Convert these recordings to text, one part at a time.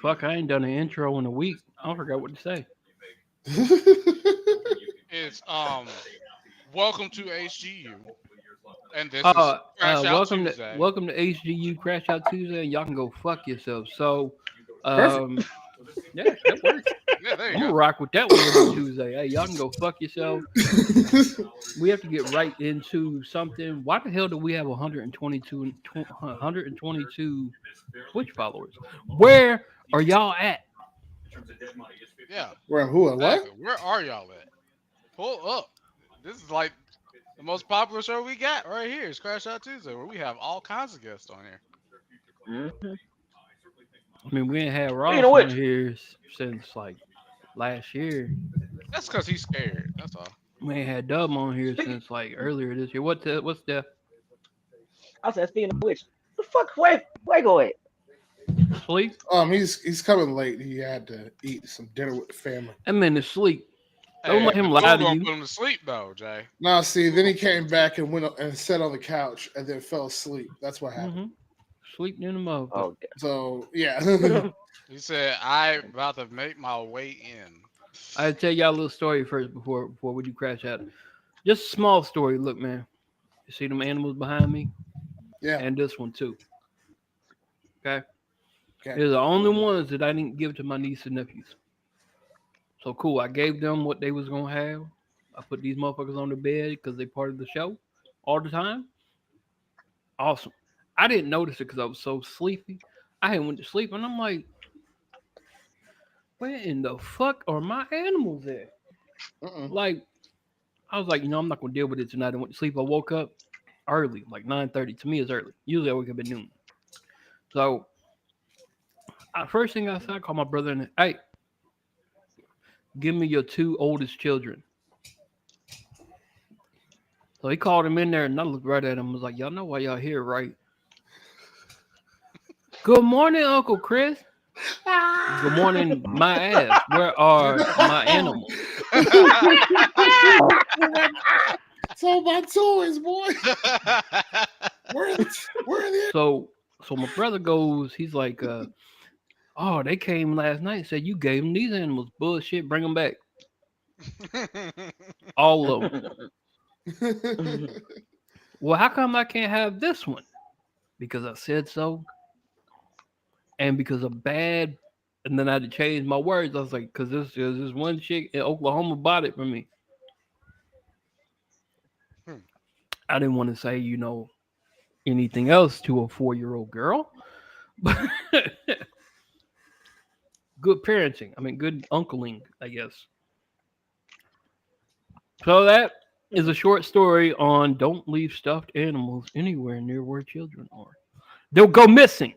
Fuck, I ain't done an intro in a week. I forgot what to say. It's welcome to HGU, and this is Uh, Crash Out welcome to Tuesday. welcome to HGU Crash Out Tuesday, and y'all can go fuck yourselves. So, Perfect. um, yeah, that works. Yeah, there you I'm gonna go. rock with that one every Tuesday. Hey, y'all can go fuck yourself. We have to get right into something. Why the hell do we have 122 Twitch followers? Where are y'all at? Yeah, Well, who and what? exactly. Where are y'all at? Pull up. This is like the most popular show we got right here. It's Crash Out Tuesday, where we have all kinds of guests on here. Mm-hmm. I mean, we ain't had Speaking of Ross on which, here since like last year. That's because he's scared. That's all. We ain't had Dub on here speaking, since like earlier this year. What's the I said, speaking of which, the fuck, where go at? sleep? He's coming late. He had to eat some dinner with the family. That man is sleep. Don't Hey, let the him food lie to gonna you. put him to sleep though, Jay. Now, see, then he came back and went and sat on the couch and then fell asleep. That's what happened. Mm-hmm. Sleeping in the motherfucker. Oh, So yeah, He said, "I about to make my way in." I tell y'all a little story first before we do crash out. Just a small story. Look, man. You see them animals behind me, yeah. and this one too. Okay, Okay. they're the only ones that I didn't give to my niece and nephews. So cool. I gave them what they was gonna have. I put these motherfuckers on the bed because they part of the show all the time. Awesome. I didn't notice it because I was so sleepy. I had went to sleep and I'm like, where in the fuck are my animals at? Mm-mm. Like, I was like, I'm not gonna deal with it tonight. I went to sleep. I woke up early, like 9:30. To me, it's early. Usually, I wake up at noon. So, first thing I said, I called my brother and hey, give me your two oldest children. So he called him in there, and I looked right at him. and was like, y'all know why y'all here, right? Good morning, Uncle Chris. Good morning, my ass. Where are my animals? So my toys, boy. Where are the So my brother goes. He's like, oh, they came last night and said you gave them these animals. Bullshit. Bring them back. All of them. Well, how come I can't have this one? Because I said so, and because of bad. And then I had to change my words. I was like, because this one chick in Oklahoma bought it for me. I didn't want to say, anything else to a 4-year-old girl. But good parenting. I mean, good uncling, I guess. So that is a short story on don't leave stuffed animals anywhere near where children are. They'll go missing.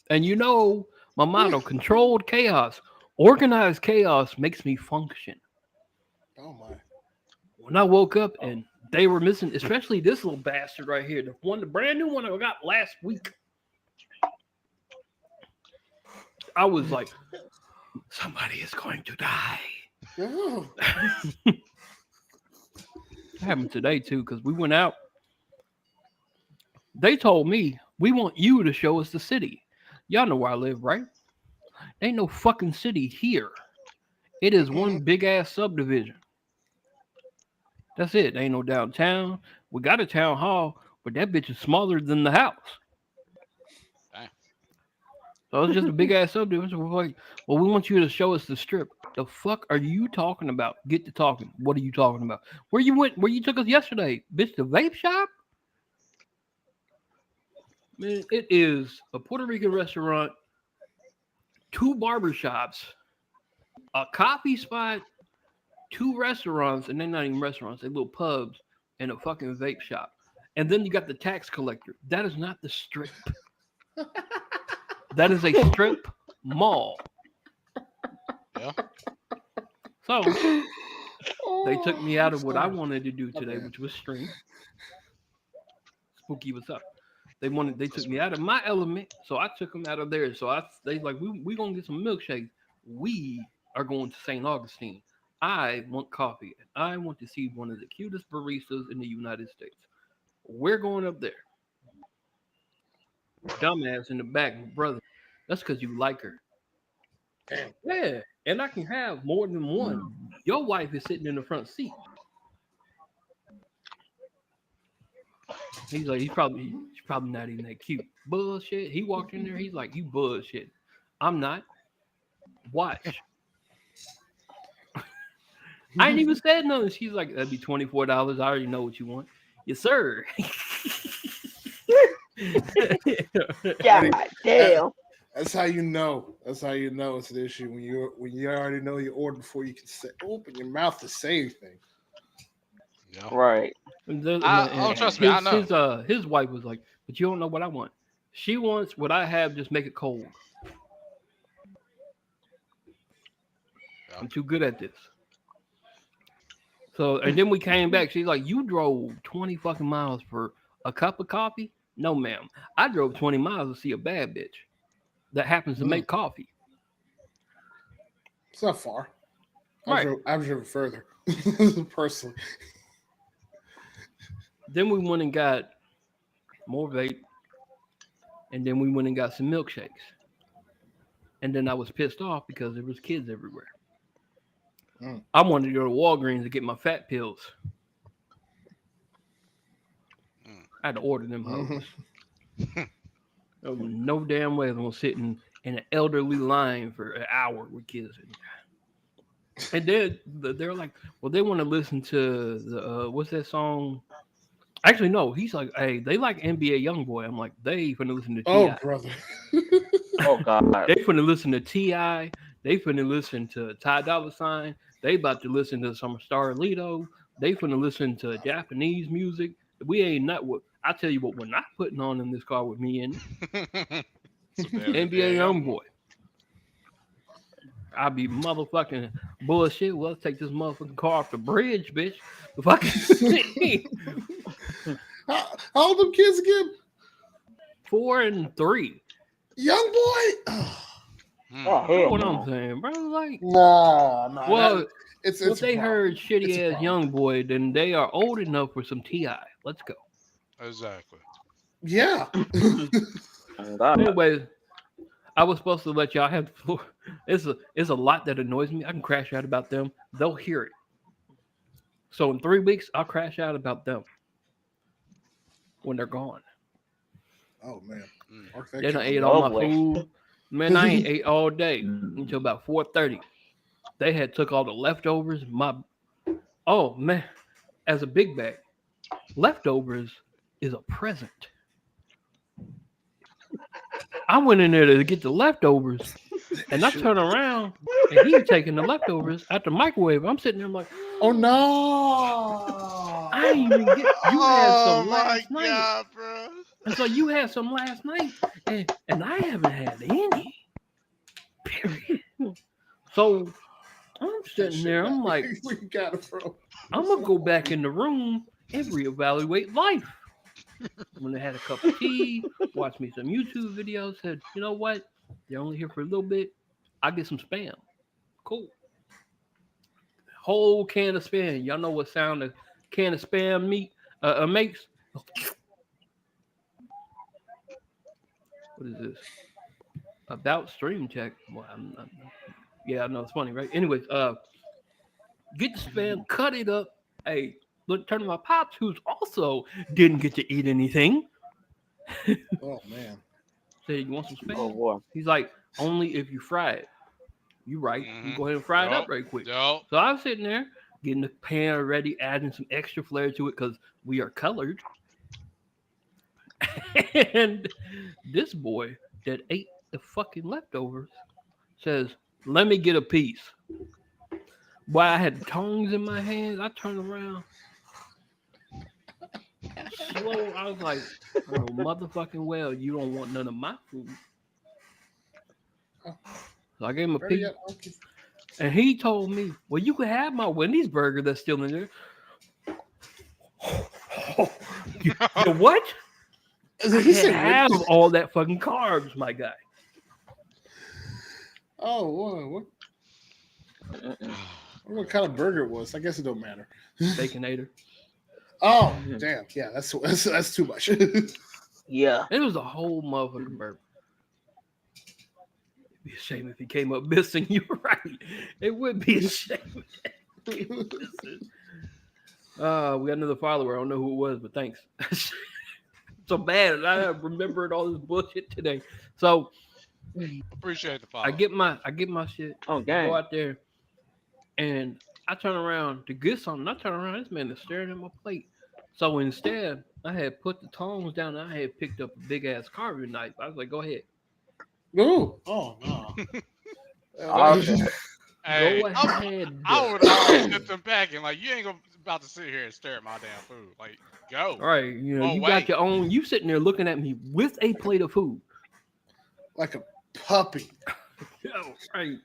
And my motto, controlled chaos. Organized chaos makes me function. Oh my. When I woke up and they were missing, especially this little bastard right here, the brand new one I got last week. I was like, somebody is going to die. Oh. It happened today too, because we went out. They told me, we want you to show us the city. Y'all know where I live, right? Ain't no fucking city here. It is one big ass subdivision. That's it. Ain't no downtown. We got a town hall, but that bitch is smaller than the house. Damn. So it's just a big ass subdivision. We're like, well, we want you to show us the strip. The fuck are you talking about? Get to talking. What are you talking about? Where you went? Where you took us yesterday? Bitch, the vape shop? Man, it is a Puerto Rican restaurant, 2 barber shops, a coffee spot, 2 restaurants, and they're not even restaurants, they're little pubs, and a fucking vape shop. And then you got the tax collector. That is not the strip. That is a strip mall. Yeah. So they took me out of what I Sorry. wanted to do today, bad. which was stream. Spooky, what's up? They took me out of my element, so I took them out of theirs. So they like we gonna get some milkshakes. We are going to St. Augustine. I want coffee, and I want to see one of the cutest baristas in the United States. We're going up there. dumbass in the back, brother. That's because you like her. Damn. Yeah, and I can have more than one. Your wife is sitting in the front seat. He's like, she's probably not even that cute. Bullshit. He walked in there. He's like, you bullshit. I'm not. Watch. I ain't even said nothing. She's like, that'd be $24. I already know what you want. Yes, sir. God damn. That's how you know. That's how you know it's an issue when you already know your order before you can open your mouth to say anything. Yeah. Right. Trust me, I know. His wife was like, but you don't know what I want. She wants what I have, just make it cold. Yeah. I'm too good at this. So, and then we came back. She's like, you drove 20 fucking miles for a cup of coffee? No, ma'am. I drove 20 miles to see a bad bitch that happens to make coffee. It's not far. Right. I've driven further, personally. Then we went and got more vape. And then we went and got some milkshakes. And then I was pissed off because there was kids everywhere. I wanted to go to Walgreens to get my fat pills. I had to order them hoes. No damn way I'm gonna sit in an elderly line for an hour with kids. And then they're like, well, they want to listen to the what's that song? Actually, no. He's like, hey, they like NBA YoungBoy. I'm like, they finna listen to T.I. Oh, brother. Oh God. They finna listen to T.I. They finna listen to Ty Dolla $ign. They about to listen to some Starlito. They finna listen to Japanese music. We ain't not what I tell you what we're not putting on in this car with me in NBA YoungBoy. I'll be motherfucking bullshit. Well, let's take this motherfucking car off the bridge, bitch. The fucking How old them kids again? 4 and 3. Young boy. Oh hell What no. I'm saying, bro. Like, Nah. well, it's if they a problem. heard It's shitty a ass young boy, then they are old enough for some Ti. Let's go. Exactly. Yeah. Oh, God. Anyways, I was supposed to let y'all have the floor. It's a lot that annoys me. I can crash out about them. They'll hear it. So in 3 weeks, I'll crash out about them when they're gone. Oh man. They done ate all my boy. food. Man, I ain't ate all day until about 4:30. They had took all the leftovers. Oh man, as a big bag, leftovers is a present. I went in there to get the leftovers, and I turn around, and he's taking the leftovers out the microwave. I'm sitting there, I'm like, Oh no. I ain't even get. You had some last night, God, bro. and so you had some last night, and I haven't had any. Period. So I'm sitting there. I'm like, where you got it from? I'm gonna go back in the room and reevaluate life. When they had a cup of tea, watch me some YouTube videos, said, you know what? They're only here for a little bit. I'll get some spam. Cool. Whole can of spam. Y'all know what sound a can of spam makes? What is this? About stream check. Well, yeah, I know it's funny, right? Anyways, get the spam, cut it up. Hey, look, turn to my pops, who's also didn't get to eat anything. Oh man. Say, you want some spam? Oh boy. He's like, only if you fry it. You right. You go ahead and fry it up right quick. Yup. So I was sitting there getting the pan ready, adding some extra flair to it because we are colored. And this boy that ate the fucking leftovers says, let me get a piece. While I had tongs in my hands, I turned around. Slow, I was like, oh, motherfucking well, you don't want none of my food. So I gave him a piece. And he told me, well, you could have my Wendy's burger that's still in there. You what? He can't have all that fucking carbs, my guy. Oh, what kind of burger it was? I guess it don't matter. Baconator. Oh, damn. Yeah, that's too much. Yeah. It was a whole motherfucking burp. It'd be a shame if he came up missing. You're right. It would be a shame. We got another follower. I don't know who it was, but thanks. So bad. I remembered all this bullshit today. So Appreciate the follow. I get my shit. Oh, I dang. go out there and I turn around to get something. I turn around, this man is staring at my plate. So instead, I had put the tongs down and I had picked up a big ass carving knife. I was like, go ahead. Ooh. Oh no. Okay. Hey, Go ahead. I would always get them back and like you ain't about to sit here and stare at my damn food. Like, go. All right, you know, Oh, you wait. got your own. You sitting there looking at me with a plate of food. Like a puppy. Right.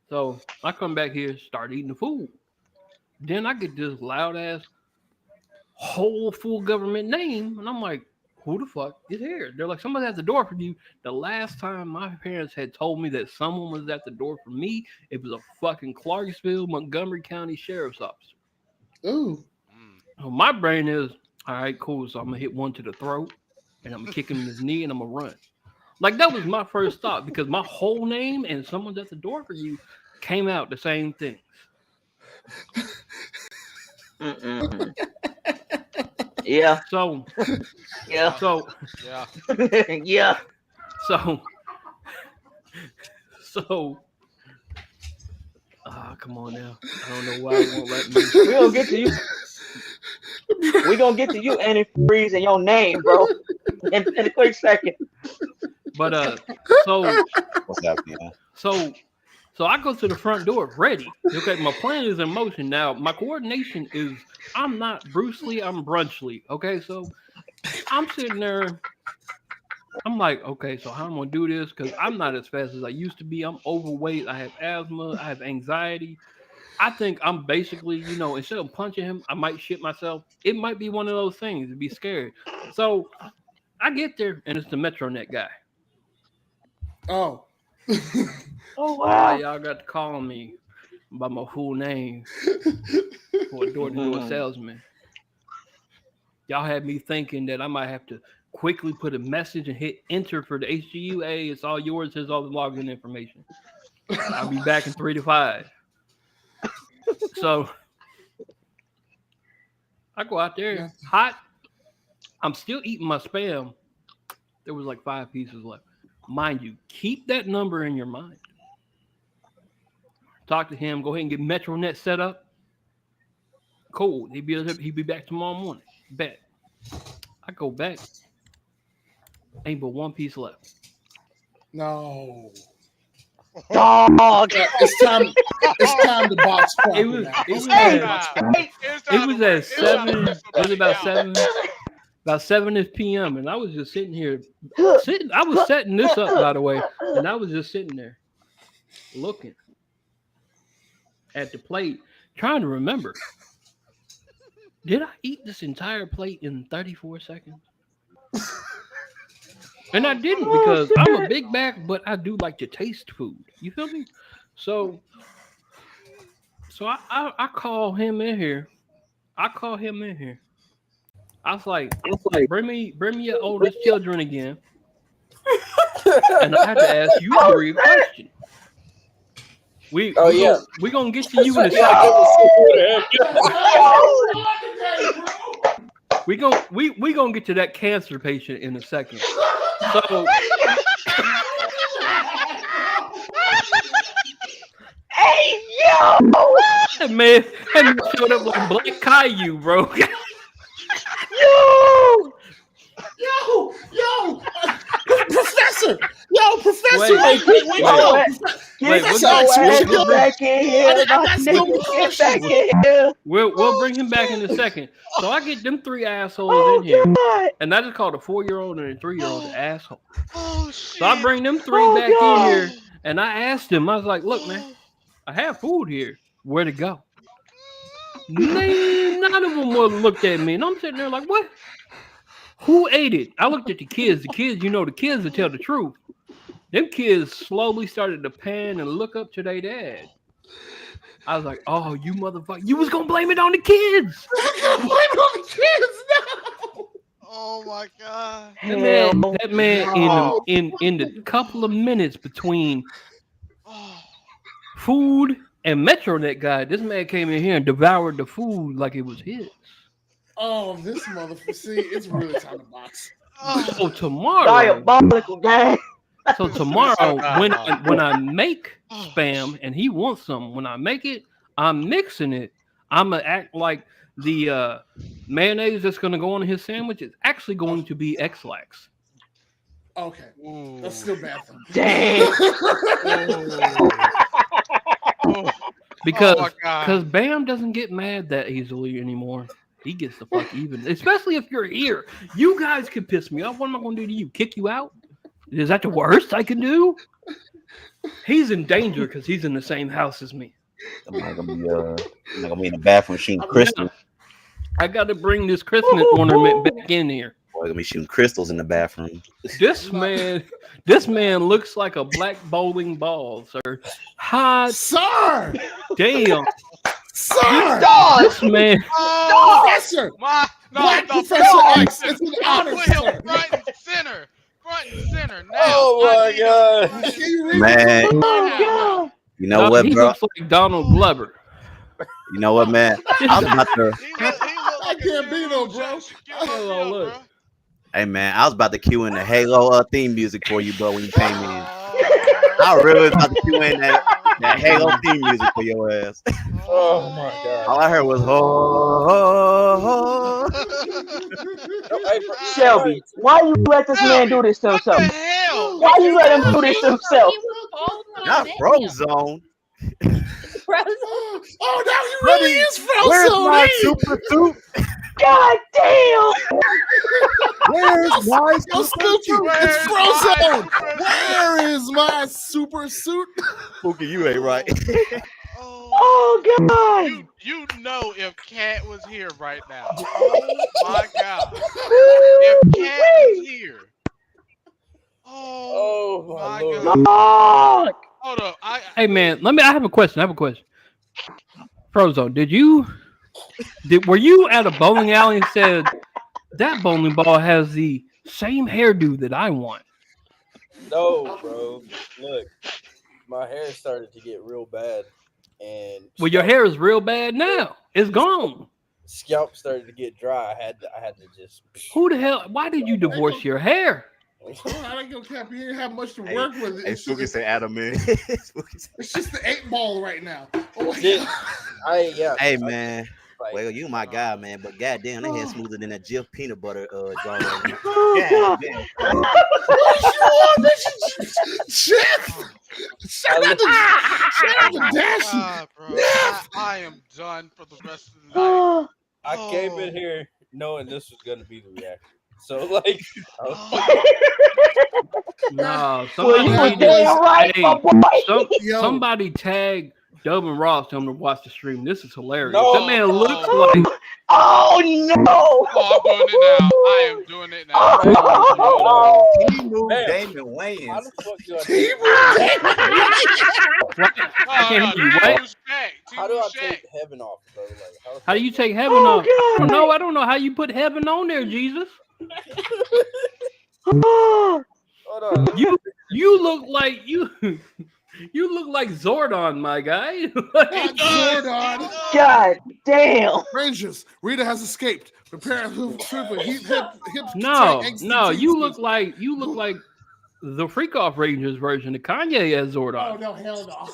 So I come back here, start eating the food. Then I get this loud ass whole full government name, and I'm like, who the fuck is here? They're like, somebody at the door for you. The last time my parents had told me that someone was at the door for me, it was a fucking Clarksville, Montgomery County Sheriff's Officer. Ooh. So my brain is, all right, cool. So I'm gonna hit one to the throat, and I'm gonna kick him in his knee, and I'm gonna run. Like that was my first thought because my whole name and someone's at the door for you came out the same thing. Yeah. So Yeah. so Yeah. Yeah. so come on now. I don't know why it won't let me. We gonna get to you. We gonna get to you, antifreeze, and your name, bro. In a quick second. But so What's happening? So I go to the front door ready. Okay, my plan is in motion. Now, my coordination is I'm not Bruce Lee, I'm Brunch Lee. Okay, so I'm sitting there. I'm like, okay, so how am I gonna do this? Because I'm not as fast as I used to be. I'm overweight, I have asthma, I have anxiety. I think I'm basically, you know, instead of punching him, I might shit myself. It might be one of those things to be scared. So I get there and it's the MetroNet guy. Oh. Oh Why wow. y'all got to call me by my full name for a door-to-door salesman? Y'all had me thinking that I might have to quickly put a message and hit enter for the HGU. Hey, it's all yours. Here's all the login information. I'll be back in 3 to 5. So I go out there hot. I'm still eating my Spam. There was like 5 pieces left. Mind you, keep that number in your mind. Talk to him. Go ahead and get MetroNet set up. Cool. He'll be back tomorrow morning. Bet. I go back. Ain't but 1 piece left. No. Dog. It's time to box properly. It was about 7 p.m. and I was just sitting here. I was setting this up, by the way, and I was just sitting there looking at the plate, trying to remember. Did I eat this entire plate in 34 seconds? And I didn't because I'm a big back, but I do like to taste food. You feel me? So I call him in here. I was like, bring me your oldest children again. And I had to ask you 3 questions. We gonna get to you in a second. We gonna get to that cancer patient in a second. So Hey yo! man showed up like Black Caillou, bro. Yo, Professor. Wait, we'll bring him back in a second. So I get them 3 assholes in here, and I just called a 4-year-old and a 3-year-old an asshole. Oh, shit. So I bring them 3 back in here, and I asked them. I was like, "Look, man, I have food here. Where to go?" None of them looked at me, and I'm sitting there like, "What? Who ate it?" I looked at the kids. The kids will tell the truth. Them kids slowly started to pan and look up to their dad. I was like, "Oh, you motherfucker! You was gonna blame it on the kids." Blame it on the kids now. Oh my god. That man no. in the couple of minutes between Oh, food and Metronet guy, this man came in here and devoured the food like it was his. Oh, this motherfucker. See, it's really time to box. So tomorrow, Diabolical gang. so tomorrow when I make spam and he wants some, when I make it, I'm mixing it. I'm gonna act like the mayonnaise that's gonna go on his sandwich is actually going to be X-Lax. Okay, Ooh. that's still bad though. Dang. Oh. Because Bam doesn't get mad that easily anymore. He gets the fuck even, especially if you're here. You guys can piss me off. What am I going to do to you? Kick you out? Is that the worst I can do? He's in danger because he's in the same house as me. I'm not gonna be in the bathroom shooting crystals. I got to bring this Christmas ornament back in here. Boy, gonna be shooting crystals in the bathroom. This man looks like a black bowling ball, sir. Hot Sir! damn. Sir! This man. Professor! Black Professor X! It's an honor, Put him sir! front and center. Front and center now. Oh my god. Can you read Man, Oh god. you know what, He bro? looks like Donald Glover. You know what, man? I was about to. He look like can't be no, bro. Oh, look. Hey, man, I was about to cue in the Halo theme music for you, bro. When you came in, I really was about to cue in that Halo theme music for your ass. Oh my god. All I heard was Shelby, why you let this man do this to What the himself? hell? Why you let him do this to himself? not Frozone. Oh, now he really is Where's Frozone! my Hey! super suit? God damn! Where's my Yo, Spooky, it's Frozone! Where is my super suit? Spooky? You ain't right. Oh god! You know if Cat was here right now. Oh my god. If Cat was here. Oh, Oh my my lord. god. God! Hold up. Hey man, I have a question. Frozone, were you at a bowling alley and said that bowling ball has the same hairdo that I want? No, bro. Look, my hair started to get real bad, and Well, your hair is real bad now. It's gone. scalp started to get dry. I had to just. Who the hell? Why did you divorce your hair? Oh, I don't give a crap. You didn't have much to work with. Hey, Spooky said Adam in. It's just the 8-ball right now. Oh my Did- God. Hey man, Like, well you my guy, man, but goddamn, they had smoother than that Jif peanut butter jar. Right now. Oh god! Damn. What you want, Jeff? Shout out to Dashy. God, bro. Yes. I am done for the rest of the night. I came in here knowing this was gonna be the reaction. So like, No, Well, you somebody was damn right, hey, my boy. somebody tag Dub and Ross, tell them to watch the stream. This is hilarious. No. That man looks like Oh no! Oh, I'm doing it now. I am doing it now. Oh, T-Move Damn. Damon how Wayans. the fuck do I I can't hear you. What? how do I take heaven off, bro? Like, How do you take heaven Oh, off? God. I don't know how you put heaven on there, Jesus. oh. Hold on. You look like you look like Zordon, my guy. Not Zordon. God damn! Rangers, Rita has escaped. Prepare for hips. No, you look like the Freak Off Rangers version of Kanye as Oh Zordon. no, hell no.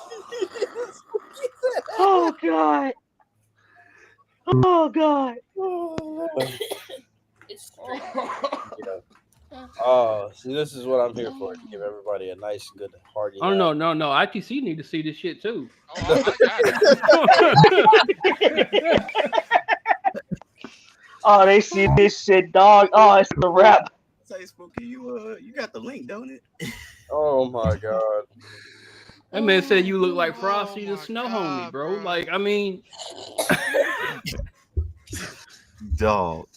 Oh god! Oh god! Oh, see, this is what I'm here for. To give everybody a nice, good, hearty. Oh laugh. no, ITC need to see this shit too. Oh, I got it. Oh, they see this shit, dog. Oh, it's the rap. Say Spooky, you got the link, don't it? Oh my god. That man said you look like Frosty Oh the Snow my Homie, God, bro. bro. Like, I mean, Dog.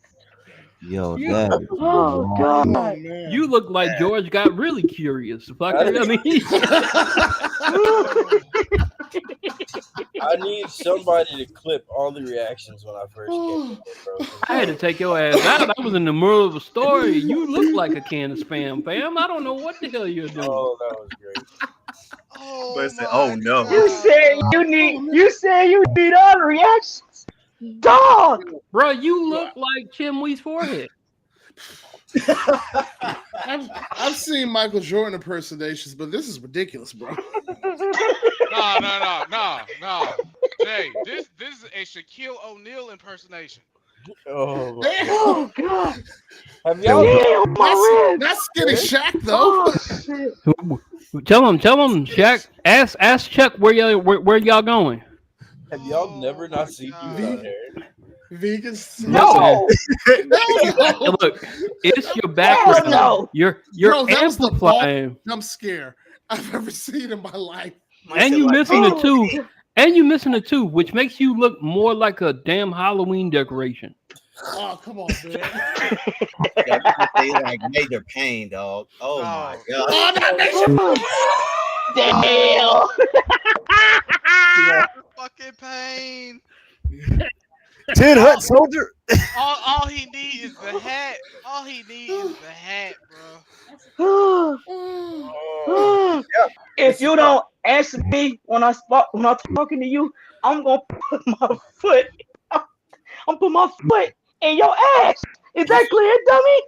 Yo, You- that. Oh god! man. you look like George got really curious. Fucker. I mean, I need somebody to clip all the reactions when I first came in here, bro. I had to take your ass out. I was in the middle of a story. You look like a can of spam, fam. I don't know what the hell you're doing. Oh, that was great. Oh, But say, my oh, no. God. You said you need all the reactions. Dog. Bro, you look like Chimwee's forehead. I've seen Michael Jordan impersonations, but this is ridiculous, bro. No. Jay, this is a Shaquille O'Neal impersonation. Oh, Oh God. have y'all Damn, my ribs. That's skinny Shaq though. Oh shit. Tell him, Shaq. Ask Chuck where y'all going. have y'all never not seen you God. without hair? Vegans. No. Hey, look, it's your background. Hell no. You're Bro, that was the amplifying, jump scare I've ever seen in my life. and you missing the two. And you missing the two, which makes you look more like a damn Halloween decoration. Oh, come on, man. They like major pain, dog. Oh my god. Oh, that makes Damn. Fucking pain. 10 Hut Soldier. All he need is the hat. All he need is the hat, bro. If you don't answer me when I'm talking to you, I'm gonna put my foot in your ass. Is that clear, dummy?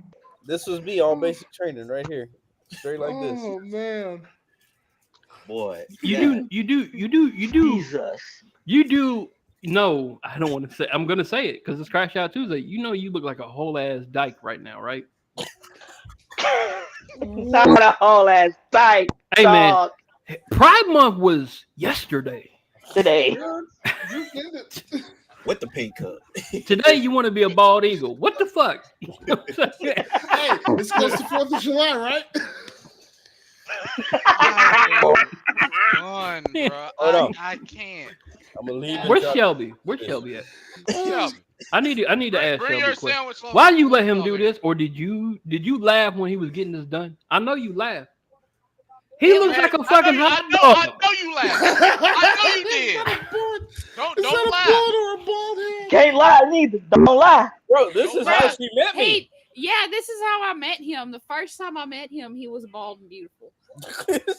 This was me on basic training right here, straight like this. Oh man. Boy. You do. Jesus. You do. No, I don't want to say. I'm gonna say it because it's Crash Out Tuesday. You know, you look like a whole ass dyke right now, right? Not a whole ass dyke. Hey dog. man, Pride Month was yesterday. Today. You did it. With the pink cup. Today you want to be a bald eagle. What the fuck? You know what I'm saying? Hey, it's close to 4th of July, right? Done, bro. Hold on. I can't. I'm gonna leave it. Where's up. Shelby? Where's Shelby at? Shelby, I need to ask bring Shelby your a question. sandwich. over. Why you let him do Shelby. this, or did you laugh when he was getting this done? I know you laughed. He looks like a fucking hot I dog. know you laughed. I know you did. Don't Is that a laugh. bald or a bald head? Can't lie neither. Don't lie. Bro, this is how she met me. Hey, yeah, this is how I met him. The first time I met him, he was bald and beautiful.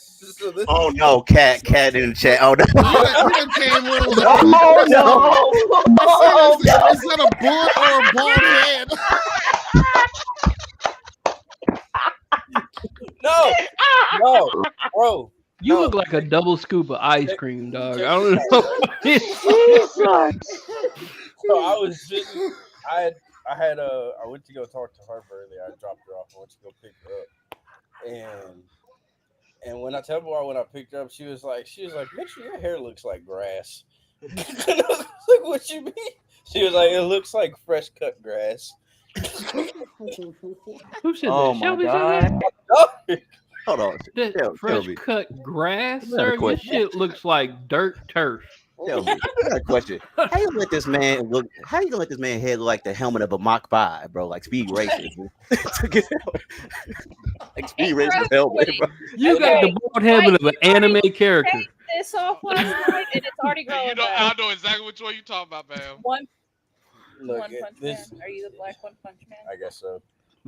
So this Oh no, cat in the chat. Oh no. You done came in with Oh no. Oh, Is that a bull or a bald head? no, bro. You No. look like a double scoop of ice cream, dog. I don't know. Jesus. So I was sitting. I went to go talk to Harper earlier. I dropped her off. I went to go pick her up, and when I tell her when I picked her up, she was like, "Make sure your hair looks like grass." And I was like, "What you mean?" She was like, "It looks like fresh cut grass." Who said Oh that? my Shelby God. said that? Hold on. That fresh Shelby. cut grass, I got a sir. Your question. shit looks like dirt turf. Shelby, I got a question. How you let this man look? How you gonna let this man head look like the helmet of a Mach 5, bro? Like Speed Racing. Like Speed Racing helmet, bro. You got the bald head of an anime character. Take this off last night, and it's already growing I back. know exactly which one you talking about, man. One Look, Punch this. Man. Are you the Black One Punch Man? I guess so.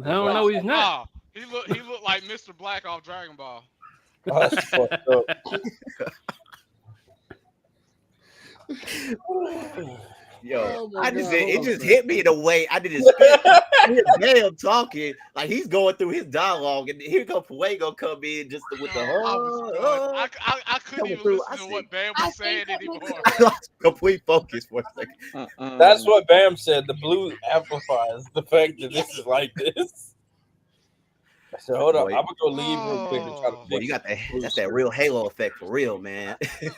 I don't know. He's not. He looked like Mr. Black off Dragon Ball. Oh, that's fucked up. Yo, Oh my I just God, it hold just on, hit me in a way I didn't expect. Damn, talking like he's going through his dialogue, and here come Fuego come in just with the I couldn't coming even through. listen I to see. what Bam I was saying think that anymore. I lost complete focus for a second. That's what Bam said. The blue amplifies the fact that this is like this. I said, hold on, Boy. I'm gonna go leave real quick and try to Oh. Boy, fix you got that's that real Halo effect for real, man. it.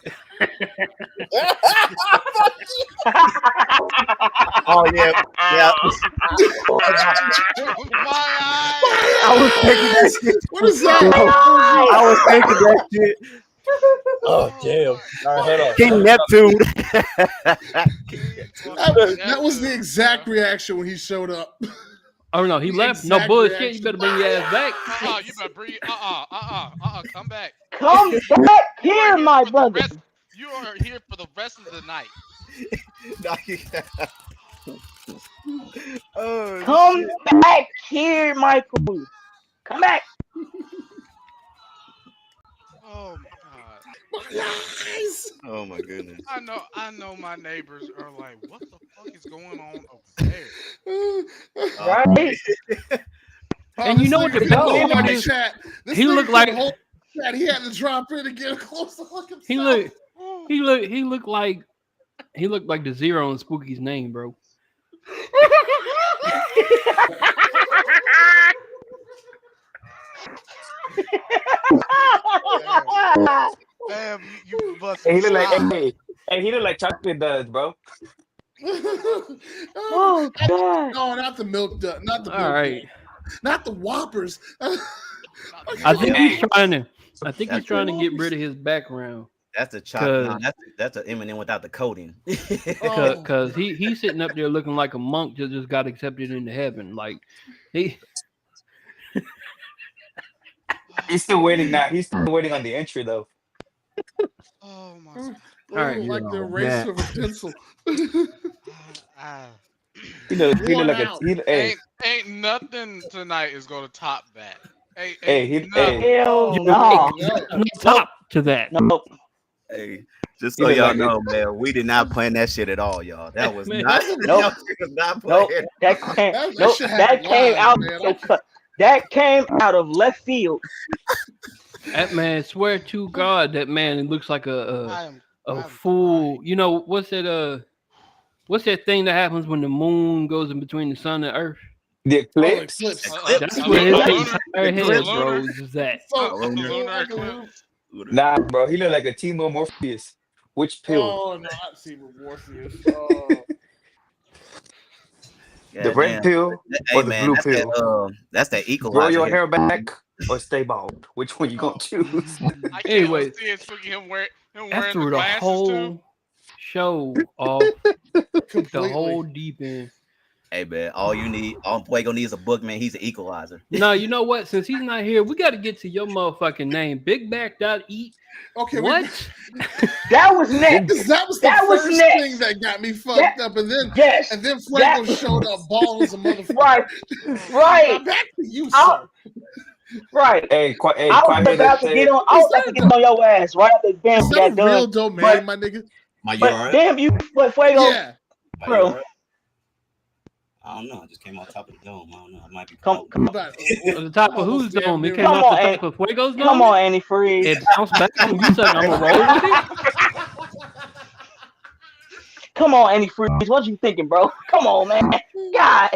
Oh yeah, yeah. My eyes. I was thinking that shit. What is that? I was thinking that shit. Oh damn! All right, hold on. King Neptune. That was the exact reaction when he showed up. Oh no, he The left. No exact bullshit. reaction. You better bring your ass back. You better breathe. Come back. Come back here, my brother. You are here for the rest of the night. Oh, Come shit. back here, Michael. Come back. Oh my god. My eyes. Oh my goodness. I know my neighbors are like, what the fuck is going on over there? Right? And you know what the This best nigga couldn't part hold is? the chat. This He nigga looked couldn't like- hold the chat. He had to drop in and get a closer look himself. He looked like the zero in Spooky's name, bro. Damn, you must Hey, he look like stop. he look like chocolate does, bro. Oh God. No, not the milk dud. Not the milk All right. dud. Not the Whoppers. I think Hey. he's trying to get rid of his background. That's the chocolate. Cause- No, that's an M&M without the coating. Oh. Because he's sitting up there looking like a monk that just got accepted into heaven. Like he He's still waiting now. He's still waiting on the entry though. Oh my god. All right, like the eraser of a pencil. Ah. He look Worn like out. Ain't nothing tonight is gonna top that. Hey, he- nothing. Hell Oh, no. no. no top to that. Nope. Hey, just He so look y'all like know, man, we did not plan that shit at all, y'all. That was Man, not. Nope. y'all was not Nope. playing. That shit That happened came live, out man. that came out of left field. That man, swear to God, that man it looks like a I'm fool. crying. You know what's that thing that happens when the moon goes in between the sun and earth? The Oh, eclipse. eclipse. That's a what his lunar- entire head, lunar- bro, is that. So, a lunar lunar like a eclipse. Nah, bro, he look like a Timo Morpheus. Which pill? Oh no, I've seen Morpheus. Oh, The red pill Hey, or the man, blue that's pill? that's that Grow equalizer. your here. hair back or stay bald. Which one you gonna choose? I can't Anyway, unsee it, Spooky, him wearing the After the glasses whole too. show off completely. the whole deep end. Hey, man, all Fuego needs is a book, man. He's an equalizer. No, you know what? Since he's not here, we got to get to your motherfucking name. Bigback.eat. Okay, What? That was next. That was the That was first next. thing that got me fucked up, and then Yes. Fuego showed up bald as a motherfucker. Right. Now Right. back to you, I'll- sir. Right. Hey, I was about to get on. I was about to get on your ass right after damn Is you that got a real done. domain, But- my nigga? My But URL. damn you, but Fuego. Yeah. My bro. URL. I don't know. I just came on top of the dome. I don't know. It might be. Come What come about On the top of Almost whose damn dome? It near- came Come off on, the Andy. top of Fuego's dome? come on, Annie Freeze. It bounced back and you said I'm going to roll with it? Come on, Annie Freeze. What you thinking, bro? Come on, man. God.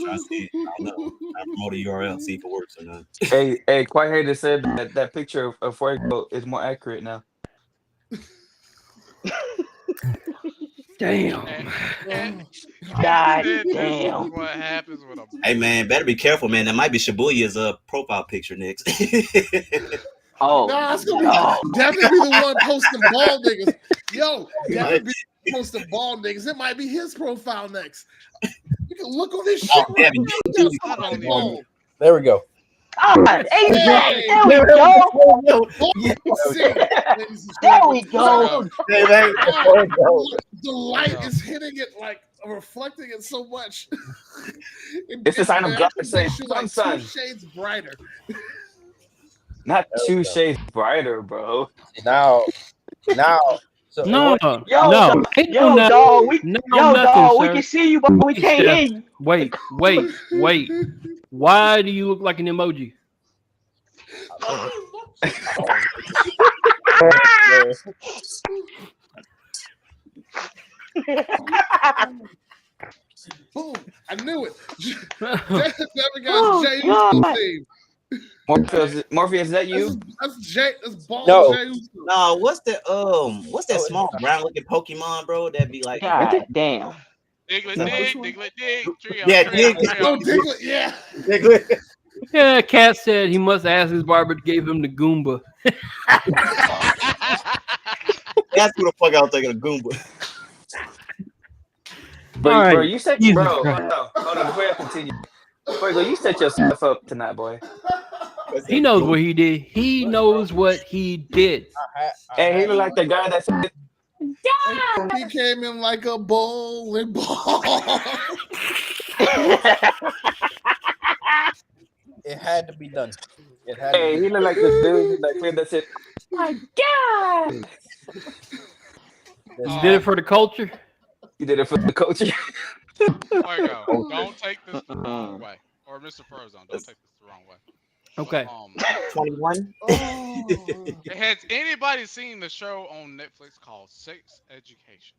Trying to see. I don't know. I promote a URL, see if it works or not. Hey, quite hater said that picture of Fuego is more accurate now. Damn. And God this is damn. what happens with a Hey, man, better be careful, man. That might be Shibuya's profile picture next. Oh. Nah, it's gonna be Oh. definitely be the one posting bald niggas. Yo, definitely be posting bald niggas. It might be his profile next. You can look on this shit. Oh, right Devin, now. you- I don't Bald. even. There we go. God. Hey, Hey. there we go. See, ladies and There we gentlemen. go. Hey, man, The light is hitting it like reflecting it so much. It's a sign of God It saying, makes you like "Son, two shades brighter. Not 2 shades brighter, bro. Now, so No, Yo, no. Ain't no Yo, nothing. dog. We, No, yo, nothing, dog. We sir. can see you, but we Hey, can't Steph. hear you. Wait. Why do you look like an emoji? Boom! I knew it. That's Devin Oh, got Jay God. Uso theme. Morpheus, is that you? That's Jay. That's bald No. Jay Uso. no, what's that Oh, small brown looking Pokemon, bro? That'd be like God damn. Diglett No, dig, which one? Diglett dig, trio, Yeah, trio, dig. Oh, trio. Diglett, yeah. Yeah, Cat said he must ask his barber to give him the Goomba. That's who the fuck I was thinking of, Goomba. Bro, All right. bro, you set Jesus bro. Christ. Hold on, before I continue. Fuego, you set yourself up tonight, boy. He knows what he did. He knows what he did. Hey, he look like the guy that said, He came in like a bowling ball. It had to be done. It had hey, to be he look like the dude that said, "My God." You did it for the culture. He did it for the coach. Fuego, don't take this the wrong way. Or Mr. Frozone, don't take this the wrong way. Okay. But, 21. has anybody seen the show on Netflix called Sex Education?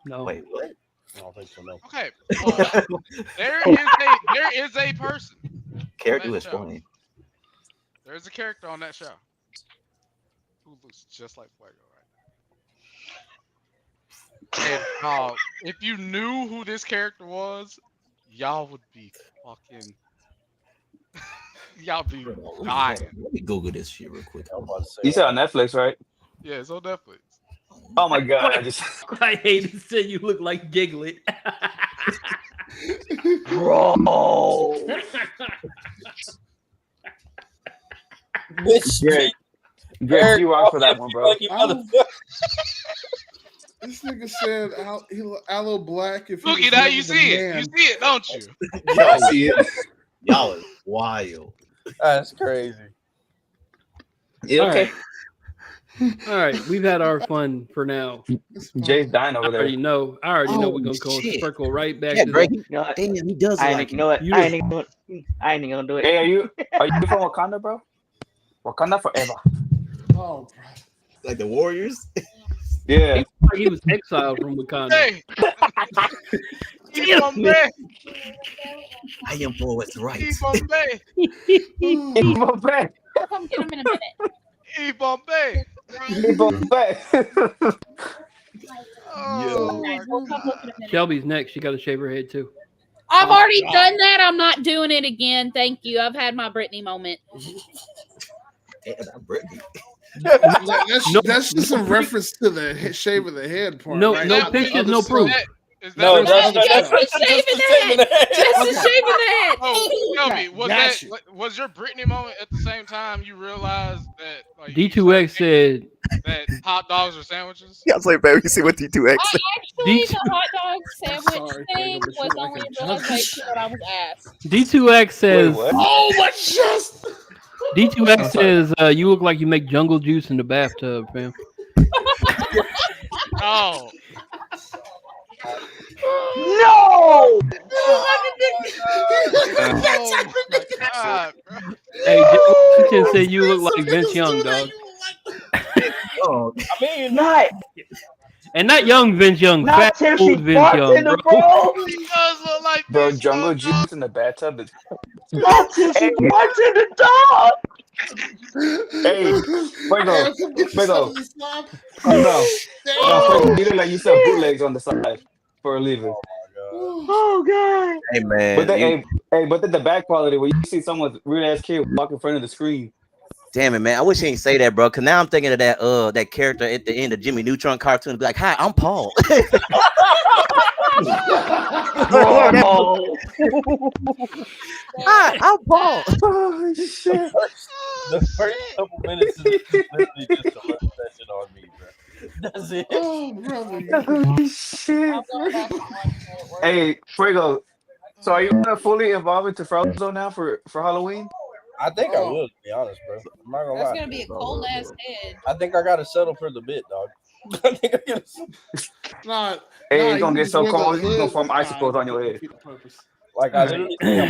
No. Wait, what? I don't think so. No. Okay, well, there is a person. Character on that was show. funny. There's a character on that show who looks just like Fuego right now. And if you knew who this character was, y'all would be fucking. Y'all be dying. Let me Google this shit real quick. I was about to say, You said on Netflix, right? Yeah, it's on Netflix. Oh my God! I just I hate to say you look like Giglet. bro. bitch, Greg, you rock for that one, bro. Like you motherfucker. This nigga said Aloe Black. If he Look was at that, living you the see it. man. You see it, don't you? Y'all see it? Y'all is wild. That's crazy. Yeah, okay. All right, we've had our fun for now. Jay's dying I over there. already know Oh, we're gonna go shit. circle right back Yeah, to Greg. the. You know what? Damn, he does I like ain't, you know what? You I ain't even gonna do it. Hey, are you from Wakanda, bro? Wakanda forever. Oh, bro. Like the Warriors? Yeah. He was exiled from Wakanda. Hey, Bombay, I am for what's right. Bombay, Bombay. I'll come get him in a minute. Bombay. Bombay. Oh my Guys, we'll come look in a minute. Shelby's next. She got to shave her head too. I've already done that. I'm not doing it again. Thank you. I've had my Britney moment. Hey, about Brittany. That's just a reference to the shave of the head part. No, right? no Not the pictures, other no stuff. proof. Is that No, what- that's Just that's the shaving the head. Just the shaving the head. Oh, Shelby, was Gotcha. was your Britney moment at the same time you realized that like D2X said that hot dogs are sandwiches? Yeah, I was like, baby, you see what T2X said? Actually, the hot dog sandwich Sorry, thing Greg, but was you like only a a realization when I was asked. D2X says what? Oh my chest! D2X says you look like you make jungle juice in the bathtub, fam. Oh, No! oh my God, bro. Hey, Washington said you look like Vince Young, dog. Oh, I mean, Not, And not young Vince Young, not fat till she old Vince farts Young, in the bro. bro. He does look like Bro, this, jungle dog. juice in the bathtub is. Not till she farts in the dog. Hey, Fuego, Fuego. No, Fuego, you look like you sell bootlegs on the side for a living. Oh god. Hey, man. But but then the bad quality where you see someone's weird ass kid walk in front of the screen. Damn it, man. I wish he didn't say that, bro. Cause now I'm thinking of that character at the end of Jimmy Neutron cartoon. Be like, hi, I'm Paul. Oh, Hi, I'm Paul. oh shit. The first couple minutes is literally just a roast session on me, bro. That's it. Oh, brother. Oh, shit. I'll go back and watch it at work. Hey, Fuego. So are you gonna fully evolve into Frozone now for Halloween? I think I will, to be honest, bro. I'm not gonna That's lie. gonna be a cold ass head. I think I gotta settle for the bit, dog. I think I gotta. Nah, Hey, nah, it's gonna you get so just wear the cold, it's gonna hood form all the icicles time on your to head. defeat the purpose. Like I literally think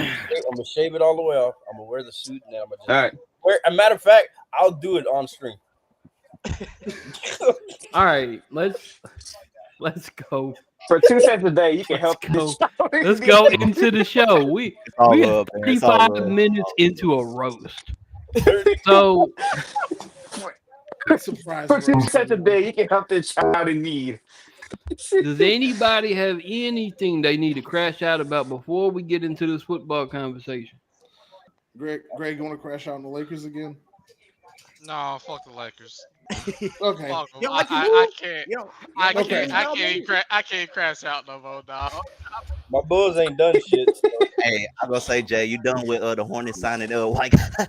I'm gonna shave it all the way off. I'm gonna wear the suit and then I'm gonna just All right. wear. A matter of fact, I'll do it on stream. All right, let's go. For 2 cents a day, you can help go. this. Let's go into the show. We all are love, man. It's all 35 love. minutes into a roast. So Surprise For 2 roast, cents a everyone. day, you can help the child in need. does anybody have anything they need to crash out about before we get into this football conversation? Greg, you want to crash out on the Lakers again? No, fuck the Lakers. Okay. Fuck 'em. You don't like I your can't. You know, I Okay. can't crash out no more, dog. My Bulls ain't done shit. So. Hey, I'm gonna say, Jay, you done with the Hornets signing white guy?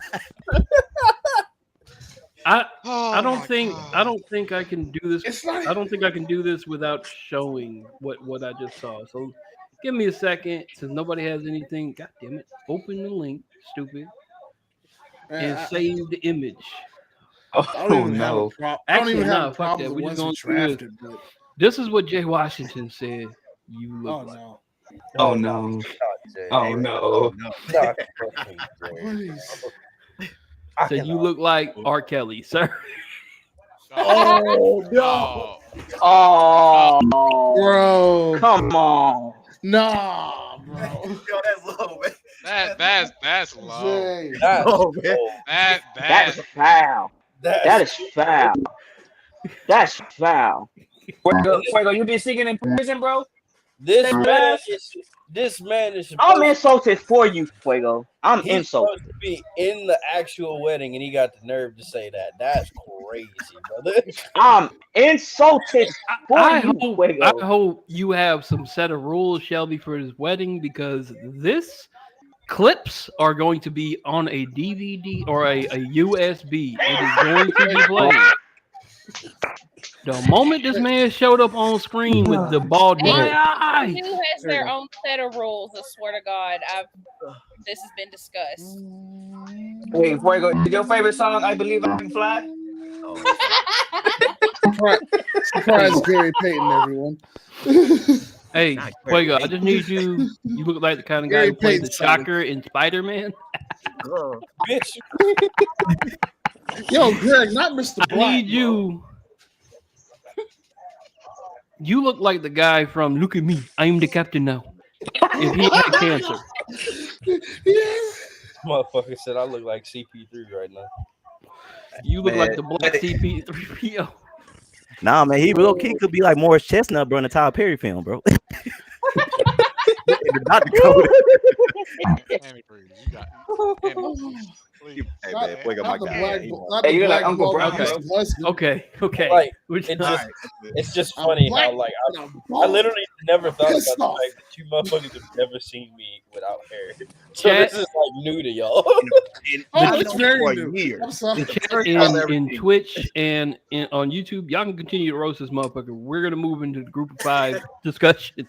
I don't think I can do this. It's not. I don't think I can do this without showing what I just saw. So give me a second, since nobody has anything. God damn it! Open the link, stupid, and Man, save the image. I don't Oh even have a no. problem. I don't Actually, even have no, a fuck problem that. with We're the just ones we gonna do this. drafted, but This is what Jay Washington said. You look oh like. no. Oh no. Not Jay. Oh no. Not fucking What Jay. is? I So you cannot. look like R. Kelly, sir. Oh no, Oh, Oh, bro. come on. Nah, bro. Yo, that's low, man. that's low. Jay. That's Oh, man. cold. That That is foul. That That's is foul. That's foul. Fuego, you been singing in prison, bro? this Say man less. is I'm supposed insulted for you, Fuego. I'm he's insulted. supposed to be in the actual wedding and he got the nerve to say that. That's crazy, brother. I'm insulted for I you, Fuego. hope you have some set of rules, Shelby, for his wedding, because this clips are going to be on a DVD or a USB. It is going to be played. The moment this man showed up on screen with the bald Hey, head, who has their own set of rules? I swear to God, this has been discussed. Hey, Fuego, is your favorite song I Believe I Can Fly? Surprise Gary Payton, everyone. hey, Not Fuego, I great. just need you. You look like the kind of guy Gary who plays the Payton song. Shocker in Spider-Man. Bitch. Yo, Greg, not Mr. I Black. need you. You look like the guy from Look at Me, I'm the captain now. If he had cancer. Motherfucker said I look like CP3 right now. You look like Man. the black CP3PO. Nah, man, he real key could be like Morris Chestnut, bro, in the Tyler Perry film, bro. The Dr. Code. Annie, please, you got Annie, please. Hey, man, Fuego, my Not the guy. black, He- not Hey, the you look like black Uncle ball Brown, with bro. Mr. Husband. Okay. Like, Which- It just, it's just I'm funny black how like and I'm I bald. literally never thought about Pissed the off. fact that you motherfuckers have never seen me without hair. So Chat- this is like new to y'all. Oh, it's very for new. years. I'm sorry. the chat First time ever in seen. Twitch and on YouTube, y'all can continue to roast this motherfucker. We're gonna move into the group of five discussion.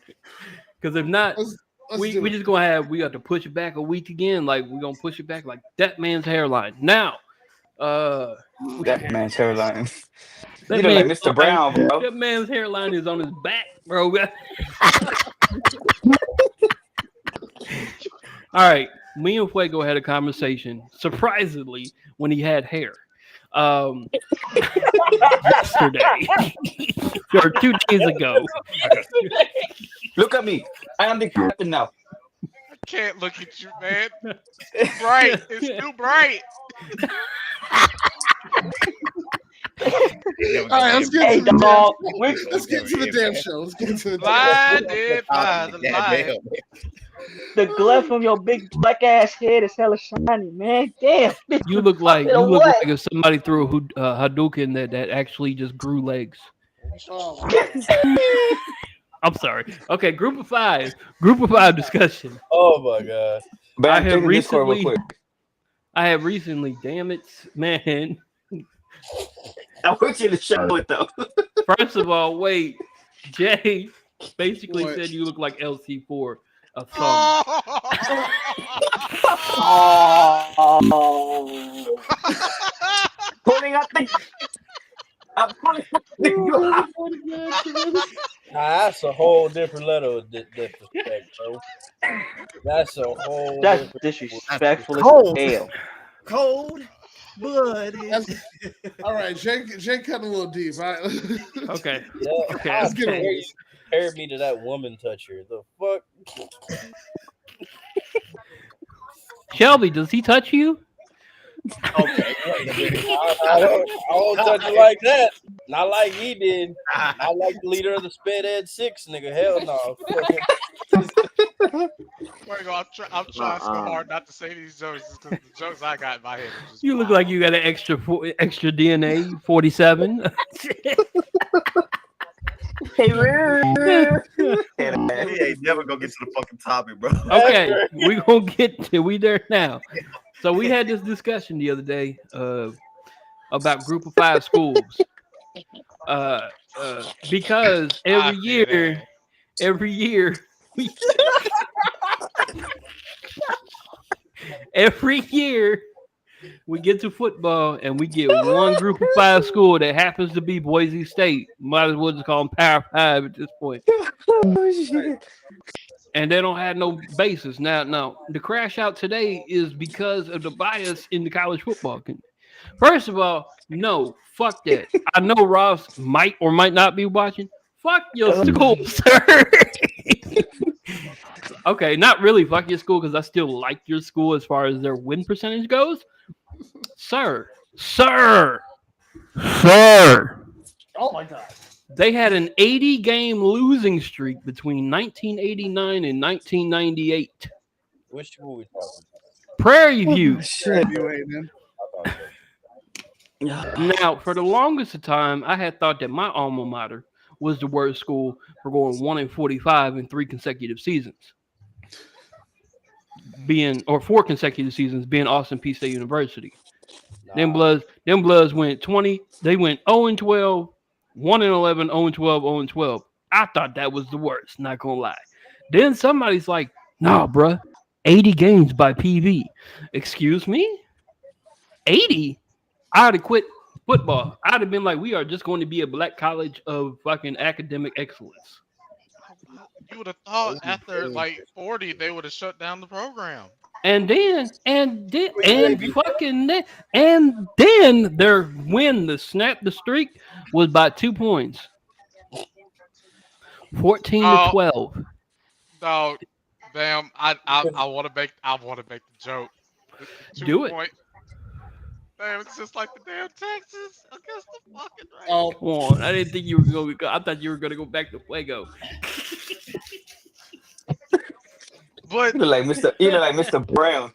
Because if not, Let's we do it. just we got to push it back a week again. Like we're gonna push it back like that man's hairline. Now, That man's hairline. that You look like man's Mr. Brown, bro. That man's hairline is on his back, bro. All right, me and Fuego had a conversation, surprisingly, when he had hair. Yesterday or 2 days ago. Look at me. I am the captain now. I can't look at you, man. It's bright. It's too bright. All right, let's get Hey, to the dog. let's get to the damn show. Let's get to the damn Blinded by the Yeah, light. damn. The glove from your big black ass head is hella shiny, man. Damn. You look like Or like what? if somebody threw a Hadouken that actually just grew legs. Oh, my God. I'm sorry. Okay, group of five discussion. Oh my god. But I I'm have taking Discord real recently- quick. I have recently, damn it, man. I want you to show it though. First of all, wait. Jay basically What? said you look like LC4 a thumb. Oh. Pulling up the. I'm pulling up the. Nah, that's a whole different level of disrespect, bro. That's a whole That's different disrespectful Cold. as hell. Cold blooded. That's- all right, Jay cut a little deep. All right. Okay. Yeah, Okay. I Let's get swear away. you compared me to that woman toucher. The fuck? Shelby, does he touch you? Okay. I don't touch you like that. Not like he did. Not like the leader of the Sped Ed 6, nigga. Hell no. Wait, I'm trying so hard not to say these jokes because the jokes I got in my head are just You look wild. like you got an extra DNA 47. Hey, man. We ain't never gonna get to the fucking topic, bro. Okay, we gonna get to we there now. So we had this discussion the other day about group of 5 schools. Because I feel that. every year we every year we get to football and we get one group of 5 school that happens to be Boise State. Might as well just call them Power 5 at this point. And they don't have no basis. Now, the crash out today is because of the bias in the college football. First of all, no, fuck that. I know Ross might or might not be watching. Fuck your school, sir. Okay, not really fuck your school because I still like your school as far as their win percentage goes. Sir. Oh my god. They had an 80-game losing streak between 1989 and 1998. Which school we talking? Prairie View. Now, for the longest of time, I had thought that my alma mater was the worst school for going 1-45 in 3 consecutive seasons. 4 consecutive seasons being Austin Peay State University. Them Bloods went 20. They went 0-12, 1-11, 0-12, 0-12. I thought that was the worst, not gonna lie. Then somebody's like, nah, bruh, 80 games by PV. Excuse me? 80? I'd have quit football. I'd have been like, we are just going to be a black college of fucking academic excellence. You would have thought after like 40, they would have shut down the program. And then their win, the streak was by 2 points. 14-12. No, damn, I want to make the joke. Do it. Damn, it's just like the damn Texas against the fucking Raiders. Oh, Come on. I didn't think you were going to I thought you were going to go back to Fuego. But You look like Mr. Brown.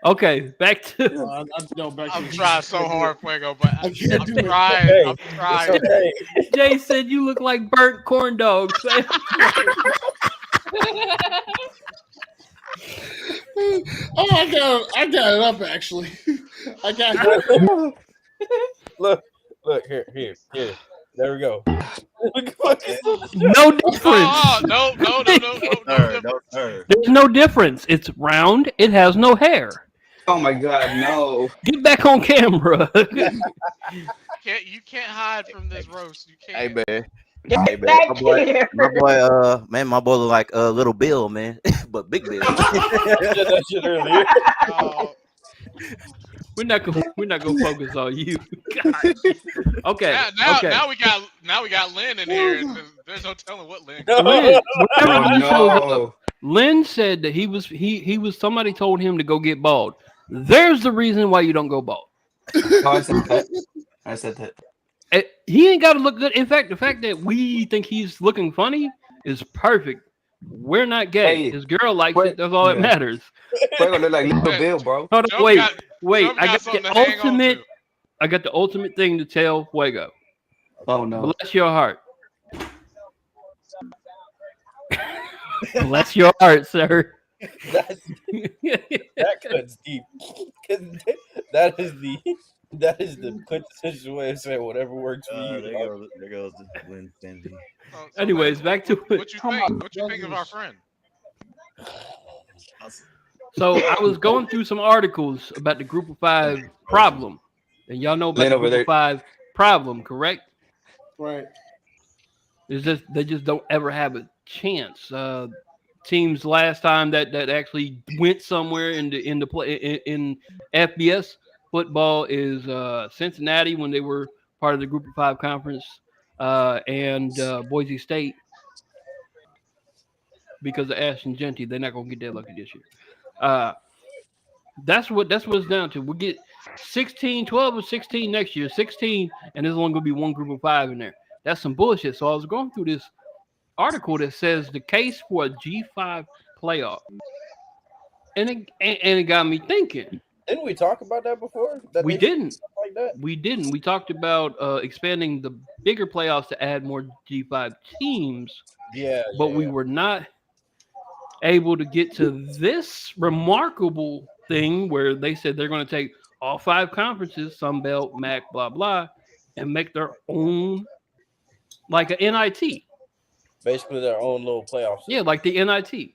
Okay, back to I'm trying so hard, Fuego, but I'm trying. Okay. I'm trying. It's okay. Jay said you look like burnt corn dogs. Oh, I got it up actually. I got it. Look, here. There we go. No difference. No. There's no difference. It's round. It has no hair. Oh my God, no. Get back on camera. You can't hide from this roast. You Hey can't. man. Get Hey, man, back here. my boy look like Little Bill, man, but Big Bill. I said that shit earlier. Oh, We're not gonna focus on you. God. Okay. now we got Lynn in here. And there's no telling what Lynn. Lynn, whenever he shows up, No. Lynn said that he was somebody told him to go get bald. There's the reason why you don't go bald. Oh, I said that. He ain't got to look good. In fact, the fact that we think he's looking funny is perfect. We're not gay. Hey, His girl likes wait, it. That's all that yeah. matters. Fuego look like Little Bill, bro. Hold on, Joe wait. Joe I got something the to hang on ultimate. to. I got the ultimate thing to tell Fuego. Oh no. Bless your heart. Bless your heart, sir. That cuts deep. That is the quintessential way of saying whatever works for you. There goes the Lynn Cindy. So Anyways, back to it. what you think? What you think of our friend? So I was going through some articles about the Group of 5 problem, and y'all know about Lynn the over Group there. of 5 problem, correct? Right. It's just they just don't ever have a chance. Teams last time that actually went somewhere in FBS football is Cincinnati when they were part of the Group of 5 conference, and Boise State because of Ashton Genty. They're not gonna get that lucky this year. That's what it's down to. We'll get 16, 12 or 16 next year. 16, and there's only gonna be one Group of 5 in there. That's some bullshit. So I was going through this article that says the case for a G5 playoff, and it got me thinking. Didn't we talk about that before? That We they- didn't. Like that? We didn't. We talked about expanding the bigger playoffs to add more G5 teams, Yeah, but we were not able to get to this remarkable thing where they said they're going to take all 5 conferences, Sun Belt, MAC, blah blah, and make their own like a NIT. Basically, their own little playoff system. Yeah, like the NIT.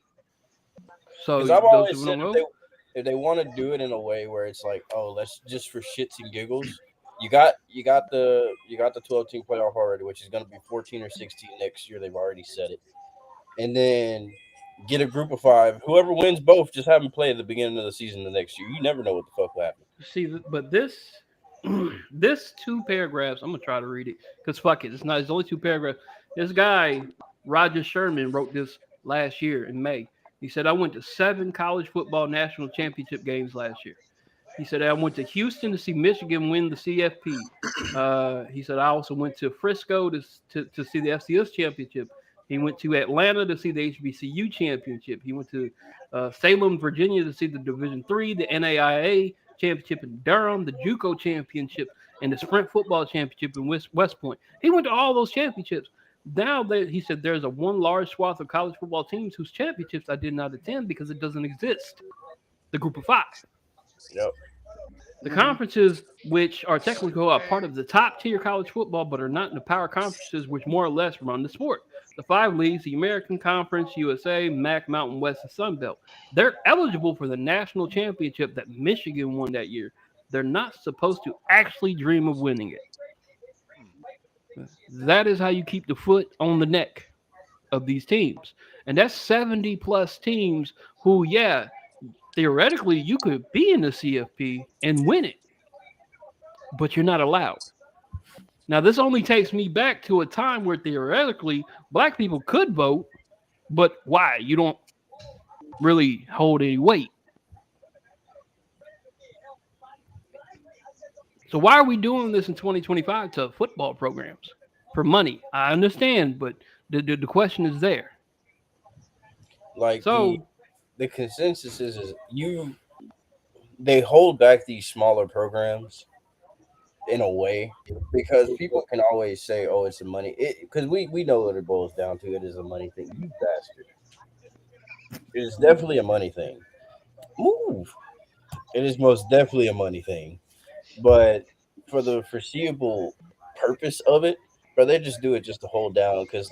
So Because I've those always who said don't know, if they want to do it in a way where it's like, oh, let's just for shits and giggles. You got the 12-team playoff already, which is going to be 14 or 16 next year. They've already said it, and then get a group of 5. Whoever wins both, just have them play at the beginning of the season the next year. You never know what the fuck will happen. see, but this this 2 paragraphs, I'm gonna try to read it because fuck it, it's only 2 paragraphs. This guy Roger Sherman wrote this last year in May. He said, I went to 7 college football national championship games last year. He said, I went to Houston to see Michigan win the CFP. He said, I also went to Frisco to see the FCS championship. He went to Atlanta to see the HBCU championship. He went to Salem, Virginia to see the Division III, the NAIA championship in Durham, the JUCO championship, and the Sprint football championship in West Point. He went to all those championships. Now he said there's one large swath of college football teams whose championships I did not attend because it doesn't exist. The group of 5. Yep. The conferences, which are technically are part of the top tier college football, but are not in the power conferences, which more or less run the sport. The 5 leagues, the American Conference, USA, MAC, Mountain West, and Sun Belt. They're eligible for the national championship that Michigan won that year. They're not supposed to actually dream of winning it. That is how you keep the foot on the neck of these teams. And that's 70 plus teams who, yeah, theoretically you could be in the CFP and win it, but you're not allowed. Now, this only takes me back to a time where theoretically black people could vote, but why? You don't really hold any weight. So why are we doing this in 2025 to football programs? For money. I understand, but the question is there. Like So the consensus is they hold back these smaller programs in a way because people can always say, "Oh, it's a money," because we know what it boils down to. It is a money thing. You bastard! It is definitely a money thing. Move. It is most definitely a money thing, but for the foreseeable purpose of it, bro, they just do it just to hold down because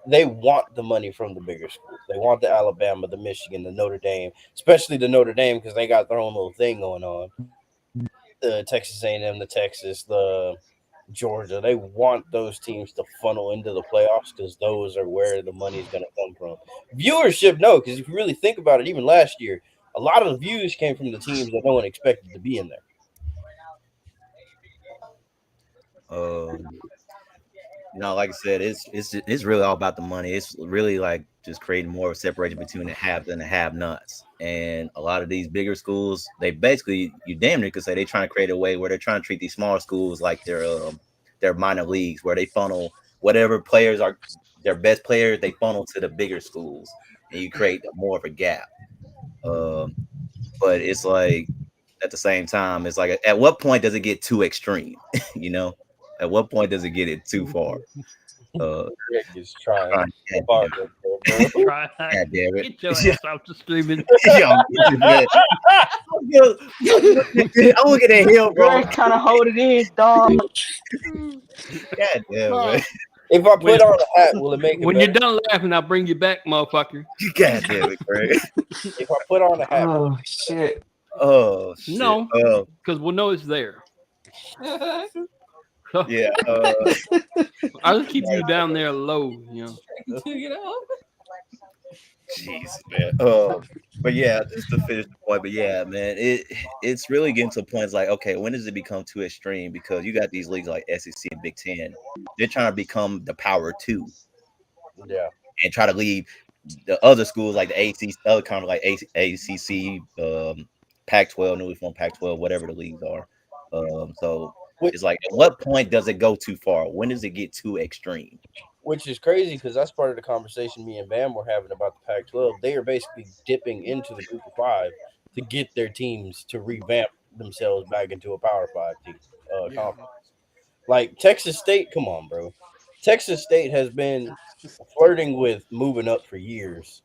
they want the money from the bigger schools. They want the Alabama, the Michigan, the Notre Dame, especially the Notre Dame because they got their own little thing going on. The Texas A&M, the Texas, the Georgia. They want those teams to funnel into the playoffs because those are where the money is going to come from. Viewership, no, because if you really think about it, even last year, a lot of the views came from the teams that no one expected to be in there. Like I said, it's really all about the money. It's really like just creating more separation between the haves and the have-nots. And a lot of these bigger schools, they basically, you damn near could say they're trying to create a way where they're trying to treat these smaller schools like their minor leagues, where they funnel whatever players are their best players, they funnel to the bigger schools, and you create more of a gap. But it's like at the same time, it's like at what point does it get too extreme? At what point does it get it too far? Rick is trying. God damn it. Get your ass out the streaming. I'm looking at him, bro. Trying to hold it in, dog. God damn, man. If I put on a hat, will it make it When better? you're done laughing, I'll bring you back, motherfucker. God damn it, Greg. If I put on a hat, Oh shit. Oh shit. No, because we'll know it's there. Yeah. I'll just keep you down there low, Jeez, man. But yeah, just to finish the point. But yeah, man, it's really getting to points like, okay, when does it become too extreme? Because you got these leagues like SEC and Big Ten, they're trying to become the power 2, yeah, and try to leave the other schools like the ACC, other conference like ACC, Pac-12, newly formed Pac-12, whatever the leagues are. So it's like, at what point does it go too far? When does it get too extreme? which is crazy because that's part of the conversation me and Bam were having about the Pac-12. They are basically dipping into the Group of 5 to get their teams to revamp themselves back into a Power 5 team Yeah. conference. Like Texas State, come on, bro. Texas State has been flirting with moving up for years.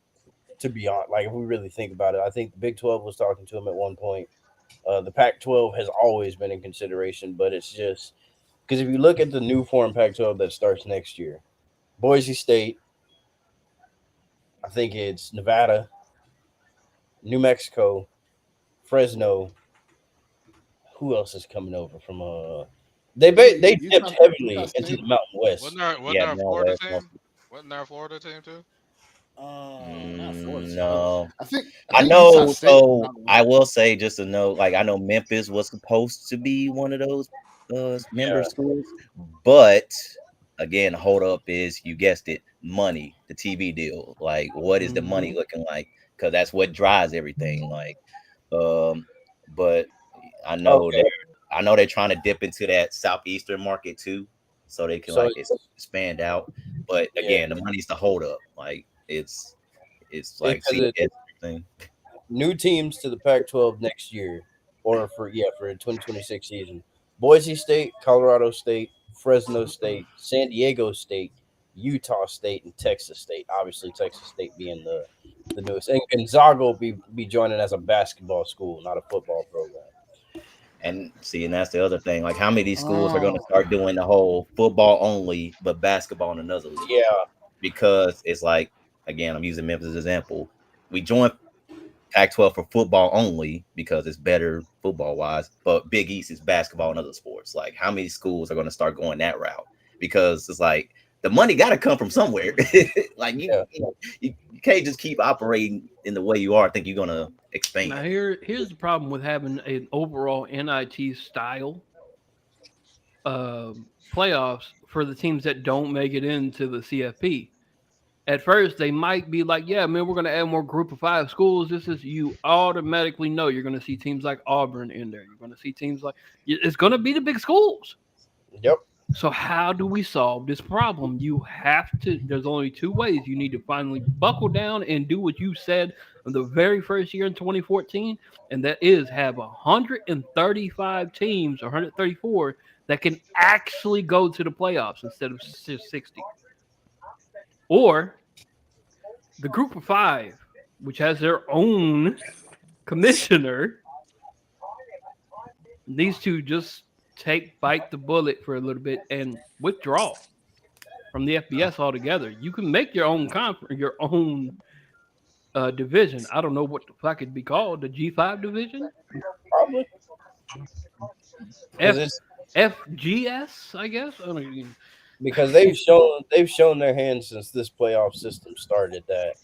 To be honest, like if we really think about it, I think the Big 12 was talking to them at one point. The Pac-12 has always been in consideration, but it's just because if you look at the new form Pac-12 that starts next year, Boise State, I think it's Nevada, New Mexico, Fresno. Who else is coming over from? They Utah, dipped heavily into State. the Mountain West. Wasn't Yeah, there a no, Florida that's team? Wasn't there a Florida team too? Not Florida State. no. I think I Utah know. State. So I will say just to know, like I know Memphis was supposed to be one of those member Yeah. schools, but again, hold up is you guessed it, money, the TV deal. Like, what is the money looking like? Because that's what drives everything. Like, um, but I know Okay. they're trying to dip into that southeastern market too, so they can So like expand out. But yeah, again, the money's the hold up. Like it's like because see it's everything. new teams to the Pac-12 next year, or for the 2026 season. Boise State, Colorado State, Fresno State, San Diego State, Utah State, and Texas State. Obviously, Texas State being the newest, and Gonzaga will be joining as a basketball school, not a football program. And see, and that's the other thing. Like, how many of these schools are going to Oh, start doing the whole football only, but basketball in another league? Yeah, Because it's like, again, I'm using Memphis as an example. We joined Pac-12 for football only because it's better football wise, but Big East is basketball and other sports. Like, how many schools are going to start going that route? Because it's like the money got to come from somewhere. Like yeah. you can't just keep operating in the way you are. I think you're going to expand. Now here's the problem with having an overall NIT style playoffs for the teams that don't make it into the CFP. At first, they might be like, "Yeah, man, we're going to add more Group of 5 schools." This is you automatically know you're going to see teams like Auburn in there. You're going to see teams like it's going to be the big schools. Yep. So how do we solve this problem? You have to. There's only two ways. You need to finally buckle down and do what you said the very first year in 2014, and that is have 135 teams or 134 that can actually go to the playoffs instead of 60. Or the Group of 5, which has their own commissioner, needs to just bite the bullet for a little bit and withdraw from the FBS altogether. You can make your own conference, your own division. I don't know what the fuck it'd be called, the G5 division, Probably. 'Cause it's FGS, I guess. I don't know. because they've shown their hands since this playoff system started that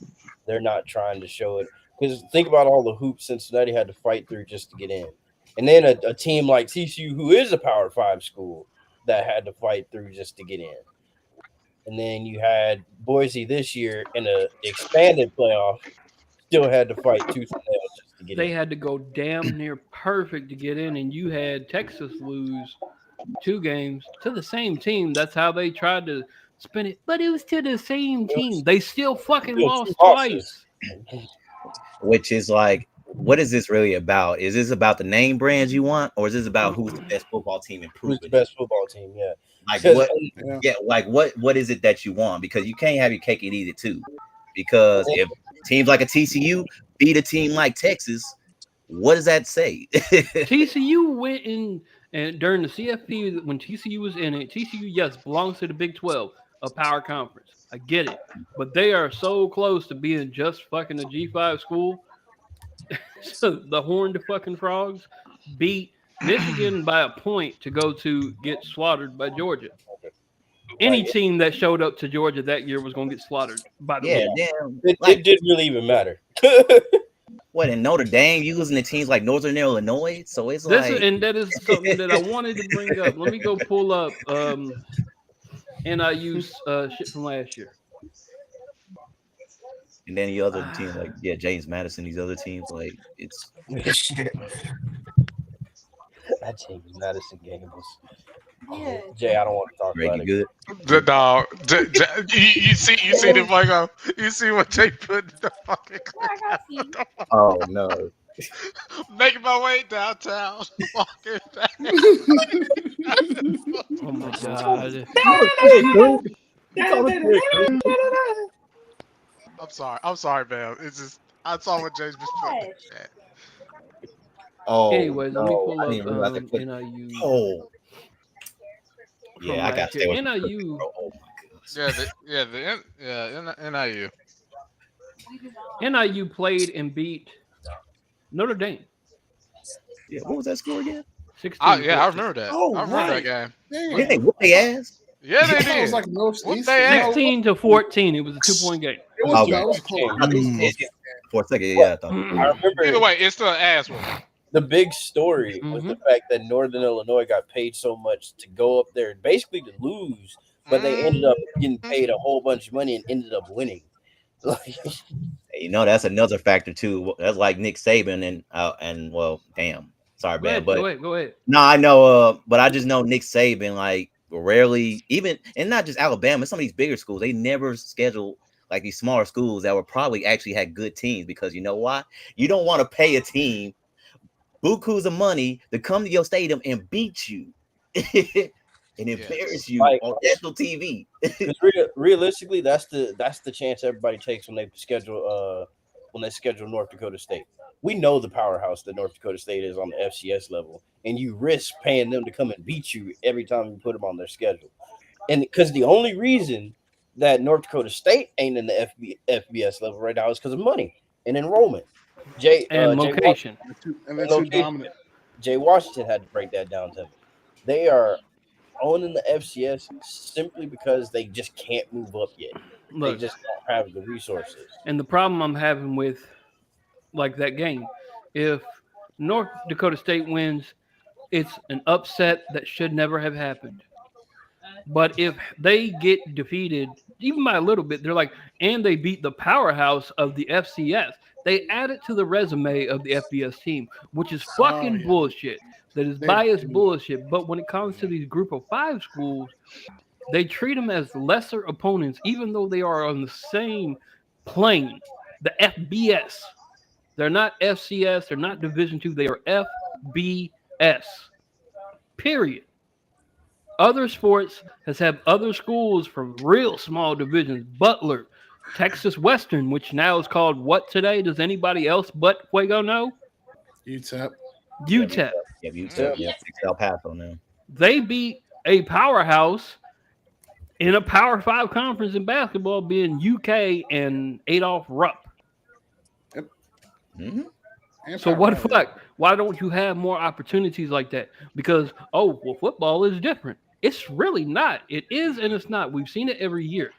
they're not trying to show it. Because think about all the hoops Cincinnati had to fight through just to get in, and then a team like TCU, who is a Power 5 school, that had to fight through just to get in, and then you had Boise this year in an expanded playoff, still had to fight tooth and nail just to get They in. had to go damn near perfect to get in, and you had Texas lose 2 games to the same team. That's how they tried to spin it, but it was to the same team. They still fucking Still lost 2 losses. twice. Which is like, what is this really about? Is this about the name brands you want, or is this about who's the best football team Who's improving? the best football team? Yeah. Like Because- what? Yeah, like what is it that you want? Because you can't have your cake and eat it too. Because if teams like a TCU beat a team like Texas, what does that say? TCU went in and during the CFP when TCU was in it. TCU, yes, belongs to the Big 12, a power conference. I get it, but they are so close to being just fucking a G5 school. So the Horned fucking Frogs beat Michigan by a point to go to get slaughtered by Georgia. Any team that showed up to Georgia that year was going to get slaughtered. By the way, damn. It didn't really even matter. What in Notre Dame, you losing to teams like Northern Illinois, so it's and that is something that I wanted to bring up. Let me go pull up NIU's shit from last year. And then the other teams like James Madison, these other teams like it's that James Madison game was. Yeah. Jay, I don't want to talk Greg, about you it. good? No, you see the fucking. You see what Jay put in the fucking. Like I see. Oh no. Making my way downtown, walking back. Oh my god. I'm sorry, man. It's just I saw what James was putting in the chat. Oh Anyways, let me no, pull I up didn't realize they put. NIU Oh from yeah, I gotta last year. stay with the Clippers, NIU bro. Oh my gosh. NIU. played and beat Notre Dame Yeah, what was that score again? 16 Yeah, I 14. remember that. Oh, I remember that right. game. Didn't they Damn. whoop their ass? Yeah, they I thought it was did. like What Northeast. they No, at? 16 to 14. It was a 2-point game. it was Okay. no, it was close. Game. I thought It was they close. did for a second. Yeah, Well, I thought. I Either remember way, it's still an ass whooping. the big story was the fact that Northern Illinois got paid so much to go up there basically to lose, but they ended up getting paid a whole bunch of money and ended up winning. Like, You know, that's another factor too. That's like Nick Saban and well, damn, sorry, Go man, ahead, but go ahead. no, I know, but I just know Nick Saban like rarely even, and not just Alabama, some of these bigger schools, they never schedule like these smaller schools that would probably actually had good teams because you know why? You don't want to pay a team bukus of money to come to your stadium and beat you and embarrass you Like- on national TV. 'cause realistically, that's the chance everybody takes when they schedule North Dakota State. We know the powerhouse that North Dakota State is on the FCS level, and you risk paying them to come and beat you every time you put them on their schedule. And because the only reason that North Dakota State ain't in the FBS level right now is because of money and enrollment. And location. And they're too Location. dominant. Jay Washington had to break that down to me. They are owning the FCS simply because they just can't move up yet. They Look, just don't have the resources. and the problem I'm having with like that game, if North Dakota State wins, it's an upset that should never have happened. But if they get defeated, even by a little bit, they're like, and they beat the powerhouse of the FCS. They add it to the resume of the FBS team, which is fucking yeah. bullshit. That is They biased do. bullshit. But when it comes to these group of 5 schools, they treat them as lesser opponents, even though they are on the same plane. The FBS. They're not FCS. They're not Division II. They are FBS. Period. Other sports has had other schools from real small divisions. Butler, Texas Western, which now is called what today? Does anybody else but Fuego know? UTEP. UTEP. Yeah, UTEP, yeah, El Paso now. They beat a powerhouse in a Power 5 conference in basketball, being UK and Adolph Rupp. Mm-hmm. So what the fuck? Why don't you have more opportunities like that? Because football is different. It's really not. It is and it's not. We've seen it every year.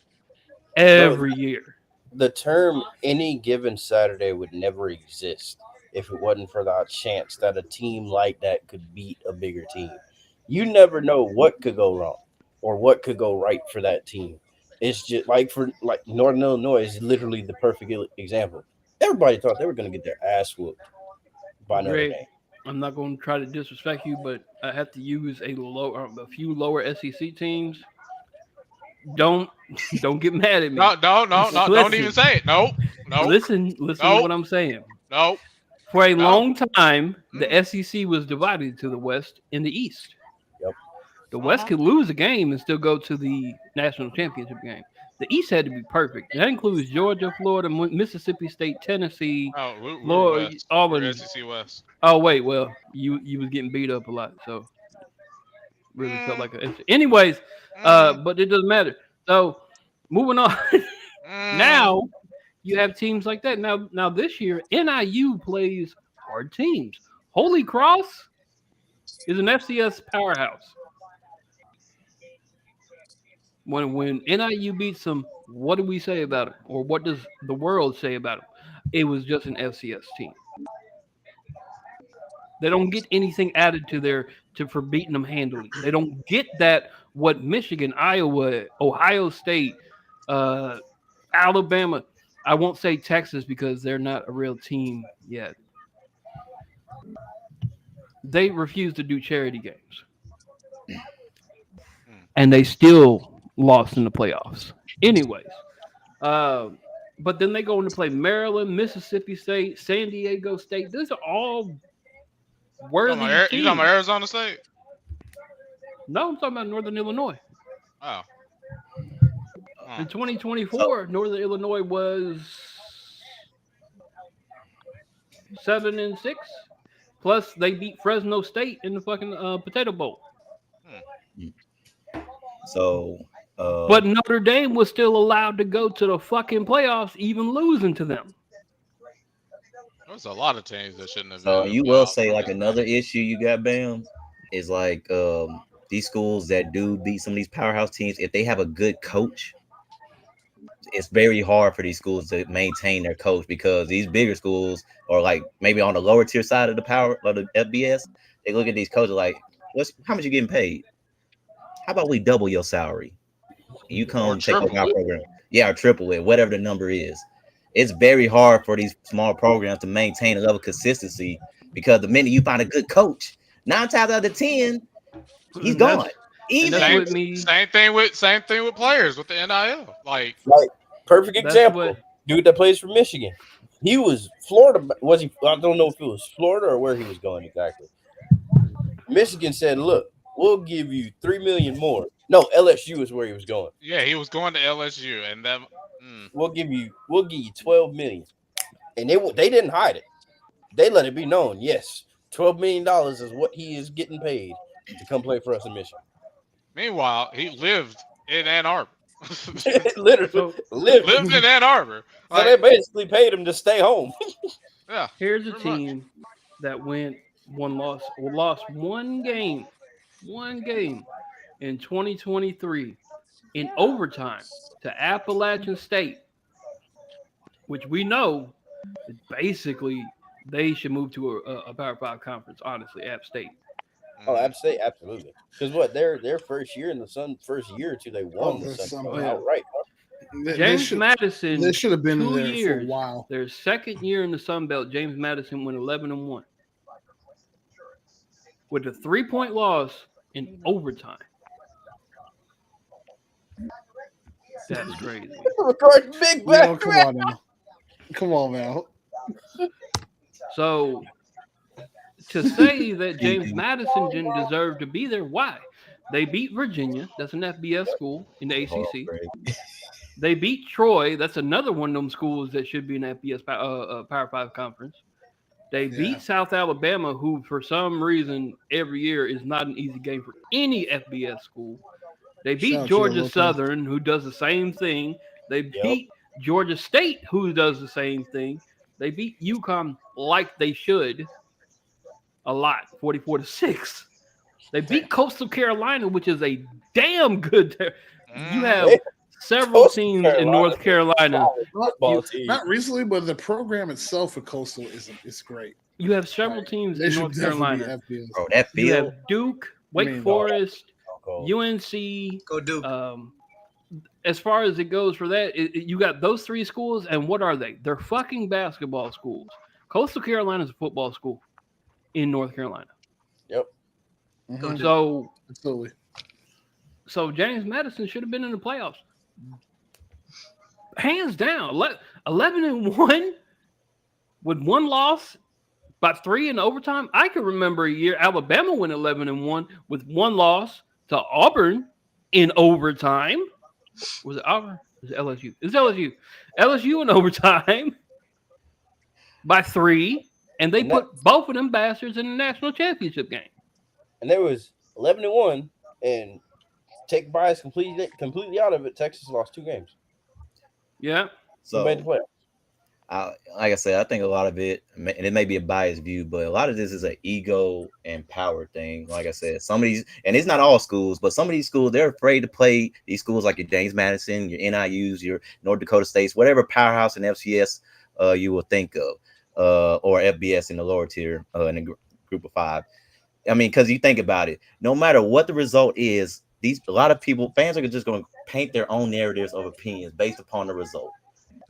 Every year. The term any given Saturday would never exist if it wasn't for the chance that a team like that could beat a bigger team. You never know what could go wrong or what could go right for that team. It's just like Northern Illinois is literally the perfect example. Everybody thought they were going to get their ass whooped by Notre Greg, Dame. I'm not going to try to disrespect you, but I have to use a few lower SEC teams. Don't get mad at me. No, don't even say it. No. Listen to what I'm saying. No. For a long time, the SEC was divided to the West and the East. Yep. The West could lose a game and still go to the national championship game. The East had to be perfect. That includes Georgia, Florida, Mississippi State, Tennessee, We're West. Auburn. We're SEC West. Oh wait, well you was getting beat up a lot, so really felt like a. Anyways, but it doesn't matter. So moving on. Now you have teams like that. Now this year NIU plays hard teams. Holy Cross is an FCS powerhouse. When NIU beats them, what do we say about it? Or what does the world say about it? It was just an FCS team. They don't get anything added for beating them handily. They don't get that what Michigan, Iowa, Ohio State, Alabama. I won't say Texas because they're not a real team yet. They refuse to do charity games. And they still lost in the playoffs. Anyways, But then they go on to play Maryland, Mississippi State, San Diego State. These are all worthy You talking teams. about Arizona State? No, I'm talking about Northern Illinois. Oh. In So 2024, Northern Illinois was 7-6. Plus, they beat Fresno State in the fucking Potato Bowl. so But Notre Dame was still allowed to go to the fucking playoffs, even losing to them. There's a lot of teams that shouldn't have been so in the you will playoffs. say like another issue you got, Bam, is like these schools that do beat some of these powerhouse teams, if they have a good coach, it's very hard for these schools to maintain their coach because these bigger schools or like maybe on the lower tier side of the power of the FBS, they look at these coaches like, how much you getting paid? How about we double your salary? And you Or come take over triple our it. program. Yeah, or triple it, whatever the number is. It's very hard for these small programs to maintain a level of consistency because the minute you find a good coach, 9 times out of 10, he's And gone. that's Even what me. Same thing with players with the NIL. Like Perfect That's example. what. Dude that plays for Michigan. He was Florida. Was he? I don't know if it was Florida or where he was going exactly. Michigan said, "Look, we'll give you $3 million more." No, LSU is where he was going. yeah, he was going to LSU, and then We'll give you $12 million, and they didn't hide it. They let it be known. Yes, $12 million is what he is getting paid to come play for us in Michigan. meanwhile he lived in Ann Arbor. Literally So lived. Lived in Ann Arbor. So they basically paid him to stay home. Yeah. here's a pretty much. team that lost one game in 2023 in overtime to Appalachian State, which we know is basically they should move to a Power 5 conference. Honestly, App State. Oh, App State, absolutely. Because what their first year in the Sun, first year or two, they won the the Sun Sun Belt Belt. outright. James Madison. They should have been in 2 there for a years. while. Their second year in the Sun Belt, James Madison went 11-1 with a 3-point loss in overtime. That's crazy. Record big back. Yo, come on now. Come on, man. So to say that James Madison didn't deserve to be there, why? They beat Virginia, that's an FBS school in the ACC. They beat Troy, that's another one of them schools that should be in FBS Power 5 conference. They beat South Alabama, who for some reason every year is not an easy game for any FBS school. They beat Georgia Southern, who does the same thing. They beat Georgia State, who does the same thing. They beat UConn like they should a lot, 44-6. They beat Coastal Carolina, which is a damn good. You have several teams in North Carolina. Not recently, but the program itself for Coastal is great. You have several teams in North Carolina. Bro, that field. You have Duke, Wake Forest, UNC. Go Duke. As far as it goes for that, you got those three schools, and what are they? They're fucking basketball schools. Coastal Carolina is a football school in North Carolina. Yep. So, absolutely. So James Madison should have been in the playoffs, hands down. 11-1 with one loss by 3 in overtime. I can remember a year Alabama went 11-1 with one loss to Auburn in overtime. Was it Auburn? Was it LSU? It's LSU. LSU in overtime by 3, and they put both of them bastards in the national championship game. And there was 11-1, and take bias completely out of it. Texas lost 2 games. Yeah. So made the playoffs. Like I said, I think a lot of it, and it may be a biased view, but a lot of this is an ego and power thing. Like I said, some of these, and it's not all schools, but some of these schools, they're afraid to play these schools like your James Madison, your NIUs, your North Dakota States, whatever powerhouse and FCS you will think of, or FBS in the lower tier in the group of 5. I mean, because you think about it, no matter what the result is, a lot of fans are just going to paint their own narratives of opinions based upon the result.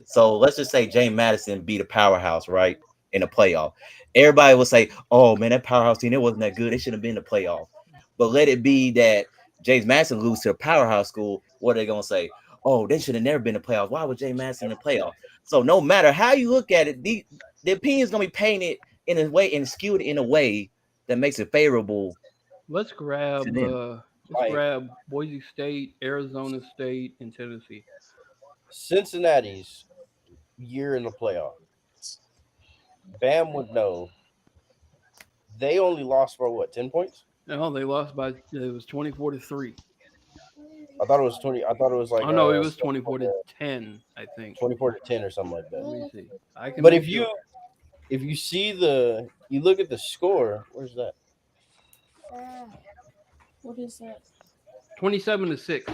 So let's just say James Madison beat a powerhouse, right, in a playoff. Everybody will say, oh, man, that powerhouse team, it wasn't that good. They should have been in the playoff. But let it be that James Madison lose to a powerhouse school. What are they going to say? Oh, they should have never been in the playoffs. Why was James Madison in the playoff? So no matter how you look at it, the opinion is gonna be painted in a way and skewed in a way that makes it favorable Let's grab to them. Boise State, Arizona State, and Tennessee. Cincinnati's year in the playoff. Bam would know. They only lost by what, 10 points? No, they lost by it was 24-3. I thought it was 20. I thought it was like Oh no, it was 24-10, I think. 24-10 or something like that. Let me see. I can. But make if sure. you see you look at the score, where's that? What is that? 27-6.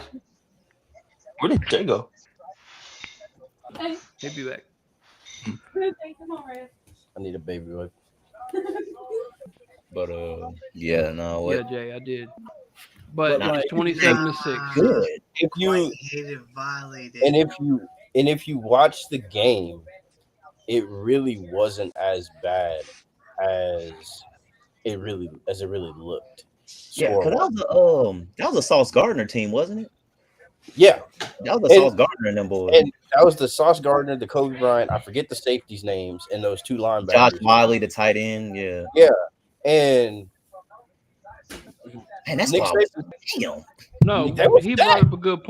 Where did Jay go? Hey, He'll be back. come on, Red. I need a baby wipe. But yeah, no, Yeah, Jay, I did. But Nah, it's 27-6. good. If you hated, violated. and if you watch the game, it really wasn't as bad as it really looked. Yeah, because that was a Sauce Gardner team, wasn't it? Yeah, That was a Sauce Gardner and them boys. and that was the Sauce Gardner, the Kobe Bryant. I forget the safeties' names, and those two linebackers. Josh Wiley, the tight end. Yeah. And Man, that's Nick why. Saban, No, That was he that. brought up a good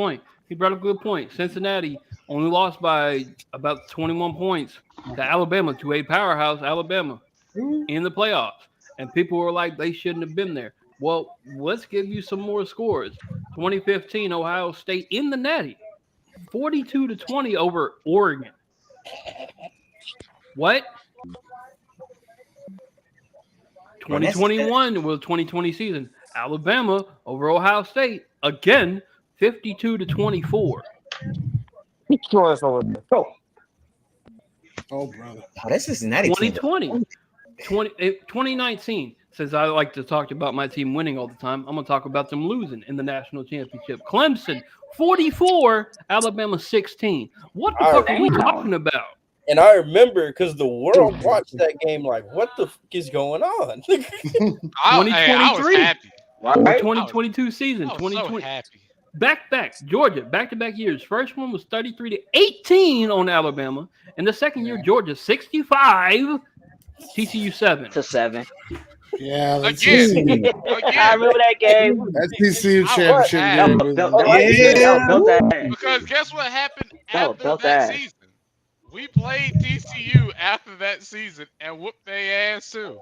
point. Cincinnati only lost by about 21 points to Alabama, to a powerhouse Alabama in the playoffs. And people were like, they shouldn't have been there. Well, let's give you some more scores. 2015, Ohio State in the Natty, 42-20 over Oregon. What? 2021 was 2020 season. Alabama over Ohio State again, 52-24. Oh, brother. Oh, that's Cincinnati team. 2019. Since I like to talk about my team winning all the time, I'm gonna talk about them losing in the national championship. Clemson 44, Alabama 16. What the fuck are we talking about? And I remember because the world watched that game like, what the fuck is going on? I was happy. The 2022 season, I was 2020. so happy. Back, Georgia, back-to-back years. First one was 33-18 on Alabama, and the second year, Georgia 65, TCU 7. To 7. Yeah, that's Again. I remember that game. That's TCU I championship was game. happy. Because guess what happened after Belt that ass. season? We played TCU after that season and whooped their ass too.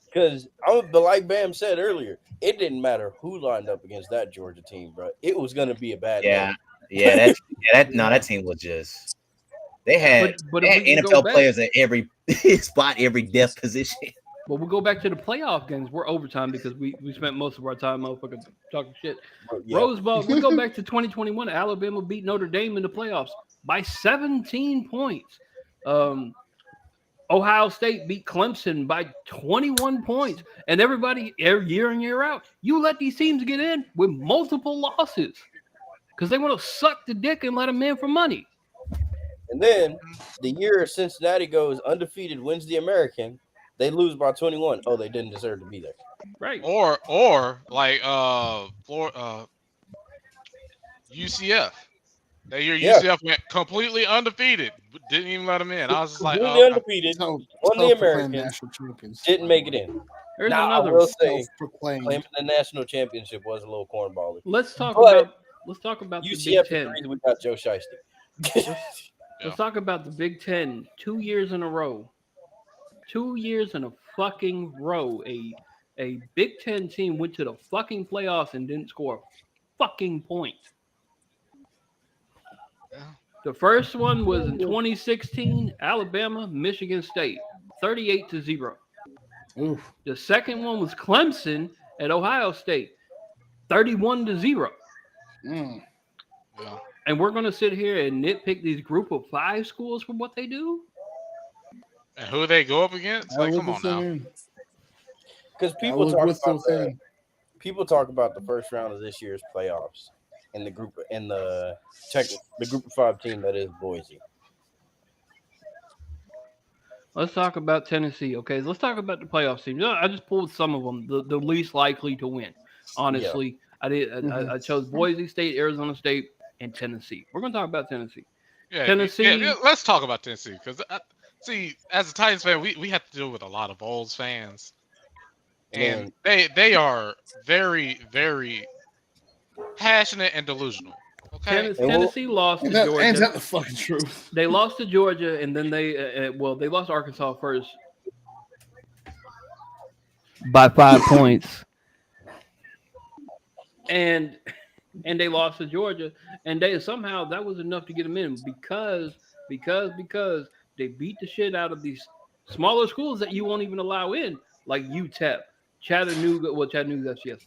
Because, but like Bam said earlier, it didn't matter who lined up against that Georgia team, bro. It was going to be a bad Yeah, day. that team was just. They had, But they if had we can go NFL back- players at every spot, every depth position. But we'll go back to the playoff games. We're overtime because we spent most of our time motherfucking talking shit. Yeah. Rose Bowl, we go back to 2021. Alabama beat Notre Dame in the playoffs by 17 points. Ohio State beat Clemson by 21 points. And everybody, year in, year out, you let these teams get in with multiple losses because they want to suck the dick and let them in for money. And then the year Cincinnati goes undefeated, wins the American, they lose by 21. Oh, they didn't deserve to be there. Right. Or like UCF. That year UCF went completely undefeated, but didn't even let them in. I was just like, Completely undefeated, won the American, national champions. didn't make it in. There's Now, another. I will say, Self-proclaimed. claiming the national championship was a little cornball. Let's talk But about the Big UCF Ten. agrees we got Joe Shiesty. Let's talk about the Big Ten. 2 years in a row. 2 years in a fucking row. A Big Ten team went to the fucking playoffs and didn't score a fucking point. The first one was in 2016, Alabama, Michigan State, 38-0. Oof. The second one was Clemson at Ohio State, 31-0. Mm. Yeah. And we're going to sit here and nitpick these group of 5 schools for what they do? And who they go up against? Like, come on now. Because people talk about the first round of this year's playoffs in the group the group of 5 team that is Boise. Let's talk about Tennessee, okay? Let's talk about the playoff teams. I just pulled some of them, the least likely to win. Honestly, I chose Boise State, Arizona State, and Tennessee. We're going to talk about Tennessee. Tennessee. Let's talk about Tennessee because see, as a Titans fan, we have to deal with a lot of Bulls fans, and they are very very passionate and delusional. Okay, Tennessee lost to Ain't Georgia. that the fucking truth? They lost to Georgia, and then they lost to Arkansas first by 5 points, and they lost to Georgia, and they somehow that was enough to get them in because they beat the shit out of these smaller schools that you won't even allow in, like UTEP, Chattanooga. Well, Chattanooga, that's yes.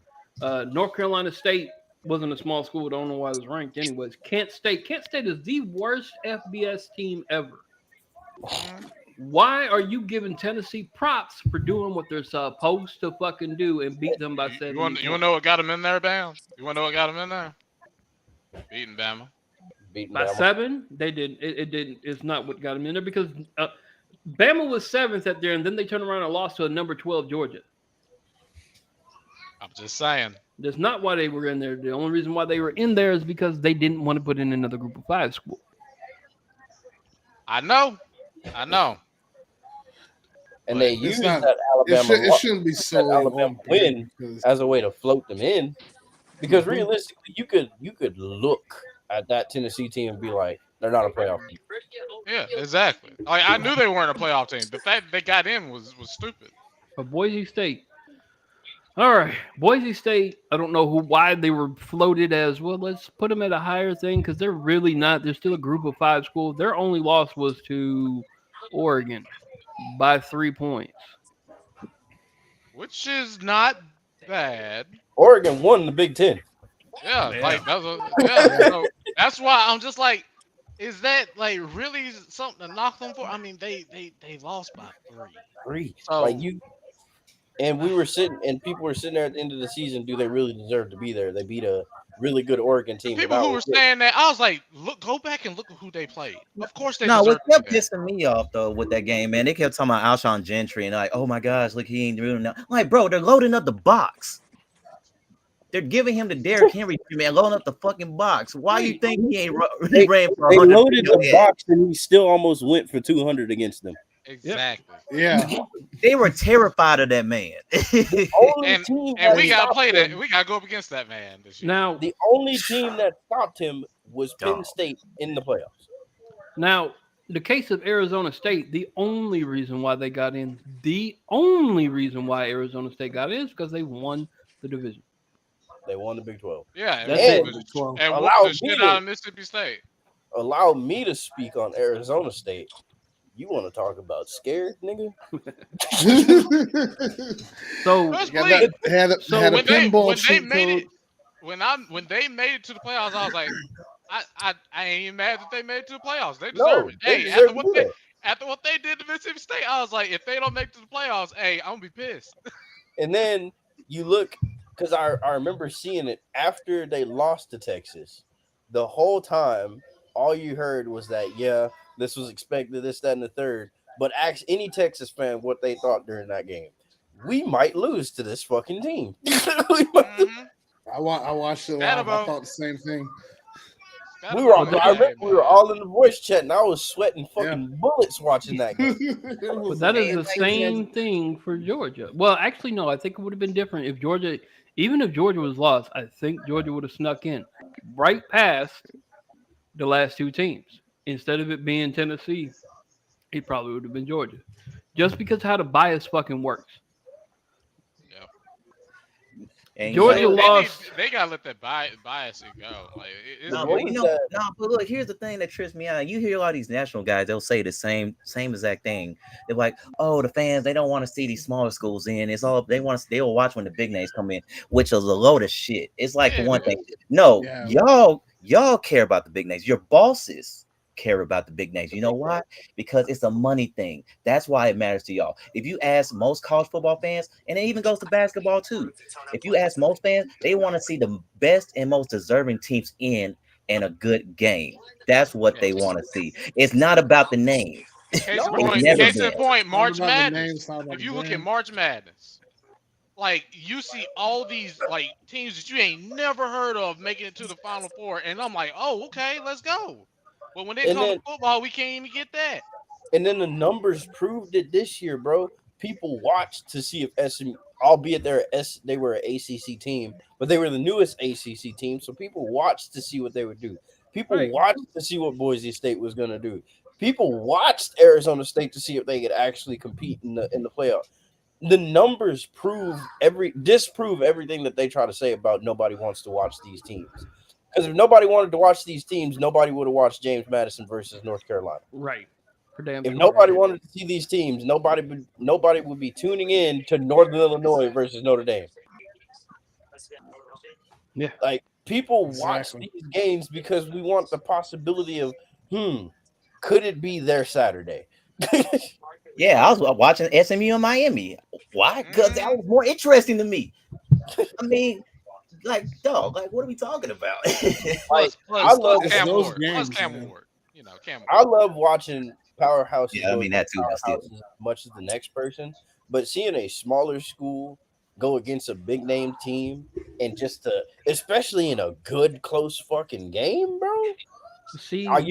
North Carolina State wasn't a small school. I don't know why it was ranked anyways. Kent State is the worst FBS team ever. Why are you giving Tennessee props for doing what they're supposed to fucking do and beat them by 7? You want to know what got them in there, Bam? You want to know what got them in there? Beating Bama. By 7, they didn't. It didn't. It's not what got them in there because Bama was 7th at there, and then they turned around and lost to a number 12 Georgia. I'm just saying. That's not why they were in there. The only reason why they were in there is because they didn't want to put in another Group of 5 school. I know. And they used that Alabama. It shouldn't be so Alabama win as a way to float them in, because realistically, you could look at that Tennessee team and be like, they're not a playoff team. Yeah, exactly. Like I knew they weren't a playoff team. The fact they got in was stupid. But Boise State. All right, Boise State. I don't know why they were floated as well. Let's put them at a higher thing because they're really not. They're still a Group of 5 school. Their only loss was to Oregon by 3 points, which is not bad. Oregon won the Big Ten. Yeah. Like so that's why I'm just like, is that like really something to knock them for? I mean, they lost by 3. So, like you. And we were sitting, and people were sitting there at the end of the season. Do they really deserve to be there? They beat a really good Oregon team. People who were saying that, I was like, go back and look at who they played. Of course they. No, what kept pissing me off though with that game, man. They kept talking about Alshon Gentry and like, oh my gosh, look, he ain't doing now. Like, bro, they're loading up the box. They're giving him the Derrick Henry, man, loading up the fucking box. Why you think he ain't ran for 100? They loaded the box, and he still almost went for 200 against them. Exactly. Yeah. They were terrified of that man. and we gotta play that. We gotta go up against that man this year. Now, the only team that stopped him was Penn State in the playoffs. Now, the case of Arizona State, the only reason why they got in, the only reason why Arizona State got in is because they won the division. They won the Big 12. Yeah, that's it. it. And whooped the shit out of Mississippi State. Allow me to speak on Arizona State. You want to talk about scared, nigga? So when they made it to the playoffs, I was like, I ain't even mad that they made it to the playoffs. They deserve it. Hey, after what they did to Mississippi State, I was like, if they don't make it to the playoffs, hey, I'm gonna be pissed. And then you look, because I remember seeing it after they lost to Texas. The whole time, all you heard was that, yeah, this was expected, this, that, and the third. But ask any Texas fan what they thought during that game. We might lose to this fucking team. I watched it live. I thought the same thing. I remember we were all in the voice chat, and I was sweating fucking bullets watching that game. But that is the same thing for Georgia. Well, actually, no. I think it would have been different if Georgia, even if Georgia was lost, I think Georgia would have snuck in right past the last 2 teams. Instead of it being Tennessee, it probably would have been Georgia. Just because how the bias fucking works. Yep. And Georgia lost. They gotta let that bias go. Like, but look, here's the thing that trips me out. You hear a lot of these national guys; they'll say the same exact thing. They're like, "Oh, the fans, they don't want to see these smaller schools in. It's all they want to. They will watch when the big names come in, which is a load of shit. It's like one thing. No, y'all care about the big names. Your bosses care about the big names. You know why? Because it's a money thing. That's why it matters to y'all. If you ask most college football fans, and it even goes to basketball too, if you ask most fans, they want to see the best and most deserving teams in a good game. That's what they want to see. It's not about the name. Case in point, March Madness. If you look at March Madness, like you see all these like teams that you ain't never heard of making it to the Final Four, and I'm like, oh, okay, let's go. But when they And come to then football, we can't even get that. and then the numbers proved it this year, bro. People watched to see if SM, albeit they were an ACC team, but they were the newest ACC team, so people watched to see what they would do. People Right. watched to see what Boise State was going to do. People watched Arizona State to see if they could actually compete in the playoff. The numbers disprove everything that they try to say about nobody wants to watch these teams. Because if nobody wanted to watch these teams, nobody would have watched James Madison versus North Carolina. Right. For damn If sure. nobody wanted to see these teams, nobody would be tuning in to Northern Illinois versus Notre Dame. Yeah. Like people watch Exactly. these games because we want the possibility of, could it be their Saturday? Yeah, I was watching SMU and Miami. Why? Because that was more interesting to me. I mean, like, dog, like, what are we talking about? Like, Plus It's Cam those Ward. games, Plus Cam man. Ward. You know, Cam I Ward. love watching powerhouses Yeah, I go mean that against too, but still. powerhouses as much as the next person, but seeing a smaller school go against a big name team and especially in a good close fucking game, bro. See, I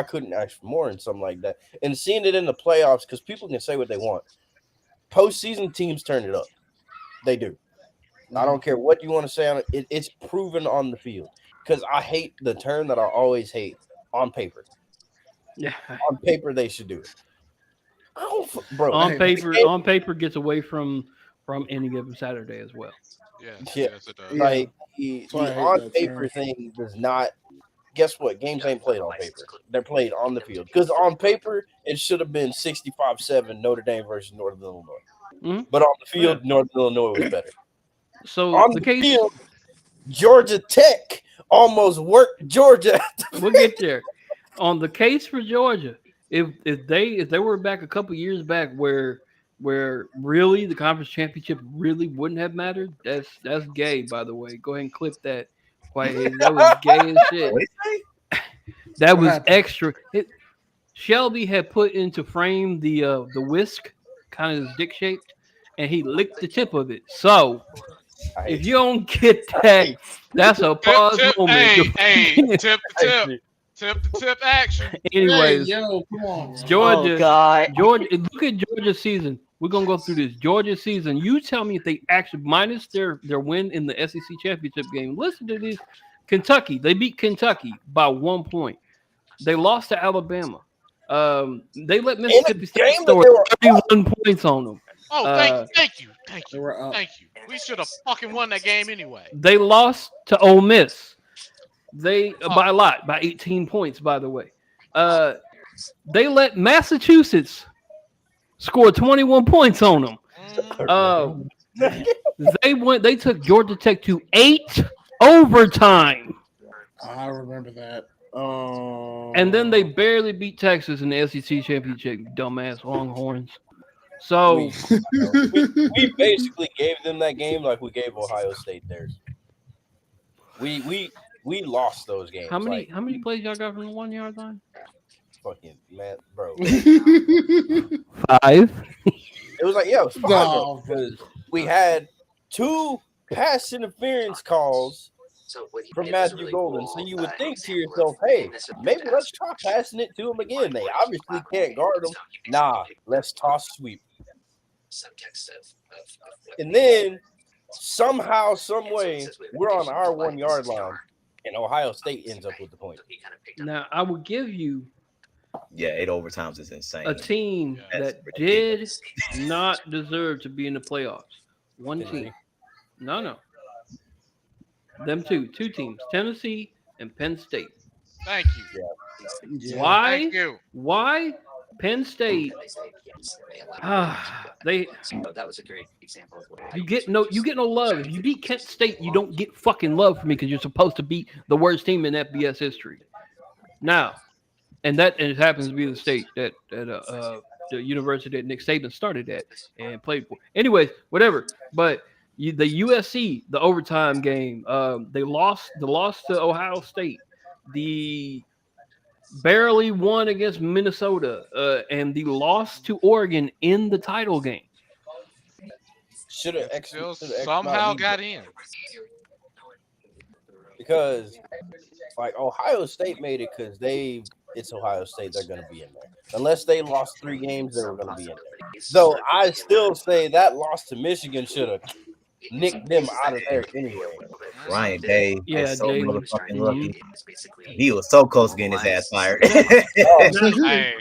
couldn't ask for more in something like that. And seeing it in the playoffs, because people can say what they want. Postseason teams turn it up. They do. I don't care what you want to say on it. It's proven on the field. Because I hate the term that I always hate on paper. yeah. On paper, they should do it. Bro, On Hey, paper gets away from any given Saturday as well. Yes, Yeah. yes, it does. Yeah. like the That's why I hate on that paper term. thing does not. Guess what? Games ain't played on paper. They're played on the field. Because on paper, it should have been 65-7 Notre Dame versus Northern Illinois. Mhm. But on the field, Northern Illinois was better. So On the the case, field, Georgia Tech almost worked Georgia. we'll get there. On the case for Georgia, if they were back a couple years back where really the conference championship really wouldn't have mattered, that's gay, by the way. Go ahead and clip that. Quiet. That was gay as shit. What did he say? That What was happened? extra. Shelby had put into frame the whisk, kind of dick shaped, and he licked the tip of it. So I if hate you don't get that, that's a pause moment. Tip to tip action. Hey, Anyways, yo, come on, bro. Oh Georgia, God. look at Georgia's season. We're gonna go through this Georgia season. You tell me if they actually minus their win in the SEC championship game. Listen to this: Kentucky. They beat Kentucky by 1 point. They lost to Alabama. They let Mississippi State game that score they were 31 points on them. Oh, thank you. They were up. Thank you. We should have fucking won that game anyway. They lost to Ole Miss. They by a lot, by 18 points, by the way. They let Massachusetts score 21 points on them. They took Georgia Tech to 8 overtime. I remember that. And then they barely beat Texas in the SEC championship, you dumbass Longhorns. So we basically gave them that game like we gave Ohio State theirs. We lost those games. how many plays y'all got from the 1 yard line? Fucking man, bro. 5. It was like, it was 5 No. because we had 2 pass interference calls from Matthew Golden. So you would think to yourself, hey, maybe let's try passing it to him again. They obviously can't guard him. Nah, let's toss sweep. And then somehow, some way, we're on our 1 yard line, and Ohio State ends up with the point. Now I will give you Yeah, 8 overtimes is insane. a team That's that did not deserve to be in the playoffs. One Tennessee. team. No. Them two teams, Tennessee and Penn State. Thank you. Yeah. Why? Thank you. Why? Penn State. They. You get no love. If you beat Kent State, you don't get fucking love from me because you're supposed to beat the worst team in FBS history. Now, and it happens to be the state that the university that Nick Saban started at and played for. Anyways, whatever. But the USC, the overtime game, they lost to Ohio State. The barely won against Minnesota, and the loss to Oregon in the title game. Should have Still somehow got in. because like Ohio State made it because it's Ohio State. They're going to be in there. Unless they lost 3 games, they were going to be in there. So I still say that loss to Michigan should have nicked them out of there anyway. Ryan Day Yeah, is so Jalen. motherfucking lucky. He was so close to getting his ass fired. Hey,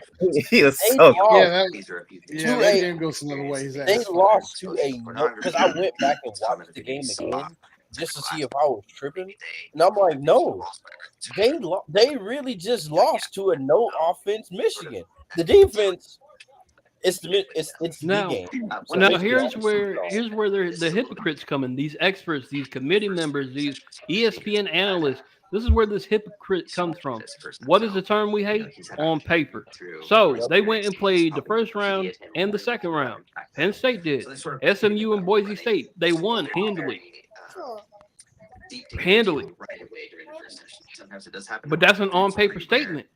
He was They so lost that game goes another way. His They ass lost to a because I went back and watched the game again just to see if I was tripping, and I'm like, no, they really just lost to a no offense Michigan. The defense, it's the Now, game. So now Michigan here's where the hypocrites come in. These experts, these committee members, these ESPN analysts. This is where this hypocrite comes from. What is the term we hate? On paper. So they went and played the first round and the second round. Penn State did. SMU and Boise State. They won handily. Handily. But that's an on-paper statement.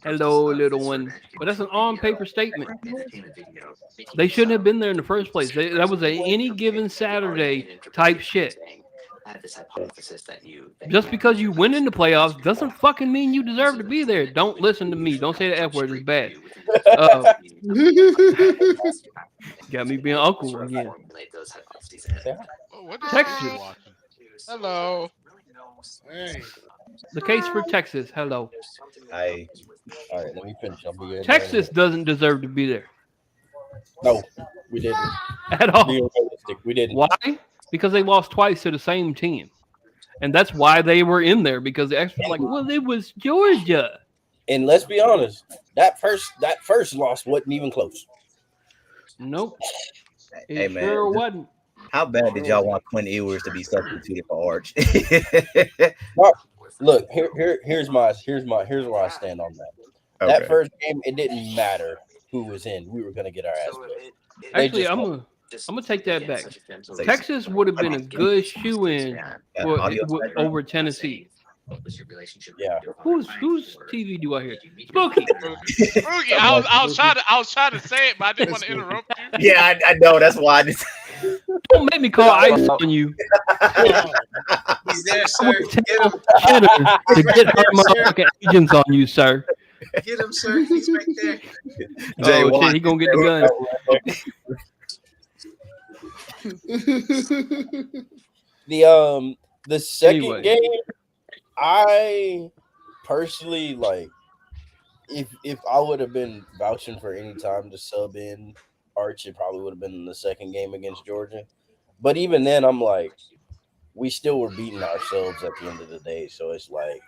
Hello, little one. But that's an on-paper statement. They shouldn't have been there in the first place. That was a any given Saturday type shit. Just because you win in the playoffs doesn't fucking mean you deserve to be there. Don't listen to me. Don't say the F word. It's bad. Got me being uncle again. Texas. Hello. Hey. The case for Texas. Hello. All right, let me finish. I'll be good. Texas doesn't deserve to be there. No, we didn't. At all. Be realistic, we didn't. Why? Because they lost twice to the same team. And that's why they were in there, because the experts were like, well, it was Georgia. And let's be honest, that first loss wasn't even close. Nope. It Hey, man. sure wasn't. How bad did y'all want Quinn Ewers to be substituted for Arch? Look, here's where I stand on that. Okay. That first game, it didn't matter who was in. We were gonna get our ass beat. Actually, I'm gonna take that back. Texas would have been a good shoe-in over Tennessee. Yeah. Whose TV do I hear? Spooky. Spooky. I was trying to say it, but I didn't want to interrupt you. Yeah, I know. That's why I just. Don't make me call ICE on you. He's there, sir. To get her motherfucking agents on you, sir. Get him, sir. He's right there. Oh shit, he gonna get the gun. The second game, I personally like if I would have been vouching for any time to sub in Arch, it probably would have been in the second game against Georgia. But even then, I'm like, we still were beating ourselves at the end of the day. So it's like,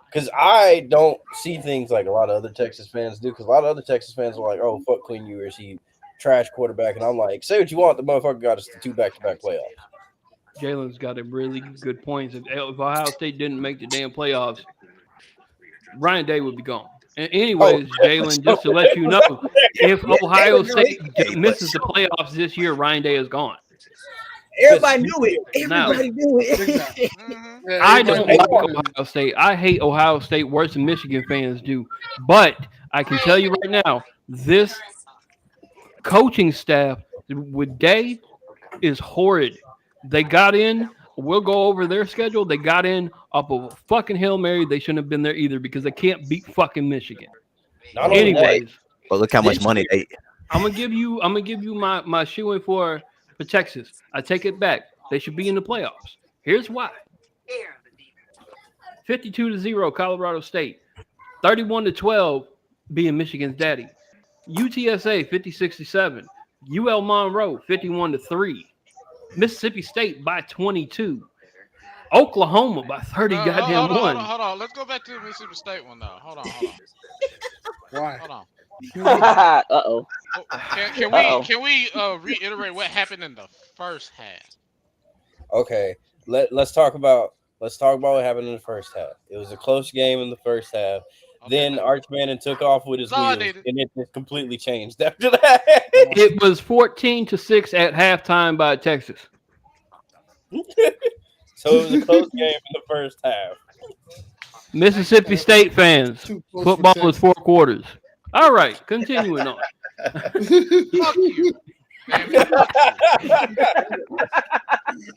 because I don't see things like a lot of other Texas fans do. Because a lot of other Texas fans are like, oh, fuck Quinn Ewers, he trash quarterback. And I'm like, say what you want, the motherfucker got us to 2 back-to-back playoffs. Jalen's got a really good points. If Ohio State didn't make the damn playoffs, Ryan Day would be gone. And anyways, Jalen, just to let you know, if Ohio State misses the playoffs this year, Ryan Day is gone. Everybody knew it. Everybody knew it. I don't like Ohio State. I hate Ohio State worse than Michigan fans do. But I can tell you right now, this coaching staff with Day is horrid. They got in. We'll go over their schedule. They got in off of a fucking Hail Mary. They shouldn't have been there either because they can't beat fucking Michigan. Anyways, but look how much money they. I'm gonna give you my shoe in for Texas. I take it back. They should be in the playoffs. Here's why. 52-0 Colorado State. 31-12 being Michigan's daddy. UTSA 50-67. UL Monroe 51-3. Mississippi State by 22. Oklahoma by 30 goddamn one. Hold on. Let's go back to the Mississippi State one though. Hold on. Why? Hold on. Uh-oh. Can we reiterate what happened in the first half? Okay. Let's talk about what happened in the first half. It was a close game in the first half. Okay. Then Arch Manning took off with his wheels, and it just completely changed after that. It was 14-6 at halftime by Texas. So it was a close game in the first half. Mississippi State fans, football is 4 quarters. All right, continuing on. Fuck you.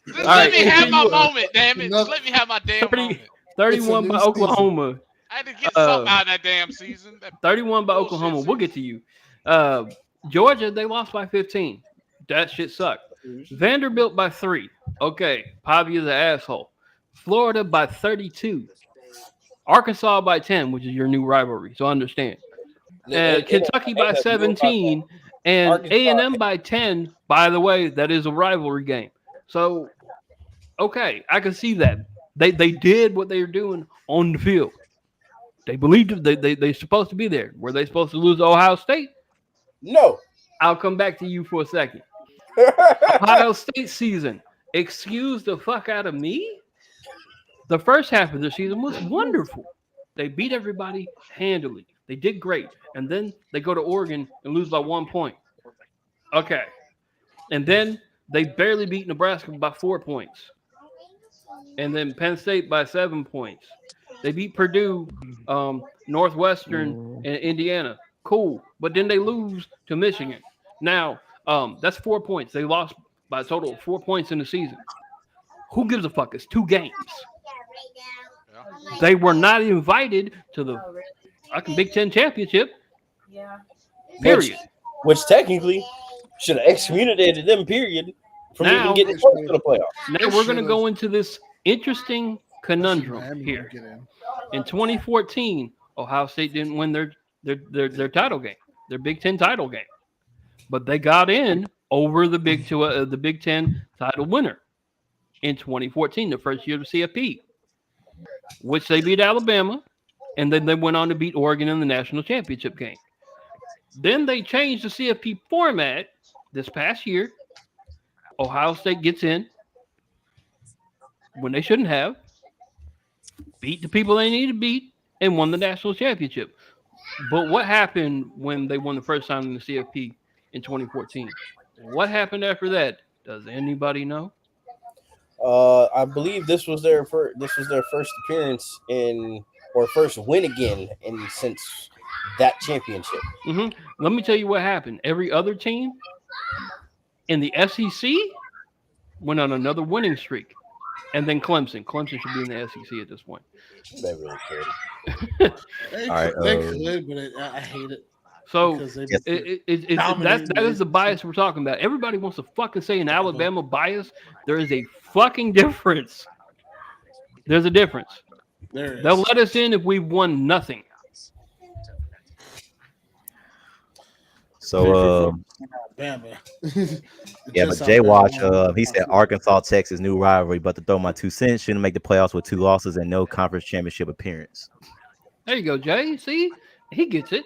This Let me have my continue. moment, damn it. Just let me have my damn 30 moment. 31 by Oklahoma. I had to get something out of that damn season. That 31 by bullshit Oklahoma. We'll get to season. you. Georgia, they lost by 15. That shit sucked. Vanderbilt by 3. Okay, Pavia the asshole. Florida by 32. Arkansas by 10, which is your new rivalry. So understand. And Kentucky by 17 and A&M by 10. By the way, that is a rivalry game. So okay, I can see that. They did what they were doing on the field. They believed they supposed to be there. Were they supposed to lose to Ohio State? No. I'll come back to you for a second. Ohio State season. Excuse the fuck out of me? The first half of the season was wonderful. They beat everybody handily. They did great. And then they go to Oregon and lose by 1 point. Okay. And then they barely beat Nebraska by 4 points. And then Penn State by 7 points. They beat Purdue, Northwestern, and Indiana. Cool. But then they lose to Michigan. Now, that's 4 points. They lost by a total of 4 points in the season. Who gives a fuck? It's 2 games. They were not invited to the fucking Big Ten championship. Yeah. Period. Which technically should have excommunicated them, period, from Now- even getting close to the playoffs. Now we're going to go into this interesting conundrum here. In 2014, Ohio State didn't win their title game, their Big Ten title game, but they got in over the Big Ten title winner in 2014, the first year of the CFP, which they beat Alabama, and then they went on to beat Oregon in the national championship game. Then they changed the CFP format this past year. Ohio State gets in when they shouldn't have, beat the people they need to beat, and won the national championship. But what happened when they won the first time in the CFP in 2014? What happened after that? Does anybody know? I believe this was their first appearance or first win again since that championship. Mm-hmm. Let me tell you what happened. Every other team in the SEC went on another winning streak. And then Clemson. Clemson should be in the SEC at this point. They really could. They All right, could, but I hate it. So Because they that is the bias we're talking about. Everybody wants to fucking say an Alabama bias. There is a fucking difference. There's a difference. There is. They'll let us in if we've won nothing. So Alabama. yeah, but Jay Watch, he said Arkansas, Texas, new rivalry, but to throw my 2 cents, shouldn't make the playoffs with 2 losses and no conference championship appearance. There you go, Jay. See, he gets it.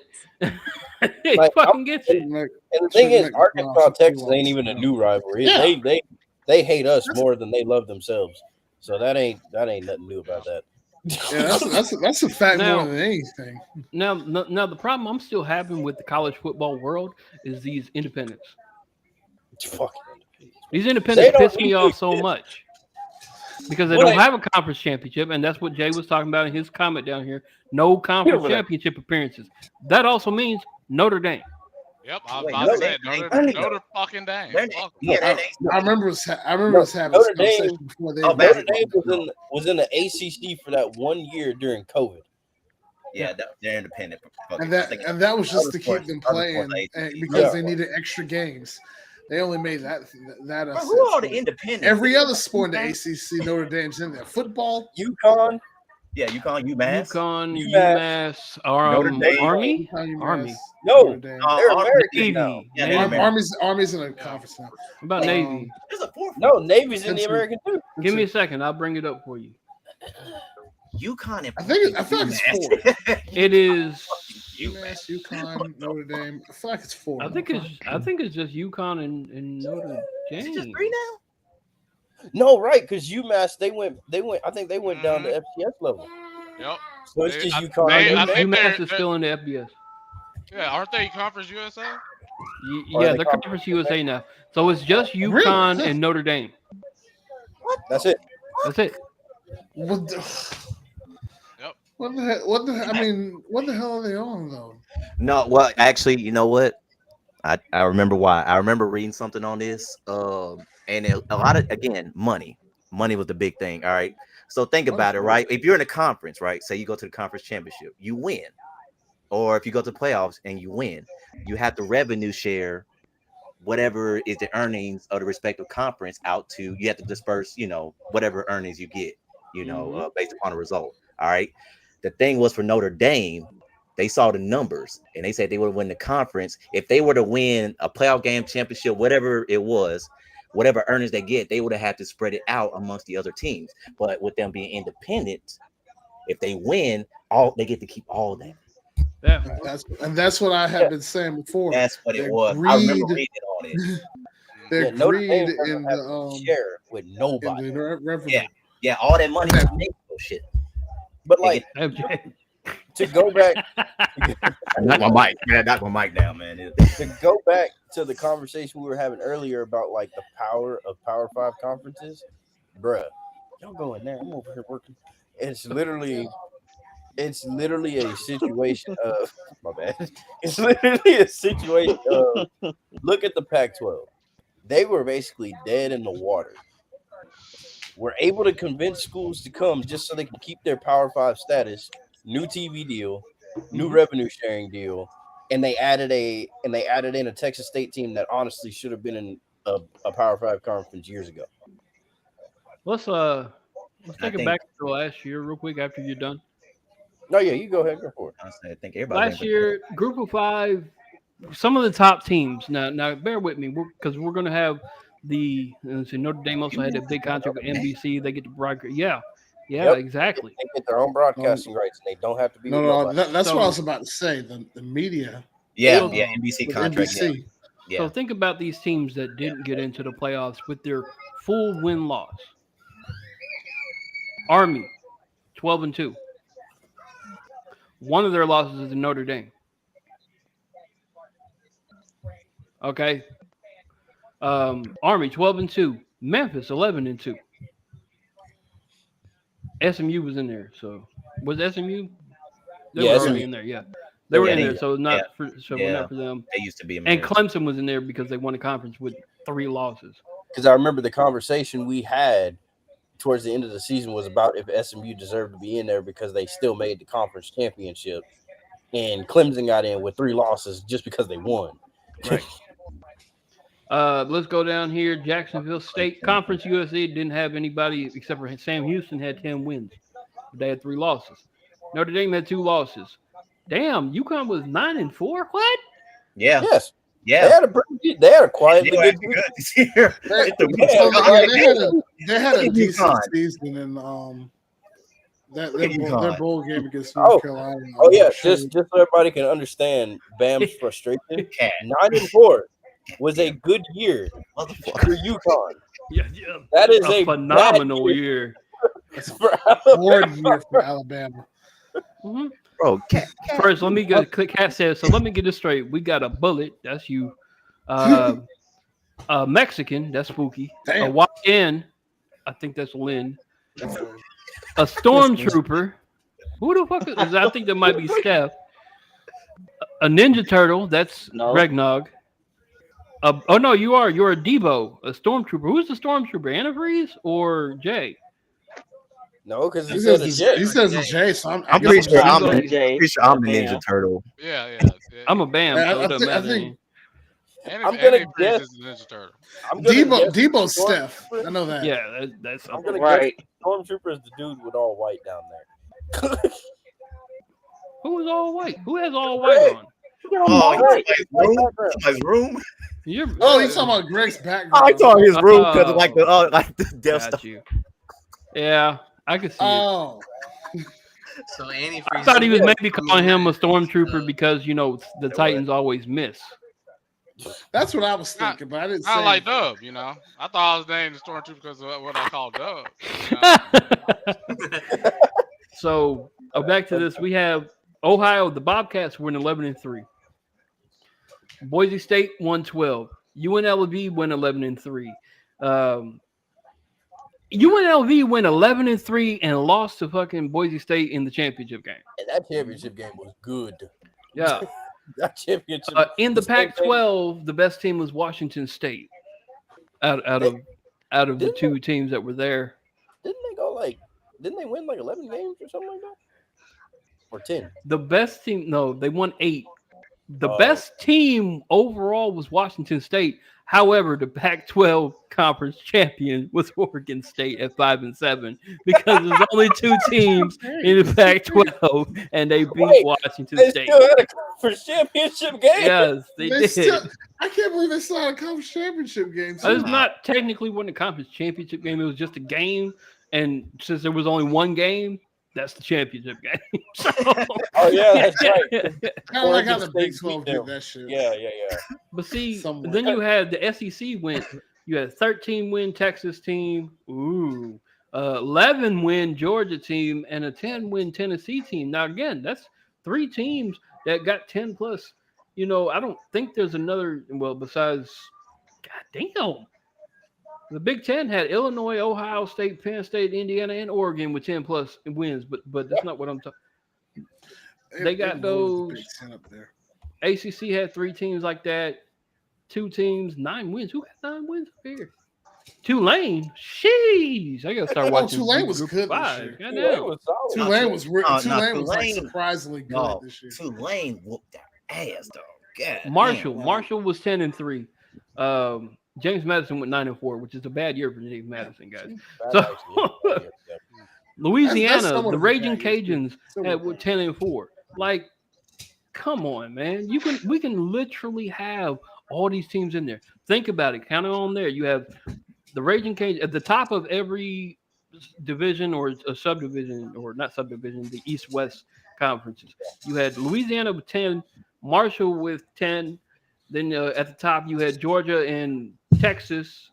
He Like, fucking gets it. And the thing is, Arkansas, Texas ain't even a new rivalry. Yeah. They hate us more than they love themselves. So that ain't nothing new about that. Yeah, that's a fact Now- more than anything. Now, the problem I'm still having with the college football world is these independents. Fuck. These independents They don't piss me need off to- so much because they Well, don't they- have a conference championship, and that's what Jay was talking about in his comment down here. No conference over there. championship appearances. That also means Notre Dame. Yep, I was Wait, about no, to say Notre fucking Dame. Fuck. I remember us having this Notre Dame- conversation before they. Notre Dame was in the ACC for that 1 year during COVID. Yeah, they're independent. and that was just to keep them playing and because Yeah. they needed extra games. They only made that. Bro, who are all the independents? Every other sport in the ACC, Notre Dame's in there. Football, UConn, Yeah, UConn, UMass. UConn, UMass, UMass, Notre Dame. Army. UConn, Army. no, Notre Dame. they're Army, American Navy. now. Yeah, Navy. they're American. Army's in a conference now. What about Um, Navy? There's a fourth. No, Navy's in the It's a- American too. Give me a second. I'll bring it up for you. UConn and I feel like it's 4. It is. UMass, UConn, Notre Dame. I feel like it's 4. I think it's just UConn and Notre Is it just Dame. 3 now? No, right? Because UMass they went. I think they went down to FCS level. Yep. So it's just I UConn. think UMass they're- is still in the FBS. Yeah, aren't they Conference USA? Are Yeah, they they're Conference Conference USA now. So it's just Really? UConn and Notre Dame. That's it. That's it. What the? Yep. What the heck? I mean, what the hell are they on though? No, well, actually, you know what? I remember why. I remember reading something on this. And a lot of, again, money. Money was the big thing. All right. So think about it, right? If you're in a conference, right? Say you go to the conference championship, you win. Or if you go to playoffs and you win, you have to revenue share whatever is the earnings of the respective conference out to. You have to disperse, whatever earnings you get, based upon the result. All right. The thing was for Notre Dame, they saw the numbers and they said they would win the conference. If they were to win a playoff game, championship, whatever it was, whatever earnings they get, they would have had to spread it out amongst the other teams. But with them being independent, if they win, they get to keep all that. Yeah, that's what I have been saying before. That's what it was. Greed, I remember reading on it. Their greed in the share with nobody. In the revenue. Yeah, all that money is made for shit. But like to go back, knock my mic, man. Knock my mic down, man. To go back to the conversation we were having earlier about like the power of Power 5 conferences, bruh. Y'all go in there. I'm over here working. It's literally a situation of my bad. It's literally a situation of look at the Pac-12. They were basically dead in the water. We're able to convince schools to come just so they can keep their Power 5 status, new TV deal, new revenue sharing deal, and they added in a Texas State team that honestly should have been in a Power 5 conference years ago. Let's take it back to last year real quick after you're done. No, yeah, you go ahead, go for it. I think everybody last year, Group of 5, some of the top teams. Now bear with me because we're going to have Notre Dame also had a big contract with NBC. They get to broadcast. Yeah, exactly. They get their own broadcasting rights, and they don't have to be. That's what I was about to say. The media. Yeah, NBC contract. NBC. Yeah. So think about these teams that didn't get into the playoffs with their full win-loss. Army, 12-2. One of their losses is in Notre Dame. Okay. Army 12-2. Memphis 11-2. SMU was in there. So was SMU? They were already in there. Yeah, they were in there. So not for them. They used to be. And Clemson was in there because they won a conference with 3 losses. Because I remember the conversation we had towards the end of the season was about if SMU deserved to be in there because they still made the conference championship, and Clemson got in with 3 losses just because they won. Right. Let's go down here. Jacksonville State Conference USA didn't have anybody except for Sam Houston had 10 wins. They had 3 losses. Notre Dame had 2 losses. Damn, UConn was 9-4. What? Yeah. Yes. Yeah. They had a quietly good this year. They had a decent season in their bowl game against North Carolina. Oh yeah, just so everybody can understand Bam's frustration. 9-4 was a good year for UConn. Yeah. That is a phenomenal year. It's a hard year for Alabama. Mm-hmm. Bro, first, let me get Cat says. So let me get this straight. We got a bullet. That's you. A Mexican. That's Spooky. Damn. A YN. I think that's Lynn. A stormtrooper. Who the fuck is? I think that might be Steph. A Ninja Turtle. That's Regnog. Oh no, you are. You're a Debo. A stormtrooper. Who's the stormtrooper? Antifreeze or Jay? No, because he says it's Jay. So I'm pretty sure I'm the Ninja Turtle. Yeah. I'm a Bam. I think I'm gonna guess Ninja Turtle. Debo's Steph. I know that. Yeah, that's I'm gonna guess Stormtrooper is the dude with all white down there. Who is all white? Who has all white on? Somebody's room. You're talking about Greg's background. I saw his room because like the Death Star. Yeah, I could see it. So Antifreeze. I thought he was maybe calling him a stormtrooper because the Titans always miss. That's what I was thinking, but I didn't say. I like Dub, I thought I was named the stormtrooper because of what I call Dub. So back to this, we have Ohio. The Bobcats win 11-3. Boise State won 12. UNLV win 11-3. UNLV went 11-3 and lost to fucking Boise State in the championship game. And that championship game was good. Yeah. That championship. In the Pac-12, the best team was Washington State. Out of the 2 teams that were there. Didn't they win like 11 games or something like that? Or 10? The best team, no, they won 8. The Oh. best team overall was Washington State. However, the Pac-12 conference champion was Oregon State at 5-7 because there's only 2 teams in the Pac-12, and they beat Washington They State. still had a conference championship game. Yes, they did. I can't believe they still had a conference championship game. It was not technically one the conference championship game. It was just a game, and since there was only one game, that's the championship game. So, Oh yeah, that's right. Kind of like how Oregon the State Big 12 beat did them. that shit. Yeah. but see, Somewhat. then you had the SEC win. You had 13 win Texas team, 11 win Georgia team, and a 10 win Tennessee team. Now again, that's 3 teams that got 10 plus. You know, I don't think there's another. Well, besides, goddamn. The Big Ten had Illinois, Ohio State, Penn State, Indiana, and Oregon with 10 plus wins, but that's not what I'm talking. They got those. Big Ten up there. ACC had 3 teams like that, 2 teams, 9 wins. Who had 9 wins up here? Tulane, sheesh! I gotta start watching. Tulane was Group good this 5. year. Goddamn. Tulane was Tulane like surprisingly good this year. Tulane whooped their ass, though. God, Marshall was 10-3. James Madison went 9-4, which is a bad year for James Madison, guys. So Louisiana, the Raging Cajuns had 10-4. Like, come on, man. We can literally have all these teams in there. Think about it. Count it on there. You have the Raging Cajuns at the top of every division or a subdivision, or not subdivision, the East-West conferences. You had Louisiana with 10, Marshall with 10. Then at the top, you had Georgia and Texas.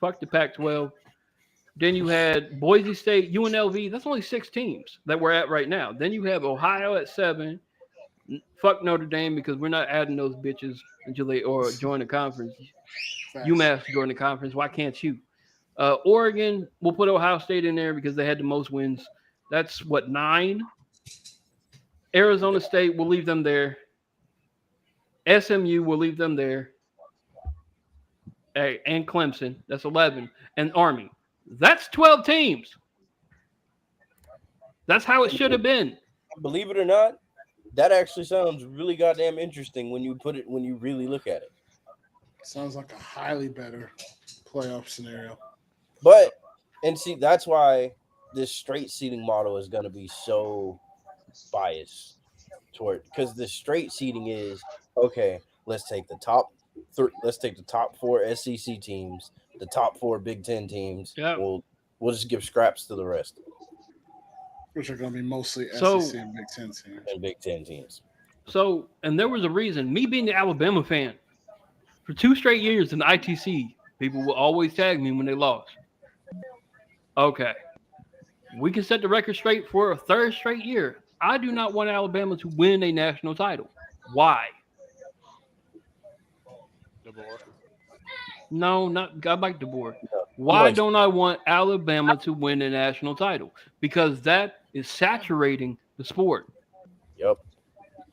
Fuck the Pac-12. Then you had Boise State, UNLV. That's only 6 teams that we're at right now. Then you have Ohio at 7. Fuck Notre Dame because we're not adding those bitches until they or join the conference. UMass join the conference. Why can't you? Oregon, we'll put Ohio State in there because they had the most wins. That's what, 9? Arizona State, we'll leave them there. SMU, we'll leave them there. Hey, and Clemson, that's 11. And Army, that's 12 teams. That's how it should have been. Believe it or not, that actually sounds really goddamn interesting when you really look at it. Sounds like a highly better playoff scenario. But, and see, that's why this straight seeding model is going to be so biased toward, because the straight seeding is, okay, let's take the top 4 SEC teams, the top 4 Big Ten teams. Yeah. We'll just give scraps to the rest. Which are going to be mostly So- SEC and Big Ten teams. And Big Ten teams. So, and there was a reason. Me being the Alabama fan, for 2 straight years in the ITC, people will always tag me when they lost. Okay. We can set the record straight for a 3rd straight year. I do not want Alabama to win a national title. Why? DeBoer. No, not I like DeBoer. Why don't I want Alabama to win a national title? Because that is saturating the sport. Yep.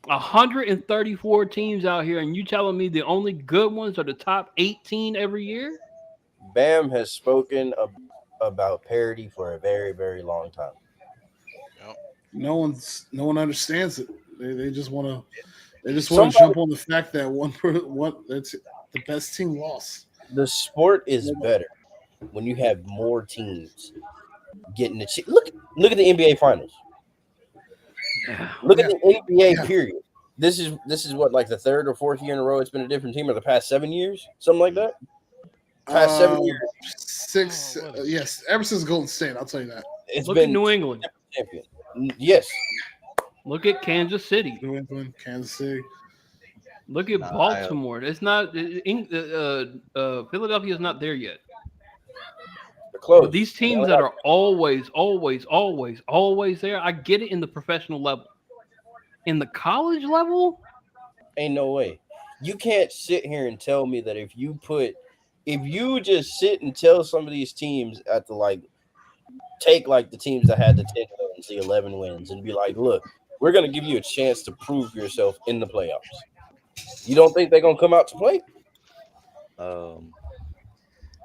134 teams out here, and you telling me the only good ones are the top 18 every year? Bam has spoken about parity for a very, very long time. No one understands it. They just want to jump on the fact that one that's the best team lost. The sport is better when you have more teams getting the look at the NBA finals. Look at the NBA period. This is what, like the 3rd or 4th year in a row it's been a different team, or the past 7 years, something like that. Past 7 years, 6. Yes, ever since Golden State, I'll tell you that. it's Look been at New England. champion. Yes, Look at Kansas City. New England, Kansas City. Look at Baltimore. It's not Philadelphia is not there yet. they're close. But these teams that are always there, I get it in the professional level. In the college level, Ain't no way. You can't sit here and tell me that if you just sit and tell some of these teams at the take the teams that had the 10 wins, the 11 wins, and be like, look, we're going to give you a chance to prove yourself in the playoffs. You don't think they're going to come out to play?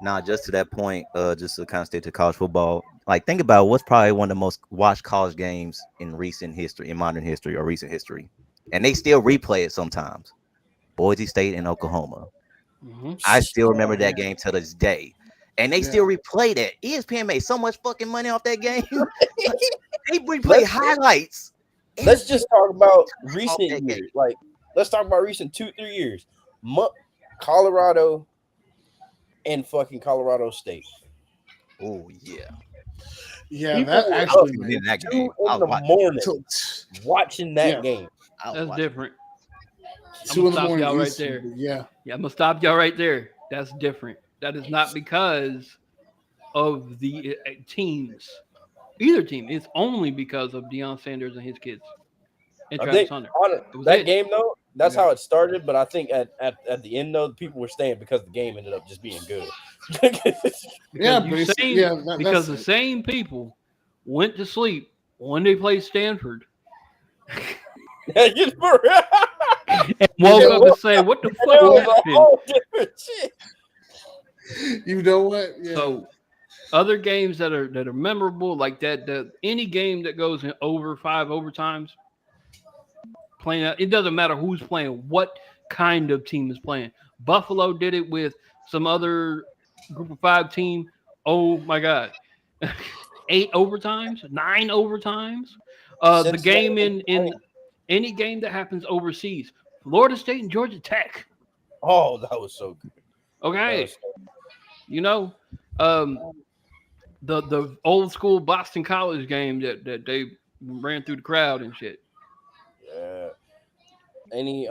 Now, just to that point, just to kind of stay to college football, like think about what's probably one of the most watched college games in recent history, in modern history or recent history, and they still replay it sometimes. Boise State and Oklahoma. Mm-hmm. I still remember that game to this day, and they still Yeah. replay that. ESPN made so much fucking money off that game. They replay highlights. Let's just talk about off recent that years. game. Like, let's talk about recent 2-3 years. Colorado and fucking Colorado State. Oh yeah. Yeah, People that were actually. up In that 2 game, I in was the watching. morning Till, watching that Yeah. game. I was That's watching. different. 2 in the stop morning. y'all right Eastern, there. but yeah. Yeah, I'm gonna stop y'all right there. That's different. That is not because of the teams, either team. It's only because of Deion Sanders and his kids and I Travis think Hunter. on It was that it. game though, that's Yeah. how it started. But I think at the end though, the people were staying because the game ended up just being good. Yeah, Because basically. Yeah, because the that's it. same people went to sleep when they played Stanford and woke know up what? and say, "What the It fuck was a happened?" whole different shit. You know what? Yeah. So other games that are memorable like that, any game that goes in over 5 overtimes, playing it doesn't matter who's playing, what kind of team is playing. Buffalo did it with some other group of 5 team. Oh my god. 8 overtimes, 9 overtimes. The Cincinnati game was in playing- any game that happens overseas. Florida State and Georgia Tech. Oh, that was so good. That Okay. was so You know, the old school Boston College game that they ran through the crowd and shit. yeah. Any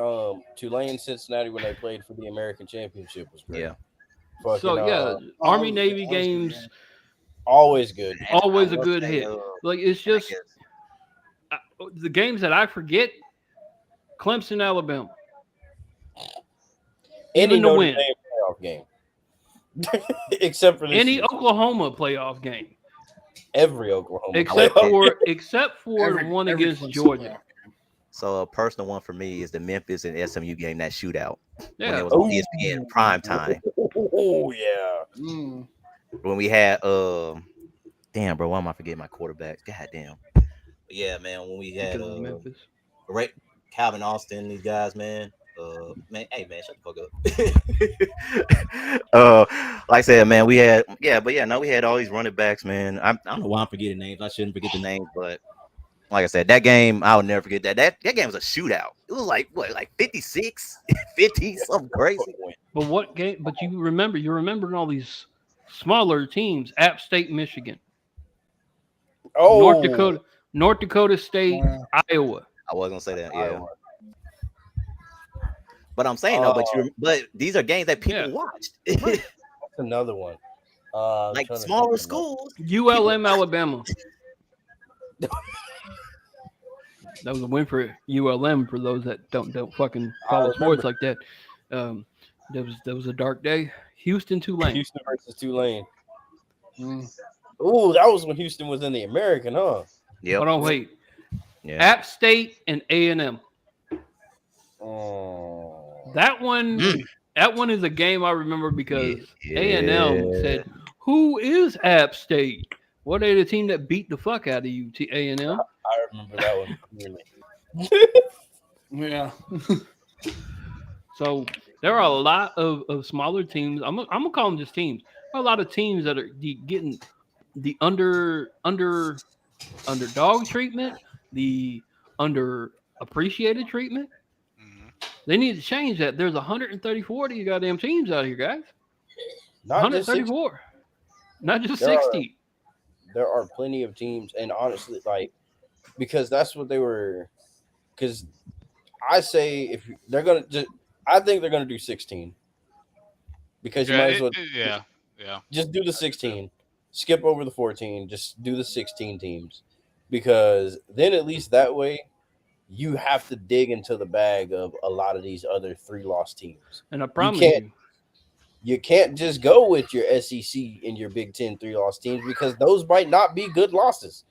Tulane Cincinnati when they played for the American Championship was great. Yeah. Fucking So yeah, Army Oh, Navy that was good, games always good. always I a will good say, hit. Like it's and I just guess the games that I forget. Clemson, Alabama. Any Even to Notre win. Dame playoff game. Except for this Any year. Oklahoma playoff game. Every Oklahoma Except playoff for the one against Clemson Georgia. playoff. so. A personal one for me is the Memphis and SMU game, that shootout when Yeah. it was on ESPN prime time. Oh yeah. Mm. When we had damn bro, why am I forgetting my quarterbacks? God damn. Yeah, man, when we had Because of Memphis. right, Calvin Austin, these guys, man. Man, hey man, shut the fuck up. Like I said, man, we had we had all these running backs, man. I don't know why I'm forgetting names. I shouldn't forget the names, but like I said, that game, I'll never forget that. That game was a shootout. It was like what, like 56, 50, something crazy. But what game? But you're remembering all these smaller teams: App State, Michigan, Oh, North Dakota State, Wow. Iowa. I was gonna say that, yeah. But I'm saying though, but these are games that people watched. That's another one. Like smaller schools. ULM, Alabama. That was a win for ULM for those that don't fucking follow sports like that. That was a dark day. Houston, Tulane. Houston versus Tulane. Mm. Ooh, that was when Houston was in the American, huh? Yeah. Hold on, wait. Yeah. App State and A&M. Oh. That one is a game I remember because A&M said, "Who is App State? What are the team that beat the fuck out of you, A&M?" I remember that one clearly. Yeah. So there are a lot of smaller teams. I'm gonna call them just teams. There are a lot of teams that are getting the underdog treatment, the underappreciated treatment. They need to change that. There's 134 of these goddamn teams out here, guys. Not 134, not just There 60. There are plenty of teams, and honestly, like, because that's what they were. Because I say if they're gonna, I think they're gonna do 16. Because you might as well, just do the 16. Skip over the 14. Just do the 16 teams, because then at least that way, you have to dig into the bag of a lot of these other 3-loss teams. And I promise you can't just go with your SEC and your Big Ten 3-loss teams, because those might not be good losses.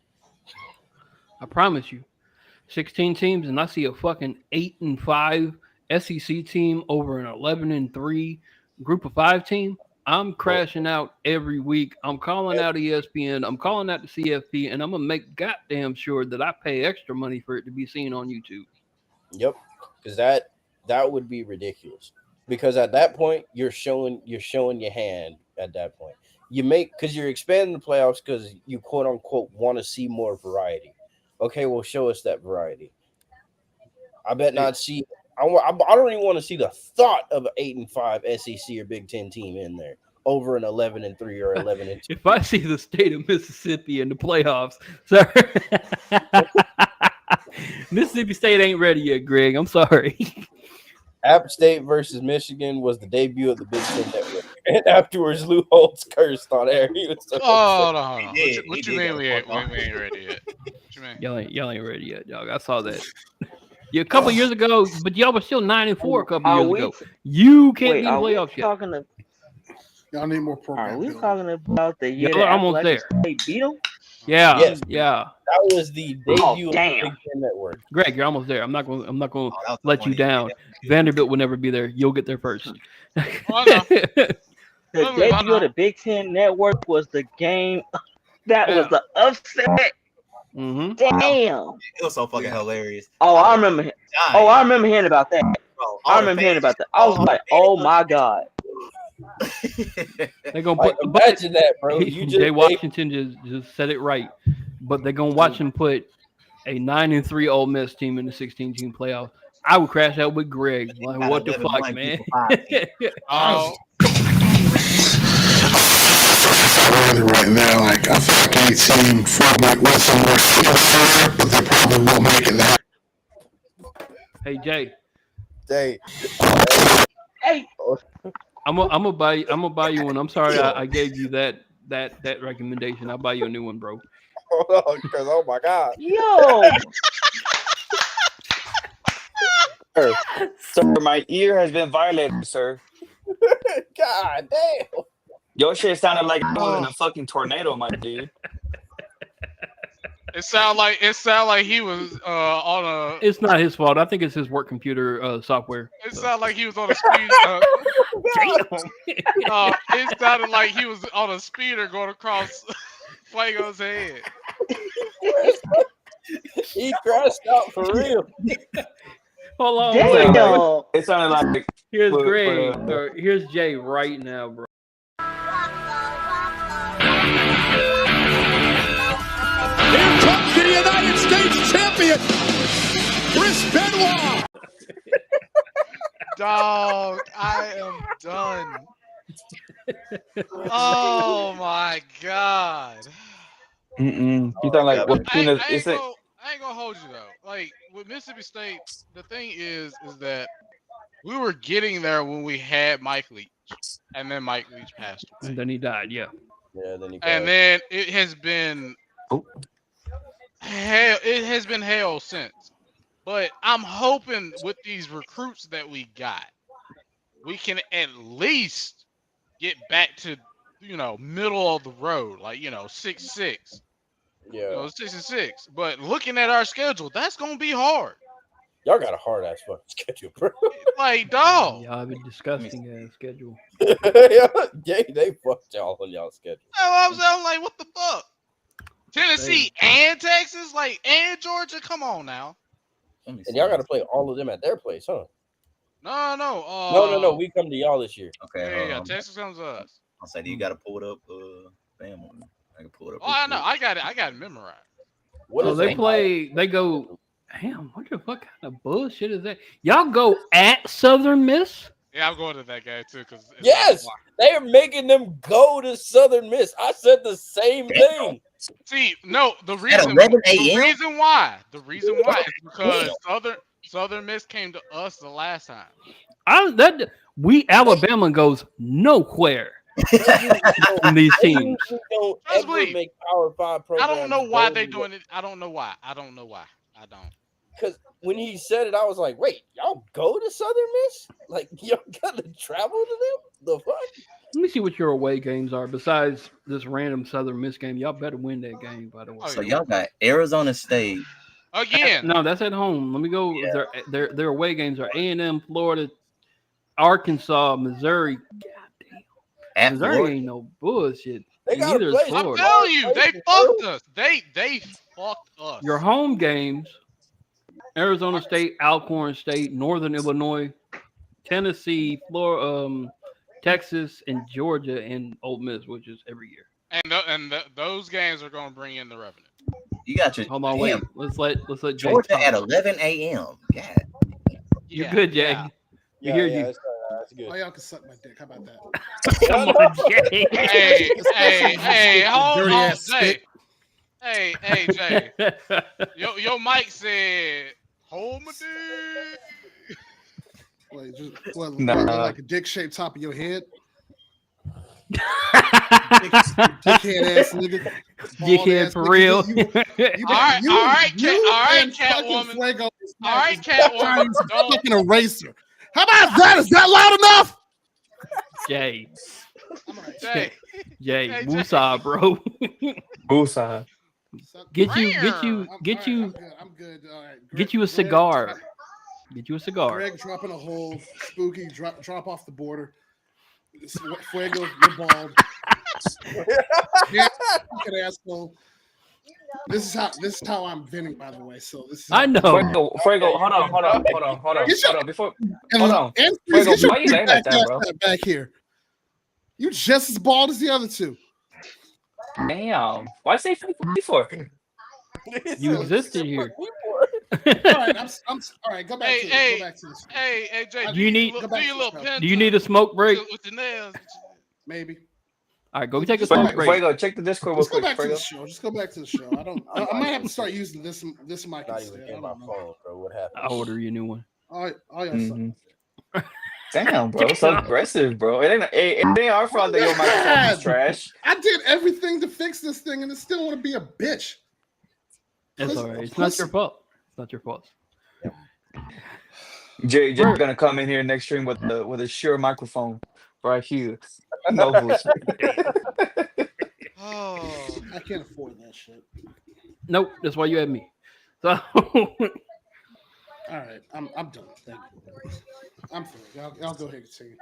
I promise you, 16 teams, and I see a fucking 8-5 SEC team over an 11-3 group of 5 team. I'm crashing out every week. I'm calling out ESPN. I'm calling out the CFP, and I'm gonna make goddamn sure that I pay extra money for it to be seen on YouTube. Yep, because that would be ridiculous. Because at that point, you're showing your hand. At that point, because you're expanding the playoffs because you quote unquote want to see more variety. Okay, well, show us that variety. I bet not see. I don't even want to see the thought of an 8-5 SEC or Big Ten team in there over an 11-3 or 11-2. If I see the state of Mississippi in the playoffs, sorry. Mississippi State ain't ready yet, Greg. I'm sorry. App State versus Michigan was the debut of the Big Ten Network, and afterwards, Lou Holtz cursed on air. He was so hold on. What you mean we ain't ready yet? What you mean? Y'all ain't ready yet, dog. I saw that. Yeah, a couple years ago, but y'all were still 9-4 a couple years ago. You can't be in the playoffs yet. Y'all need more program. Are we talking about the year Y'all are almost there. State beat them? Yeah, Yes. yeah. That was the debut of the Big Ten Network. Greg, you're almost there. I'm not going to let you down. Vanderbilt will never be there. You'll get there first. The debut of the Big Ten Network was the game that was the upset. Mm-hmm. Damn. It was so fucking hilarious. Oh, I remember. Oh, I remember hearing about that. I remember hearing about that. I was like, oh my god. They're gonna Like, imagine that, bro. Jay Washington just said it right, but they're gonna watch him put a 9-3 Ole Miss team in the 16-team playoff. I would crash out with Greg. Like, what the fuck, man? Oh. Right now, like I think any team format with some more skill, but they probably won't make it that. Hey Jay. Hey. I'm gonna buy you one. I'm sorry I gave you that recommendation. I'll buy you a new one, bro. Hold on, because oh my god. Yo. Sir, my ear has been violated, sir. God damn. Your shit sounded like it was in a fucking tornado, my dude. It sound like he was on a. It's not his fault. I think it's his work computer software. It sounded like he was on a speed. It sounded like he was on a speeder going across Fuego's head. He crashed out for real. Hold on. Damn. It sounded like here's Greg. Or here's Jay right now, bro. Here comes the United States champion, Chris Benoit. Dog, I am done. Oh my god. You sound like I ain't gonna hold you though. Like with Mississippi State, the thing is that we were getting there when we had Mike Leach, and then Mike Leach passed away. And then he died. Yeah. Yeah. Then he. And then it has been hell. It has been hell since. But I'm hoping with these recruits that we got, we can at least get back to middle of the road, like 6-6. Yeah. 6-6. But looking at our schedule, that's gonna be hard. Y'all got a hard ass fucking schedule, bro. Like, dog. Y'all have a disgusting ass schedule. Yeah, they fucked y'all on y'all schedule. I'm like, what the fuck? Tennessee and Texas, and Georgia. Come on now. And y'all got to play all of them at their place, huh? No. No. We come to y'all this year. Okay. Yeah. Texas comes to us. I'll say, do you got to pull it up? Bam. I can pull it up. Oh, I know. I got it memorized. They play. They go. Damn, what the fuck kind of bullshit is that? Y'all go at Southern Miss? Yeah, I'm going to that game too. Yes, they are making them go to Southern Miss. I said the same thing. See, no, the reason why is because Southern Miss came to us the last time. Alabama goes nowhere in these teams. Make Power 5 programs. I don't know why they're doing it. I don't know why. I don't. Because when he said it, I was like, wait, y'all go to Southern Miss? Like, y'all got to travel to them? The fuck? Let me see what your away games are besides this random Southern Miss game. Y'all better win that game, by the way. So y'all got Arizona State. Again. No, that's at home. Let me go. Yeah. Their away games are A&M, Florida, Arkansas, Missouri. God damn. At Missouri Florida. ain't no bullshit. They And got neither to is play. I'm Florida. telling you, they fucked us. They fucked us. Your home games: Arizona State, Alcorn State, Northern Illinois, Tennessee, Florida, Texas, and Georgia, and Ole Miss, which is every year. And those games are going to bring in the revenue. You got your Hold on, wait. Let's let Jay Georgia talk. at 11 a.m. God. You're good, Jay. Yeah. We hear you. That's good. Oh, y'all can suck my dick. How about that? Come on, Jay. Hey, hold Dirty on, ass Jay. Hey, Jay. Your mic said, hold my dick. Wait, just Nah. like a dick-shaped top of your head? Dickhead ass nigga. Dickhead for real. All right, Catwoman. All right, Catwoman. Fucking eraser. How about that? Is that loud enough? Jay. Jay. Jay. Hey, Woosah, bro. Woosah. Get you I'm good. All right. get you a cigar. Get you a cigar. Greg dropping a hole. Spooky drop off the border. Fuego, you're bald. Yeah, fucking asshole. This is how I'm venting, by the way. So this is I know. Fuego, hold on. Before, hold on. Fuego, why you laying like that, bro? Back here. You just as bald as the other two. Damn. Why say before? You existed here. All right, all right. Go back to this. Hey, Jay. Do you need? Do you need a smoke break? With your nails? Maybe. All right, go take a smoke break. Fuego, check the Discord real quick. Go back to the show. Just go back to the show. I might have to start using this mic Not instead. even my phone, bro. What happened? I'll order you a new one. All y'all suck. Damn, bro, so aggressive, bro. It ain't our fault that your microphone is trash. I did everything to fix this thing, and it still want to be a bitch. That's all right. It's not your fault. It's not your fault. Jay gonna come in here next stream with a sure microphone right here. No bullshit. Oh, I can't afford that shit. Nope. That's why you had me. So. All right, I'm done. Thank you. I'm through. Y'all go ahead and continue.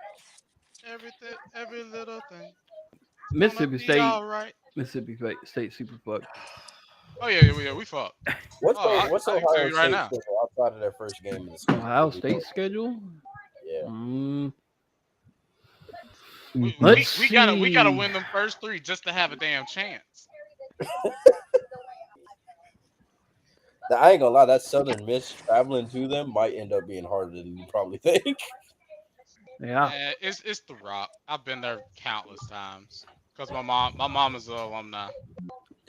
Every little thing. Mississippi State. All right. Mississippi State super fucked. Oh yeah, we fucked. What's I can tell you right now. Outside of their first game in the season? Ohio State schedule? Yeah. We gotta win them first three just to have a damn chance. I ain't gonna lie, that Southern Miss traveling to them might end up being harder than you probably think. Yeah. It's the Rock. I've been there countless times because my mom is an alumni.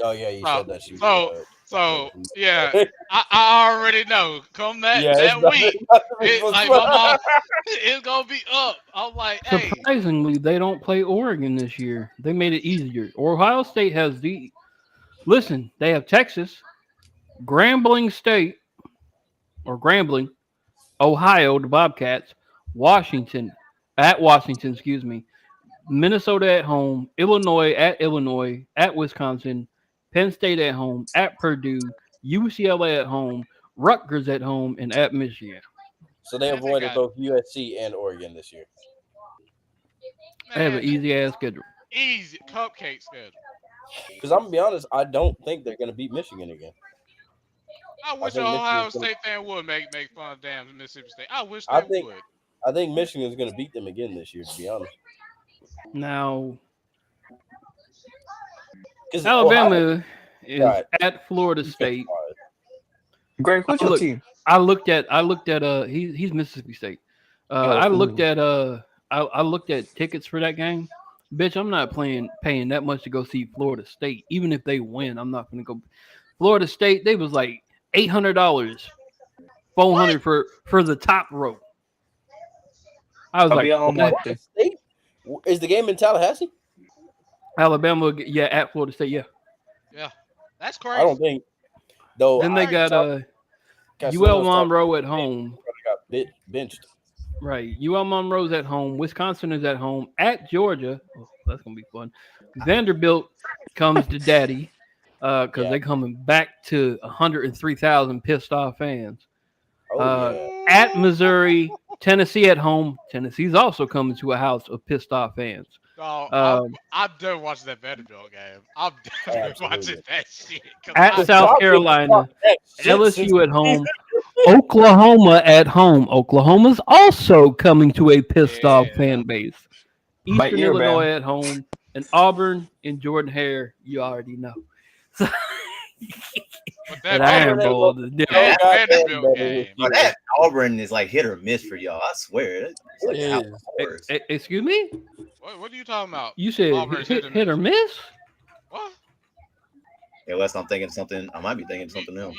Oh yeah, you said that she was. So yeah, I already know. Come that week, my mom, it's gonna be up. I'm like, hey. Surprisingly, they don't play Oregon this year. They made it easier. Ohio State has listen. They have Texas, Grambling State, Ohio, the Bobcats, Washington, excuse me, Minnesota at home, Illinois, at Wisconsin, Penn State at home, at Purdue, UCLA at home, Rutgers at home, and at Michigan. So they avoided both USC and Oregon this year. They have an easy-ass schedule. Easy cupcake schedule. Because I'm going to be honest, I don't think they're going to beat Michigan again. I wish an Ohio State fan would make fun of damn Mississippi State. I wish they would. I think Michigan's going to beat them again this year, to be honest. Now, Alabama is at Florida State. Greg, what's your team? I looked at he's Mississippi State. I looked at tickets for that game. Bitch, I'm not paying that much to go see Florida State. Even if they win, I'm not gonna go. Florida State, they was like $800, $400 for the top row. I was like, State? Is the game in Tallahassee? Alabama, yeah, at Florida State, yeah. Yeah, that's crazy. I don't think. Though. Then they got UL Monroe at home. Got benched. Right, UL Monroe's at home. Wisconsin is at home. At Georgia, that's gonna be fun. Vanderbilt comes to daddy because they're coming back to 103,000 pissed off fans. At Missouri, Tennessee at home. Tennessee's also coming to a house of pissed off fans. No, I'm done watching that Vanderbilt game. I'm done watching that shit. At South Carolina, LSU at home, Oklahoma at home. Oklahoma's also coming to a pissed off fan base. Eastern Illinois at home, and Auburn and Jordan Hare. You already know. So, that Iron Bowl. That Auburn is like hit or miss for y'all. I swear. It's like excuse me? What are you talking about? You said hit or miss? What? Yeah, unless I'm thinking something. I might be thinking something else.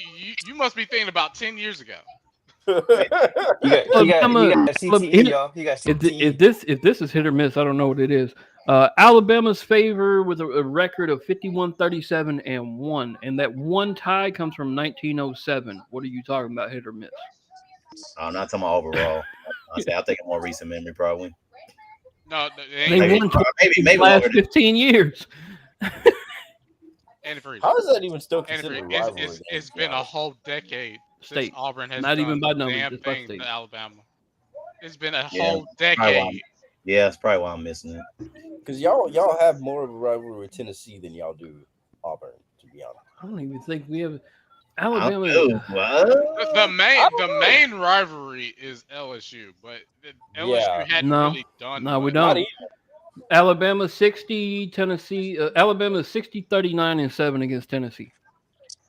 You must be thinking about 10 years ago. If this is hit or miss, I don't know what it is. Alabama's favor with a record of 51-37-1, and that one tie comes from 1907. What are you talking about, hit or miss? I'm not talking about overall. I'm thinking more recent memory, probably. No, they won maybe last 15 years. How is that even still considered a rivalry? It's been a whole decade since Auburn has not done even by the numbers, damn just by thing state. to Alabama. It's been a whole decade. Yeah, that's probably why I'm missing it. Because y'all have more of a rivalry with Tennessee than y'all do Auburn, to be honest. I don't even think we have Alabama. The main rivalry is LSU, but LSU hadn't really done. No, we don't. Alabama 60, Tennessee. Alabama 60, 39-7 against Tennessee.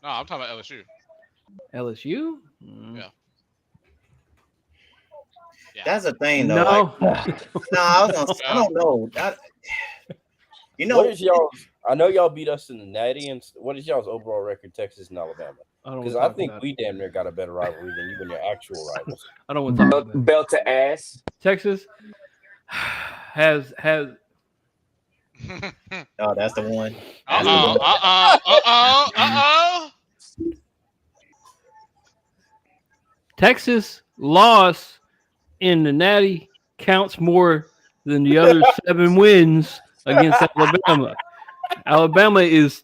No, I'm talking about LSU. LSU? Yeah. That's the thing, though. No, I don't know. What is y'all's? I know y'all beat us in the Natty, and what is y'all's overall record, Texas and Alabama? Because I think we damn near got a better rivalry than you and your actual rivals. I don't want to talk about belt to ass. Texas has. Oh, that's the one. Texas loss in the Natty counts more than the other 7 wins against Alabama. Alabama is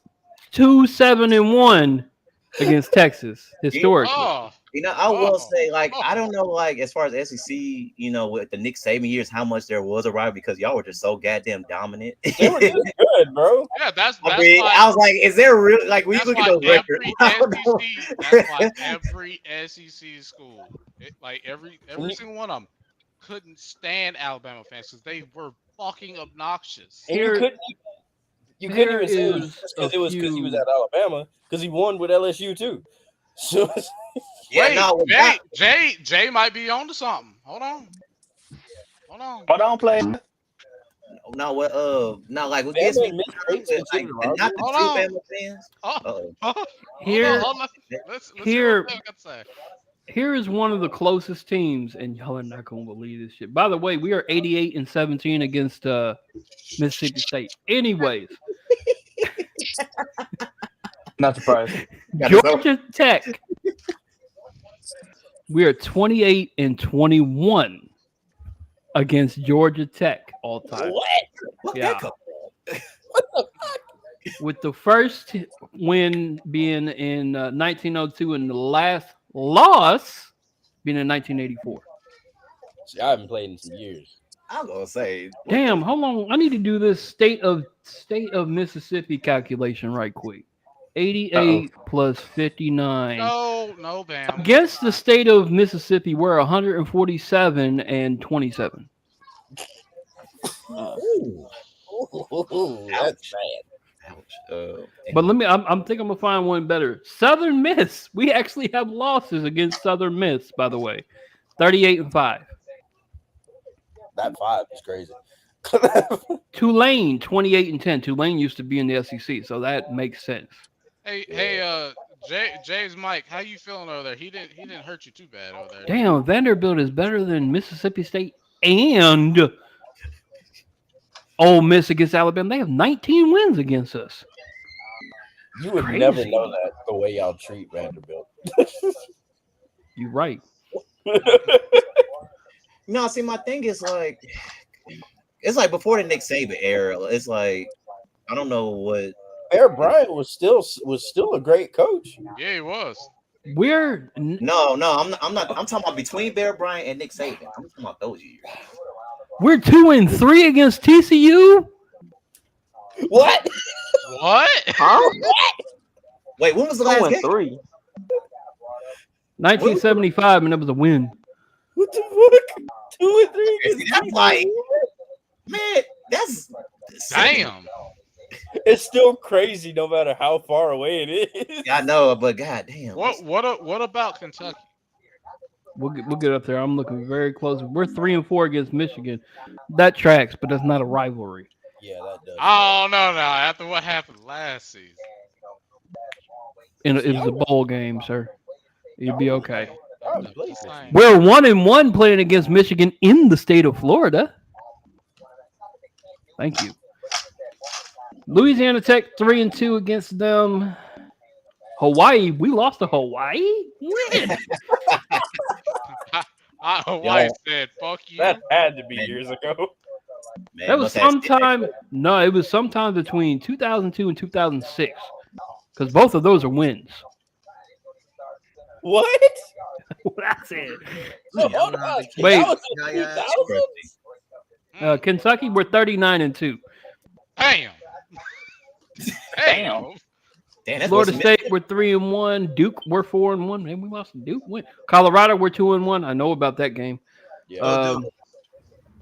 2-7-1 against Texas historically. I will say, I don't know, as far as SEC, with the Nick Saban years, how much there was a rivalry because y'all were just so goddamn dominant. They were just good, bro. Yeah, that's I was like, is there really when you look at those records? That's why every SEC school, every single one of them, couldn't stand Alabama fans because they were fucking obnoxious. And you couldn't even say it was because he was at Alabama because he won with LSU too. So Jay might be on to something. Hold on, play. No, with this, not the true Bama fans. Here is one of the closest teams, and y'all are not gonna believe this shit. By the way, we are 88-17 against Mississippi State. Anyways, not surprised. Georgia Tech. We are 28-21 against Georgia Tech all time. What? Yeah. What the fuck? With the first win being in 1902 and the last loss being in 1984. See, I haven't played in some years. I was gonna say, damn, how long? I need to do this state of Mississippi calculation right quick. 88 plus 59. No, Bam. Against the state of Mississippi, we're 147-27. That's bad. But I'm thinking I'm gonna find one better. Southern Miss. We actually have losses against Southern Miss, by the way. 38-5. That 5 is crazy. Tulane, 28-10. Tulane used to be in the SEC, so that makes sense. Hey, James Mike, how you feeling over there? He didn't hurt you too bad over there. Damn, Vanderbilt is better than Mississippi State and Ole Miss against Alabama. They have 19 wins against us. You would never know that the way y'all treat Vanderbilt. You're right. No, see, my thing is it's like before the Nick Saban era. It's like I don't know what. Bear Bryant was still a great coach. Yeah, he was. We're no, I'm not. I'm talking about between Bear Bryant and Nick Saban. I'm talking about those years. We're 2-3 against TCU. What? What? Huh? Wait, when was the 2 last and game? 3. 1975, and it was a win. What the fuck? 2 and 3 See, against that's like, man, that's Damn. It's still crazy no matter how far away it is. I know, but goddamn. What about Kentucky? We'll get up there. I'm looking very close. We're 3-4 against Michigan. That tracks, but that's not a rivalry. Yeah, that does. Oh no, after what happened last season. And it was a bowl game, sir. You'd be okay. Just saying. We're 1-1 playing against Michigan in the state of Florida. Thank you. Louisiana Tech 3-2 against them. Hawaii, we lost to Hawaii. When? Hawaii said, "Fuck you." That had to be years ago. Man, That was must have sometime. No, it was sometime between 2002 and 2006, because both of those are wins. What? That's it. So, hold on. Wait. That was in 2000s? Kentucky, we're 39-2. Damn. Damn. Damn, that's Florida what's State, we're 3-1. Duke, we're 4-1. Man, we lost to Duke. Win. Colorado, we're 2-1. I know about that game. Yeah.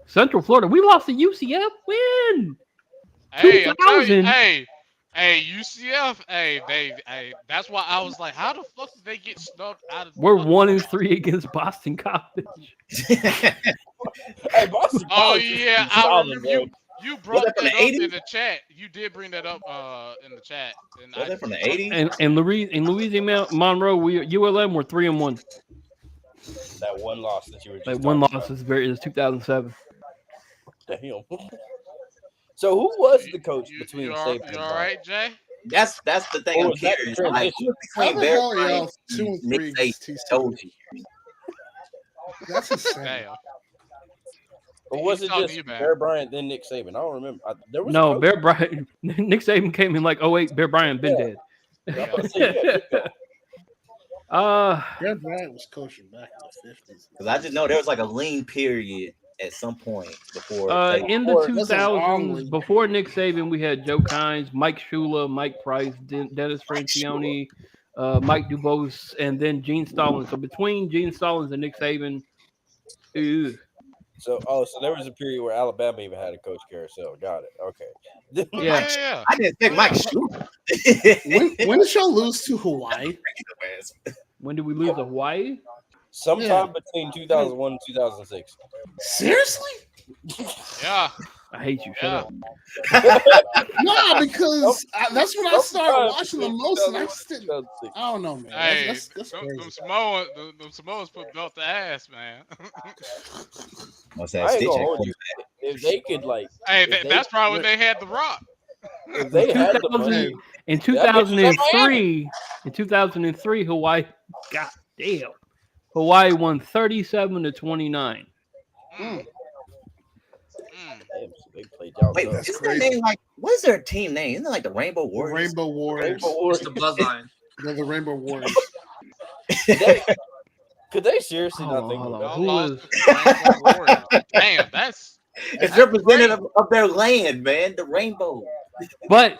Central Florida, we lost to UCF. Win. Hey, 2000. hey, UCF. Hey, that's why I was like, how the fuck did they get snubbed out of? We're 1-3 against Boston College. Hey, Boston Oh College yeah, is I solid, remember you brought that that from up the in 80s? the chat. You did bring that up in the chat. And Was that from the 80s? And Louisiana Monroe, ULM, we're 3-1. That one loss that you were just That one talking loss is 2007. about. Damn. So who was the coach between You Saban all and right, Jay? That's the thing. Or I'm was that curious. the Like, transition? How between the Bear hell are y'all Bryant 2 and and Nick 3 Saban against TCU? told you. That's insane. Damn. Or was He's it talking just to you, man. Bear Bryant then Nick Saban? I don't remember. There was No, a coach. Bear Bryant. Nick Saban came in like 08. Bear Bryant been dead. I was about to say, yeah, good coach. Bear Bryant was coaching back in the 50s. Because I just know there was like a lean period at some point before. In the Or that's a long 2000s, league. before Nick Saban, we had Joe Kynes, Mike Shula, Mike Price, Dennis Francione, Mike Dubose, and then Gene Stallings. So between Gene Stallings and Nick Saban, ew. So there was a period where Alabama even had a coach carousel. Got it. Okay. Yeah. I didn't think Mike Shula. When did y'all lose to Hawaii? When did we lose to Hawaii? Sometime between 2001 and 2006. Seriously? Yeah. I hate you. Shut up. No, because that's when I started Sometime watching the between most, and I just 2001 didn't. and 2006. I don't know, man. Hey, That's them Samoans put belt to ass, man. Must I have ain't Stitch. gonna hold you. If they could like, Hey, if they- that's probably when they had the Rock. if they had the money, In That 2003, Hawaii, god damn, Hawaii won 37-29. damn, so they played y'all. Wait, tough. is their name like what is their team name? Isn't it like the Rainbow The Warriors? Rainbow Warriors. Rainbow Warriors. It's the bloodline. They're the Rainbow Warriors. Could they seriously Hold not on, think hold of on. that? Who Y'all was- lost to the Warriors. Damn, that's It's representative of their land, man. The rainbow. But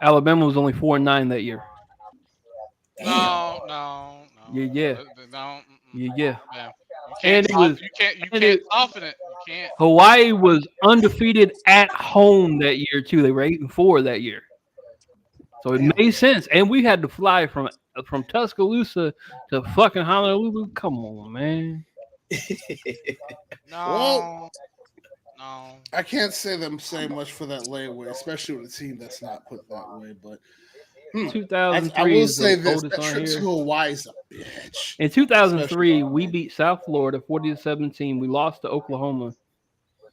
Alabama was only 4-9 that year. no. Yeah. No. Yeah. Man. And it was You can't and it- soften it. You can't. Hawaii was undefeated at home that year too. They were 8-4 that year, so it made sense. And we had to fly from Tuscaloosa to fucking Honolulu. Come on, man. No. I can't say much for that layaway, especially with a team that's not put that way. But 2003 I will is say the this: oldest that on trip here. to Hawaii is a bitch. In 2003, we beat South Florida 40-17. We lost to Oklahoma.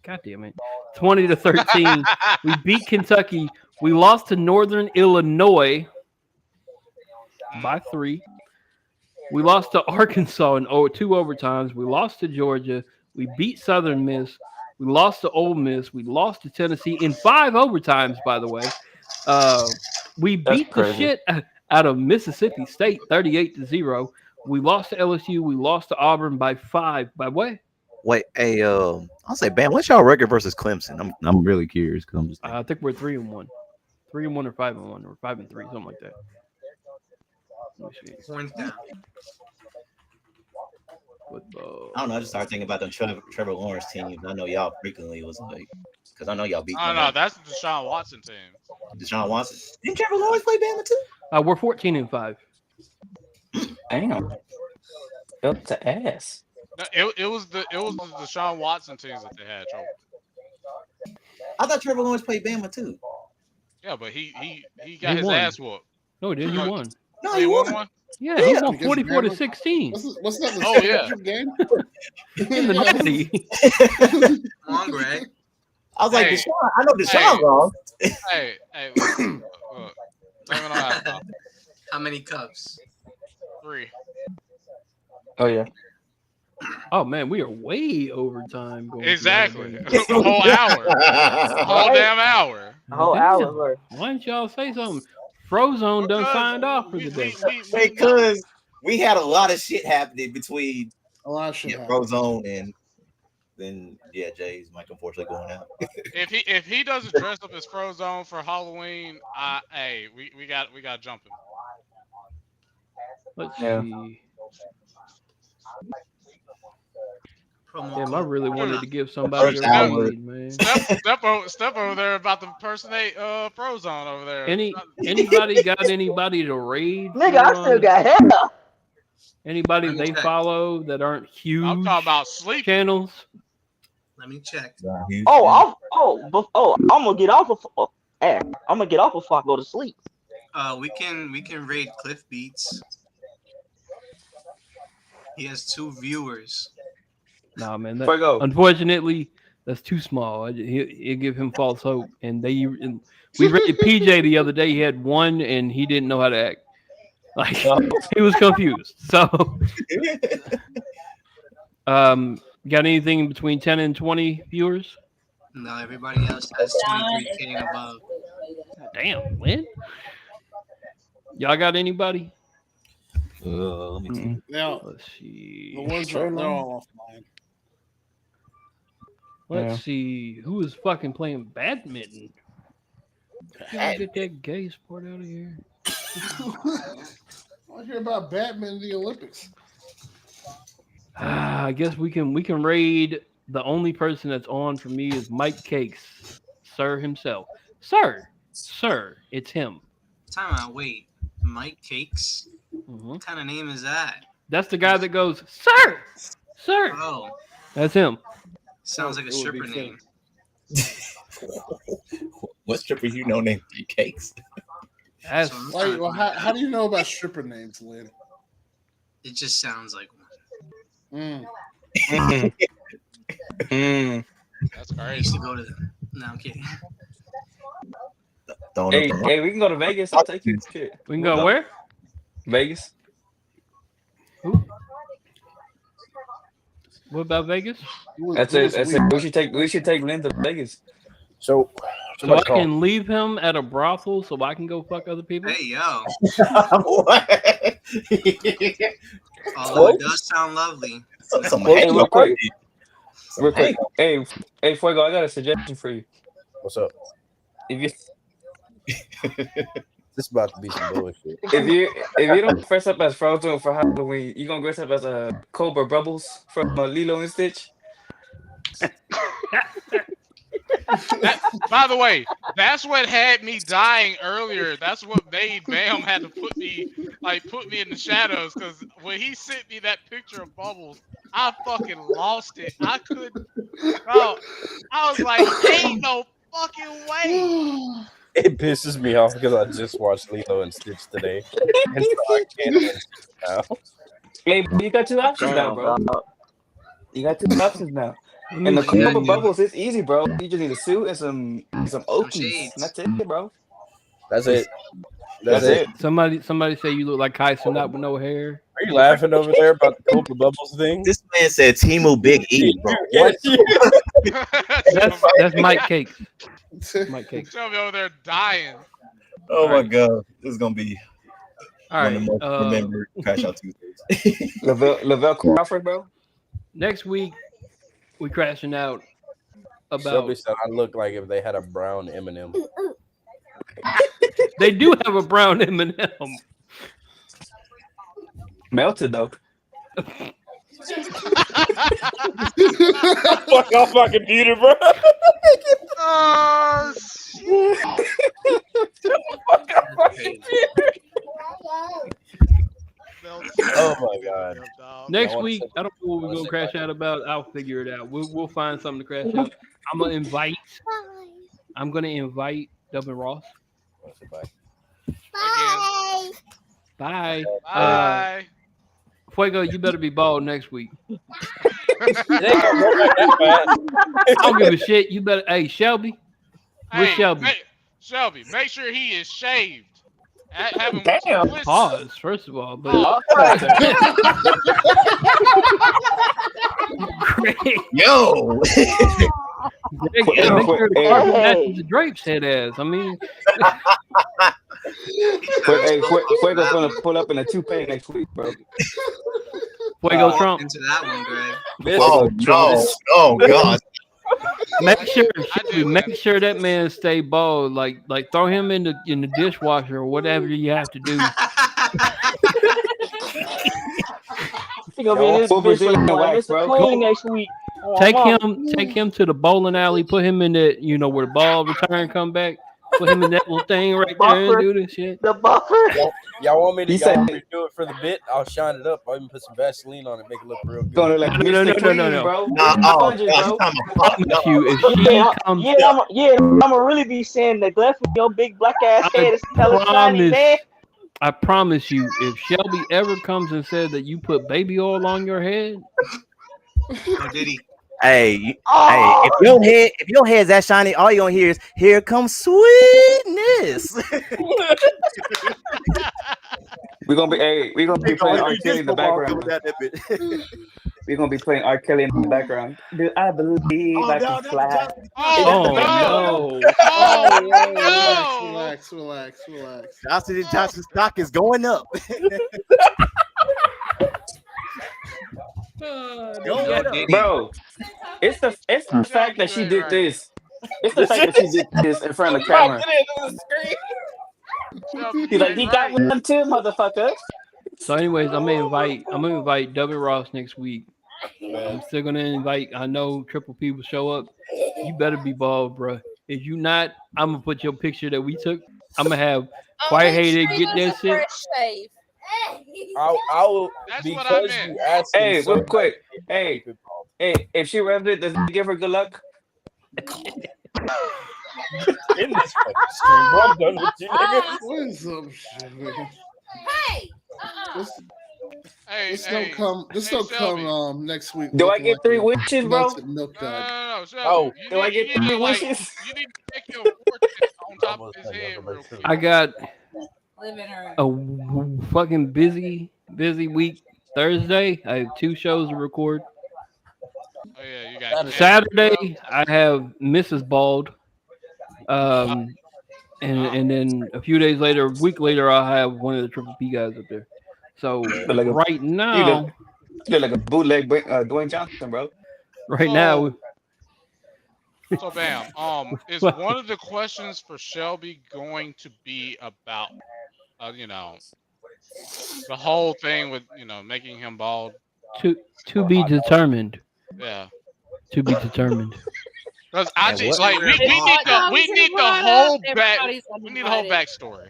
God damn it. 20-13. We beat Kentucky. We lost to Northern Illinois by 3. We lost to Arkansas in 2 overtimes. We lost to Georgia. We beat Southern Miss. We lost to Ole Miss. We lost to Tennessee in 5 overtimes, by the way. We beat the crazy. shit out of Mississippi State 38-0. We lost to LSU. We lost to Auburn by 5. By what? Wait, hey, I'll say, Bam, what's y'all record versus Clemson? I'm really curious because I'm just I think we're 3-1, 3-1 or 5-1 or 5-3, something like that. Let me see. Points down. Football. I don't know. I just started thinking about the Trevor Lawrence team. I know y'all frequently was like, because I know y'all beat. Oh no, that's the Deshaun Watson team. Deshaun Watson. Didn't Trevor Lawrence play Bama too? We're 14-5. Damn. Up to ass. No, it was the Deshaun Watson teams that they had trouble. I thought Trevor Lawrence played Bama too. Yeah, but he got his won. ass whooped. No, he didn't. He won. No, He won one. Yeah, he won Against 44-16 What's that? The Oh, yeah. championship game? in the natty. Come on, Greg. I was like, Hey. Deshaun. I know Deshaun Hey. wrong. Hey, look. Blame it on Apple. How many cups? 3. Oh yeah. Oh man, we are way over time. Going Exactly. through A whole hour. A whole damn hour. A whole Damn. hour worth. Why didn't y'all say something? Frozone done Because signed off for we- the day. Because we had a lot of shit happening between A lot of shit. Frozone and then Jay's mic unfortunately going out. If he doesn't dress up as Frozone for Halloween, we got jumping. Let's Yeah. see. Promo Damn, I code. really wanted to give somebody first a hour. read, man. Step over there about to impersonate Frozone over there. Anybody got anybody to raid? Nigga, I still got hair. Anybody Let me they check. follow that aren't huge I'm talking about sleep. channels? Let me check. I'm gonna get off of. I'm gonna get off before I go to sleep. We can raid Cliff Beats. He has 2 viewers. Nah, man. Before I go. Unfortunately, that's too small. It give him false hope. And we rated PJ the other day. He had 1, and he didn't know how to act. Like he was confused. So, got anything between 10 and 20 viewers? No, everybody else has 23K and above. Damn, Lynn. Y'all got anybody? Let me see. Now, Let's see. the ones that they're all offline. Let's see. Who is fucking playing badminton? Gotta get that gay sport out of here. I hear about Batman in the Olympics. I guess we can raid. The only person that's on for me is Mike Cakes, sir himself. Sir, it's him. Time out. Wait, Mike Cakes. Mhm. What kind of name is that? That's the guy that goes, sir. Oh, That's him. sounds like a It would be stripper name. What stripper you know named Cakes? That's Like, well, how do you know about stripper names, Lynn? It just sounds like one. That's I used crazy. to go to them. No, I'm kidding. Hey, we can go to Vegas. I'll take you. Shit. we can go where? Vegas. What about Vegas? That's it. We should take Lynn to Vegas. So So I can leave him at a brothel so I can go fuck other people? Hey, yo. What? Although it does sound lovely. Hey, real quick. Hey, Fuego, I got a suggestion for you. What's up? If you This is about to be some bullshit. if you don't dress up as Frozen for Halloween, you gonna dress up as a Cobra Bubbles from Lilo and Stitch. By the way, that's what had me dying earlier. That's what made Bam had to put me in the shadows, because when he sent me that picture of Bubbles, I fucking lost it. I couldn't. Bro, I was like, ain't no fucking way. It pisses me off because I just watched Lilo and Stitch today, and so I can't even now. Hey, you got 2 options now, bro. You got 2 options now. And the Cobra Bubbles, it's easy, bro. You just need a suit and some Oakies. And that's it, bro. That's it. That's it. Somebody say you look like Kai Cenat with no hair. Are you laughing over there about the Cobra Bubbles thing? This man said Timu Big E, bro. Yes, That's Mike Cakes. Mike Cakes. Show me over there dying. Oh my god, this is gonna be All one of right. the most remembered Crash Out Tuesdays. Lavelle Crawford, bro. Next week, we crashing out about. Shelby said I look like if they had a brown M&M. They do have a brown M&M. Melted though. Fuck off my computer, bro. Oh, shit. Oh my god. Next week, I don't know what we're gonna crash out about. I'll figure it out. We'll find something to crash out. I'm gonna invite Dub and Ross. Bye. Bye. Fuego, you better be bald next week. It ain't gonna go back that fast. I don't give a shit. You better. Hey, Shelby. Where's Hey, Shelby? Shelby, make sure he is shaved. Have him Damn. Pause, first of all. But Greg, Yo. Greg, make sure the carpet matches the drapes head ass. I mean, Fuego's gonna pull up in a toupee next week, bro. Fuego Trump. Into that one, Greg. Oh no. Oh god. Make sure that man stay bald. Like throw him in the dishwasher or whatever you have to do. He gonna be in his bitch like Mr. Clean next week. Take him to the bowling alley. Put him in that, where the ball return come back. Put him in that little thing right there and do this shit. The buffer. Y'all want me to do it for the bit? I'll shine it up. I'll even put some Vaseline on it, make it look real good. Gonna like No, bro. I'm gonna really be saying neglect for your big black ass head is shiny, man. I promise you, if Shelby ever comes and says that you put baby oil on your head, Oh, did he? Hey, if your head's that shiny, all you gonna hear is "Here comes sweetness." We're gonna be playing R. Kelly in the background. We're gonna be playing R. Kelly in the background. Do I believe I can fly? no. Relax. Johnson's stock is going up. Bro, it's the fact that she did this. It's the fact that she did this in front of the camera. He's like, he got one too, motherfucker. So, anyways, I'm gonna invite Dub and Ross next week. I'm still gonna invite. I know Triple P will show up. You better be bald, bro. If you not, I'm gonna put your picture that we took. I'm gonna have Whiteheaded get that shit. I will. That's because what I meant. you asked. Hey, real quick. Hey, if she revs it, does it give her good luck? In this fucking stream, bro, I'm done with you, nigga. What's up, shit, man? Hey! This don't come next week. Do I get 3 wishes, bro? Milk No, Oh, do I get 3 wishes? You need to check your fortune on top of his head real quick. I got Living her. a fucking busy week. Thursday, I have 2 shows to record. Oh yeah, you got Saturday, I have Mrs. Bald. And then a few days later, a week later, I'll have one of the Triple P guys up there. So right now, you look like a bootleg Dwayne Johnson, bro. Right now. So bam, is one of the questions for Shelby going to be about, the whole thing with making him bald? To be determined. Yeah. To be determined. Because I just we need the whole backstory.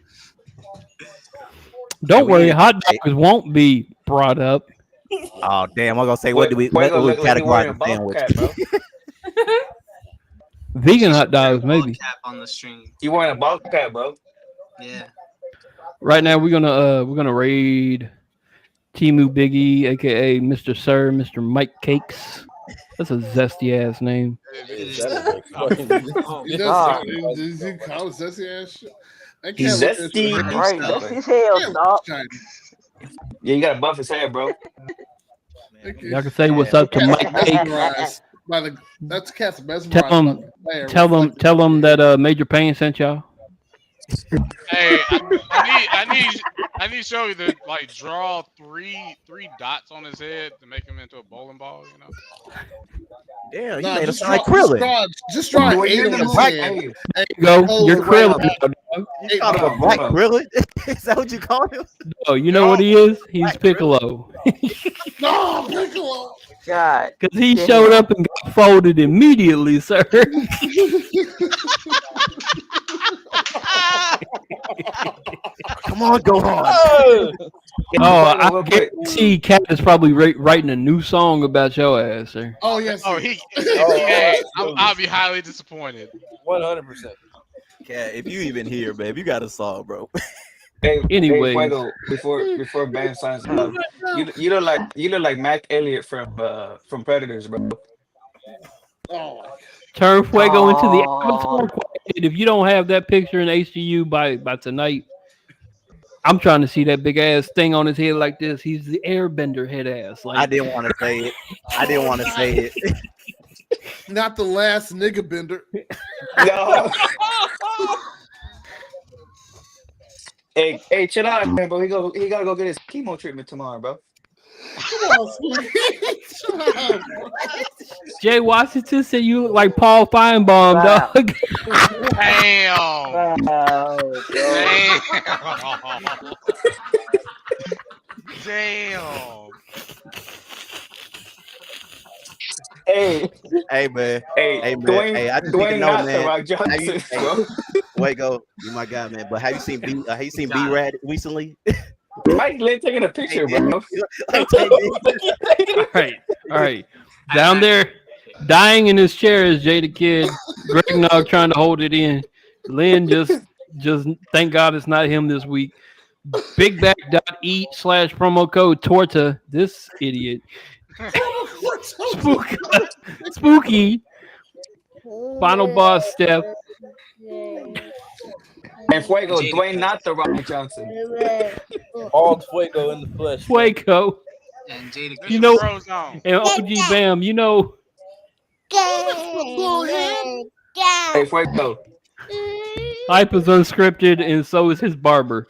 Don't worry, hot dogs won't be brought up. Oh damn! I'm gonna say what do we categorize the sandwich? Vegan hot dogs, maybe. Cap on the stream. You wearing a ball cap, bro? Yeah. Right now we're gonna raid Timu Biggie, aka Mr. Sir, Mr. Mike Cakes. That's a zesty ass name. Does he call it zesty ass shit? He's zesty, right? Zesty as hell, dog. Yeah, you gotta buff his hair, bro. Y'all can say what's up to Mike Cakes. That's Cat's best. Tell him that Major Payne sent y'all. Hey, I need to show you to like draw three dots on his head to make him into a bowling ball. You know. Damn, you Nah, made us just sound like draw, just Krillin. draw, just draw an When you're 8 in on the his black, hand. hey, Hey, Go. oh, You're wait, Krillin wait, now, dog. You called him a black Krillin? Is that what you called him? Oh, you know what he is? He's Piccolo. No, Piccolo. God. Because he showed up and got folded immediately, sir. Come on, go on. Oh, I real quick. guarantee Cat is probably writing a new song about your ass, sir. Oh yes. Oh, I'll be highly disappointed. 100%. Yeah, if you even here, babe, you got a song, bro. Hey, Anyways. Fuego, before Bam signs off, you look like Mac Elliott from Predators, bro. Oh, Turn Fuego into the Avatar. If you don't have that picture in HGU by tonight, I'm trying to see that big ass thing on his head like this. He's the airbender head ass. Like I didn't want to say it. I didn't want to say it. not the last nigga bender. No. Hey, chill out, man, bro. He gotta go get his chemo treatment tomorrow, bro. Come on, Smokey. Shut up. Jay Washington said you look like Paul Feinbaum, Wow. dog. Damn. Wow, Damn. Damn. Hey, Hey, man. hey, Hey, man. Dwayne, Hey, I just need to Dwayne know, not the man. Rock Have you, Johnson, bro. wait, go. You my guy, man. But have you seen B-Rad recently? Mike Lynn taking a picture, bro. All right. Down there, dying in his chair is Jay the Kid. Greg Nog trying to hold it in. Lynn just thank God it's not him this week. BigBack.eat/promo code Torta. This idiot. Spooky. Final boss step. And Fuego, Dwayne not the Rock Johnson. All Fuego in the flesh. Fuego. And Jada You know, Frozone. and OG Bam, you know. Hey, Fuego. Hype is unscripted, and so is his barber.